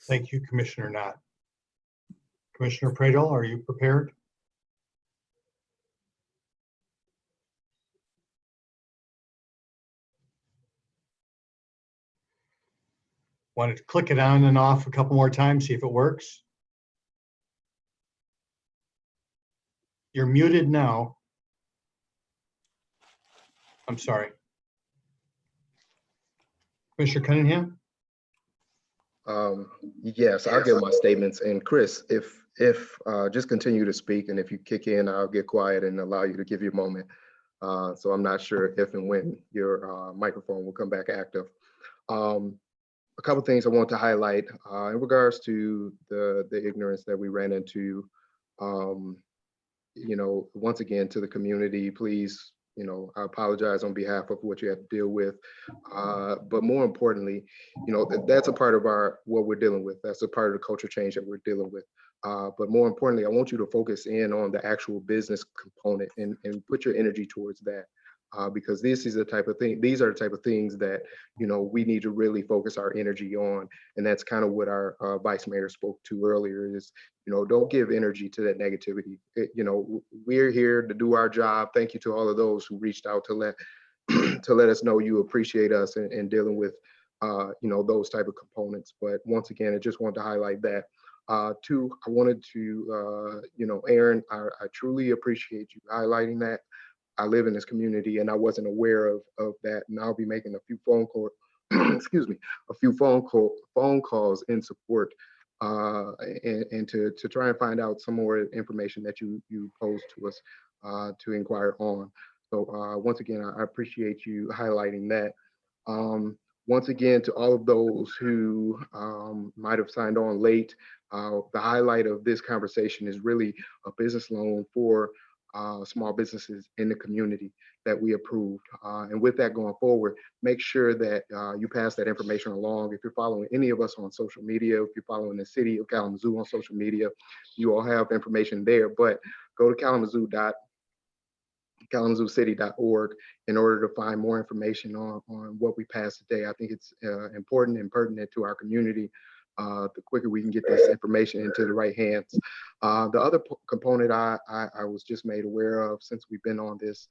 Thank you, Commissioner Knott. Commissioner Pradel, are you prepared? Want to click it on and off a couple more times, see if it works? You're muted now. I'm sorry. Commissioner Cunningham? Yes, I'll give my statements. And Chris, if just continue to speak, and if you kick in, I'll get quiet and allow you to give you a moment. So I'm not sure if and when your microphone will come back active. A couple of things I want to highlight in regards to the ignorance that we ran into. Once again, to the community, please, I apologize on behalf of what you have to deal with. But more importantly, that's a part of what we're dealing with. That's a part of the culture change that we're dealing with. But more importantly, I want you to focus in on the actual business component and put your energy towards that. Because these are the type of things that, we need to really focus our energy on. And that's kind of what our Vice Mayor spoke to earlier is, don't give energy to that negativity. We're here to do our job. Thank you to all of those who reached out to let us know you appreciate us and dealing with, those type of components. But once again, I just wanted to highlight that. Two, I wanted to, Aaron, I truly appreciate you highlighting that. I live in this community and I wasn't aware of that. And I'll be making a few phone calls, excuse me, a few phone calls in support and to try and find out some more information that you posed to us to inquire on. So once again, I appreciate you highlighting that. Once again, to all of those who might have signed on late, the highlight of this conversation is really a business loan for small businesses in the community that we approved. And with that going forward, make sure that you pass that information along. If you're following any of us on social media, if you're following the city of Kalamazoo on social media, you all have information there, but go to kalamazooCity.org in order to find more information on what we passed today. I think it's important and pertinent to our community. The quicker we can get this information into the right hands. The other component I was just made aware of since we've been on this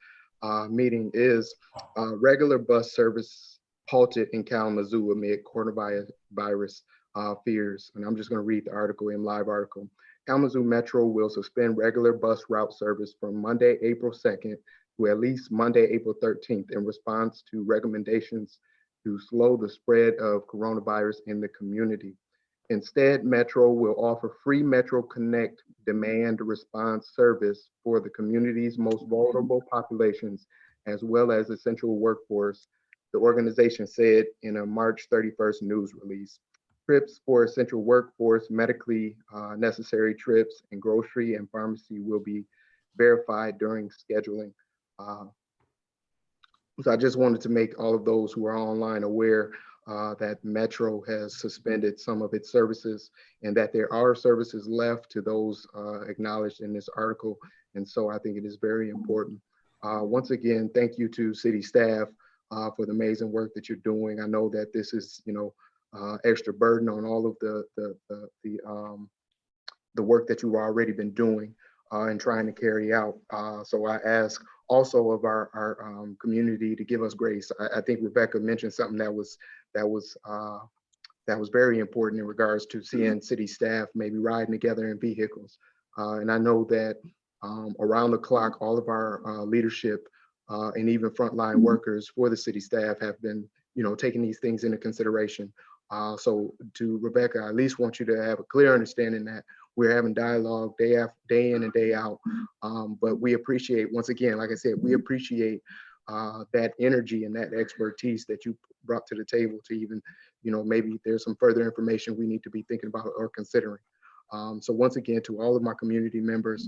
meeting is regular bus service halted in Kalamazoo amid coronavirus fears. And I'm just going to read the article in live article. Kalamazoo Metro will suspend regular bus route service from Monday, April 2nd to at least Monday, April 13th in response to recommendations to slow the spread of coronavirus in the community. Instead, Metro will offer free Metro Connect demand response service for the community's most vulnerable populations, as well as essential workforce, the organization said in a March 31st news release. Trips for essential workforce, medically necessary trips, and grocery and pharmacy will be verified during scheduling. So I just wanted to make all of those who are online aware that Metro has suspended some of its services and that there are services left to those acknowledged in this article. And so I think it is very important. Once again, thank you to city staff for the amazing work that you're doing. I know that this is, extra burden on all of the work that you've already been doing and trying to carry out. So I ask also of our community to give us grace. I think Rebecca mentioned something that was very important in regards to seeing city staff maybe riding together in vehicles. And I know that around the clock, all of our leadership and even frontline workers for the city staff have been, taking these things into consideration. So to Rebecca, I at least want you to have a clear understanding that we're having dialogue day in and day out. But we appreciate, once again, like I said, we appreciate that energy and that expertise that you brought to the table to even, maybe there's some further information we need to be thinking about or considering. So once again, to all of my community members,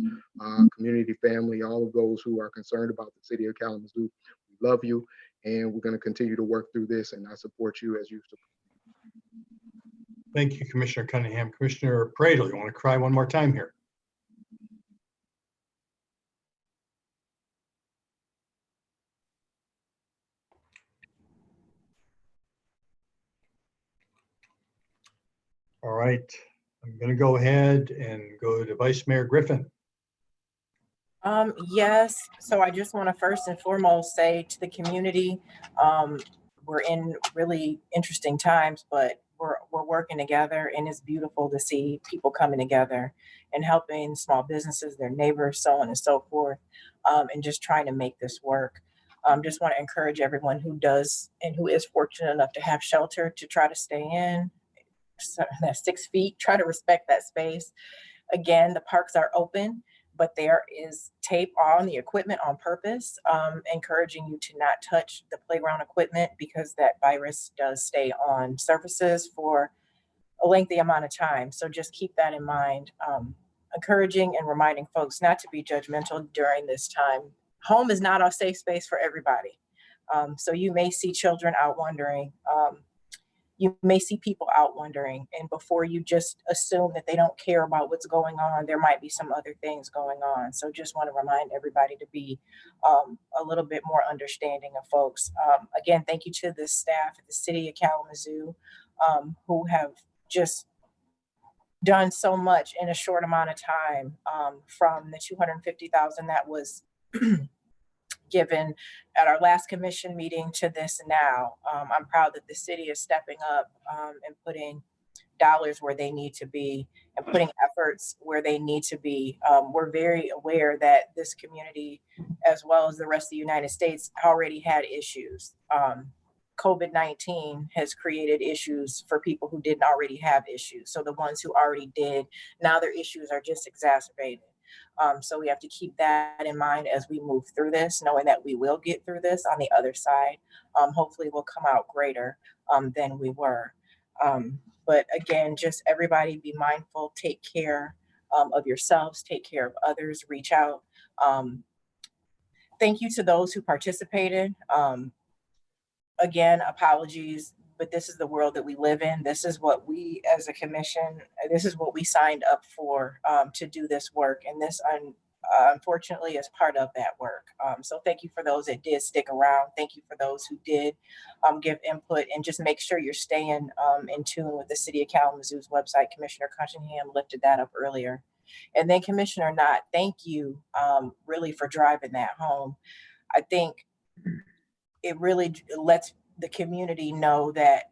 community family, all of those who are concerned about the city of Kalamazoo, we love you, and we're going to continue to work through this, and I support you as you support. Thank you, Commissioner Cunningham. Commissioner Pradel, you want to cry one more time here? All right, I'm going to go ahead and go to Vice Mayor Griffin. Yes, so I just want to first and foremost say to the community, we're in really interesting times, but we're working together, and it's beautiful to see people coming together and helping small businesses, their neighbors, so on and so forth, and just trying to make this work. Just want to encourage everyone who does and who is fortunate enough to have shelter to try to stay in that 6 feet, try to respect that space. Again, the parks are open, but there is tape on the equipment on purpose, encouraging you to not touch the playground equipment because that virus does stay on surfaces for a lengthy amount of time. So just keep that in mind. Encouraging and reminding folks not to be judgmental during this time. Home is not a safe space for everybody. So you may see children out wandering. You may see people out wandering, and before you just assume that they don't care about what's going on, there might be some other things going on. So just want to remind everybody to be a little bit more understanding of folks. Again, thank you to the staff at the City of Kalamazoo who have just done so much in a short amount of time, from the $250,000 that was given at our last commission meeting to this now. I'm proud that the city is stepping up and putting dollars where they need to be and putting efforts where they need to be. We're very aware that this community, as well as the rest of the United States, already had issues. COVID-19 has created issues for people who didn't already have issues. So the ones who already did, now their issues are just exacerbated. So we have to keep that in mind as we move through this, knowing that we will get through this on the other side. Hopefully we'll come out greater than we were. But again, just everybody be mindful, take care of yourselves, take care of others, reach out. Thank you to those who participated. Again, apologies, but this is the world that we live in. This is what we as a commission, this is what we signed up for to do this work. And this unfortunately is part of that work. So thank you for those that did stick around. Thank you for those who did give input, and just make sure you're staying in tune with the City of Kalamazoo's website. Commissioner Cunningham lifted that up earlier. And then Commissioner Knott, thank you really for driving that home. I think it really lets the community know that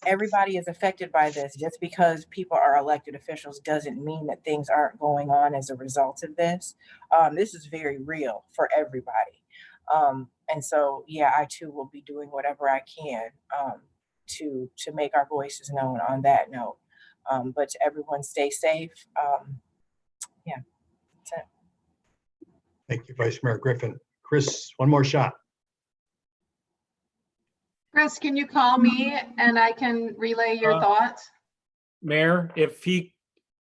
everybody is affected by this. Just because people are elected officials doesn't mean that things aren't going on as a result of this. This is very real for everybody. And so, yeah, I too will be doing whatever I can to make our voices known on that note. But to everyone, stay safe. Yeah, that's it. Thank you, Vice Mayor Griffin. Chris, one more shot. Chris, can you call me and I can relay your thoughts? Mayor, if he,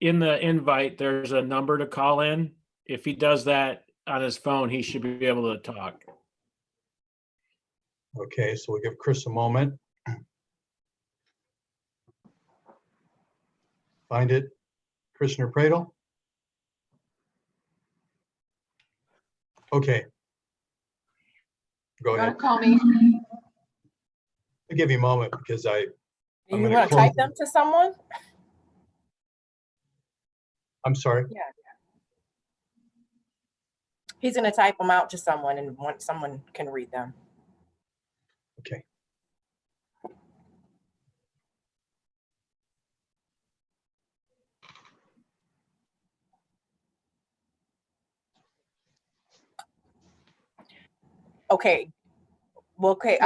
in the invite, there's a number to call in. If he does that on his phone, he should be able to talk. Okay, so we'll give Chris a moment. Find it. Commissioner Pradel? Okay. Go ahead. Call me. I'll give you a moment because You want to type them to someone? I'm sorry. Yeah. He's going to type them out to someone, and someone can read them. Okay. Okay. Well, okay.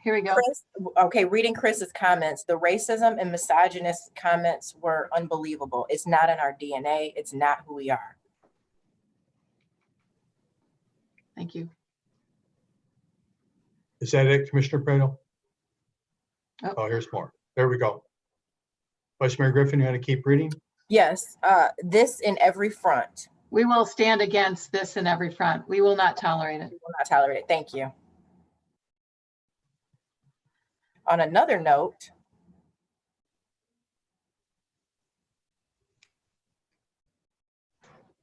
Here we go. Chris, okay, reading Chris's comments, the racism and misogynist comments were unbelievable. It's not in our DNA. It's not who we are. Thank you. Is that it, Commissioner Pradel? Oh, here's more. There we go. Vice Mayor Griffin, you want to keep reading? Yes, this in every front. We will stand against this in every front. We will not tolerate it. We will not tolerate it. Thank you. On another note,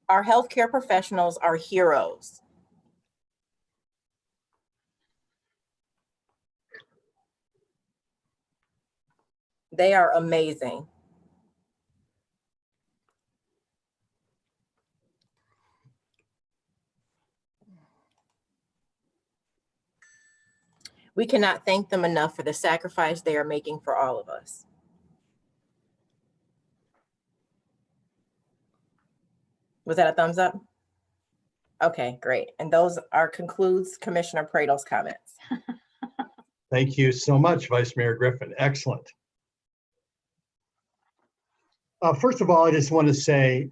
our healthcare professionals are heroes. They are amazing. We cannot thank them enough for the sacrifice they are making for all of us. Was that a thumbs up? Okay, great. And those concludes Commissioner Prado's comments. Thank you so much, Vice Mayor Griffin. Excellent. First of all, I just want to say,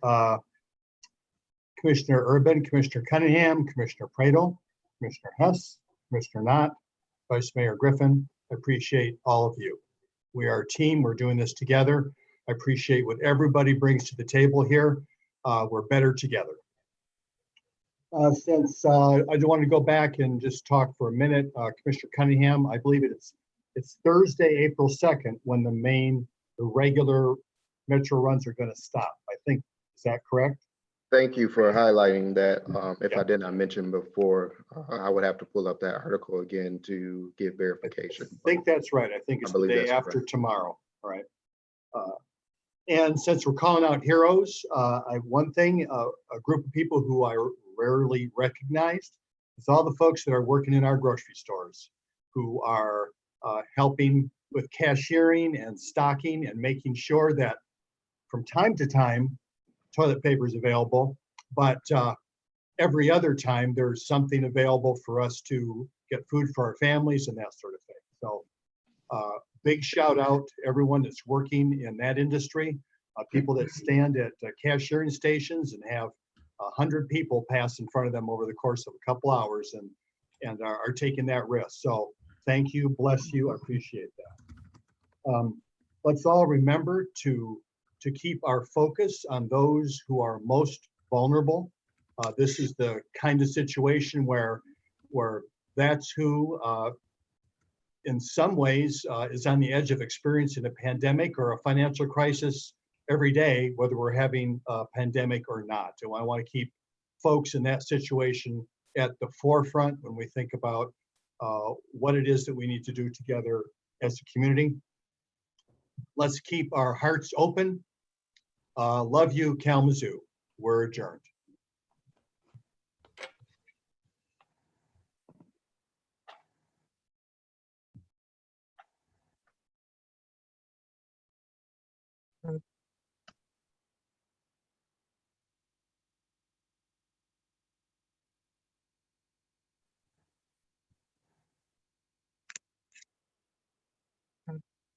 Commissioner Urban, Commissioner Cunningham, Commissioner Prado, Commissioner Hess, Commissioner Knott, Vice Mayor Griffin, I appreciate all of you. We are a team. We're doing this together. I appreciate what everybody brings to the table here. We're better together. Since I do want to go back and just talk for a minute, Commissioner Cunningham, I believe it's Thursday, April 2nd, when the regular Metro runs are going to stop. I think, is that correct? Thank you for highlighting that. If I did not mention before, I would have to pull up that article again to get verification. I think that's right. I think it's the day after tomorrow. All right. And since we're calling out heroes, I have one thing, a group of people who I rarely recognized is all the folks that are working in our grocery stores who are helping with cashiering and stocking and making sure that from time to time, toilet paper is available, but every other time there's something available for us to get food for our families and that sort of thing. So big shout out to everyone that's working in that industry, people that stand at cashiering stations and have 100 people pass in front of them over the course of a couple hours and are taking that risk. So thank you, bless you, I appreciate that. Let's all remember to keep our focus on those who are most vulnerable. This is the kind of situation where that's who, in some ways, is on the edge of experiencing a pandemic or a financial crisis every day, whether we're having a pandemic or not. So I want to keep folks in that situation at the forefront when we think about what it is that we need to do together as a community. Let's keep our hearts open. Love you, Kalamazoo. We're adjourned.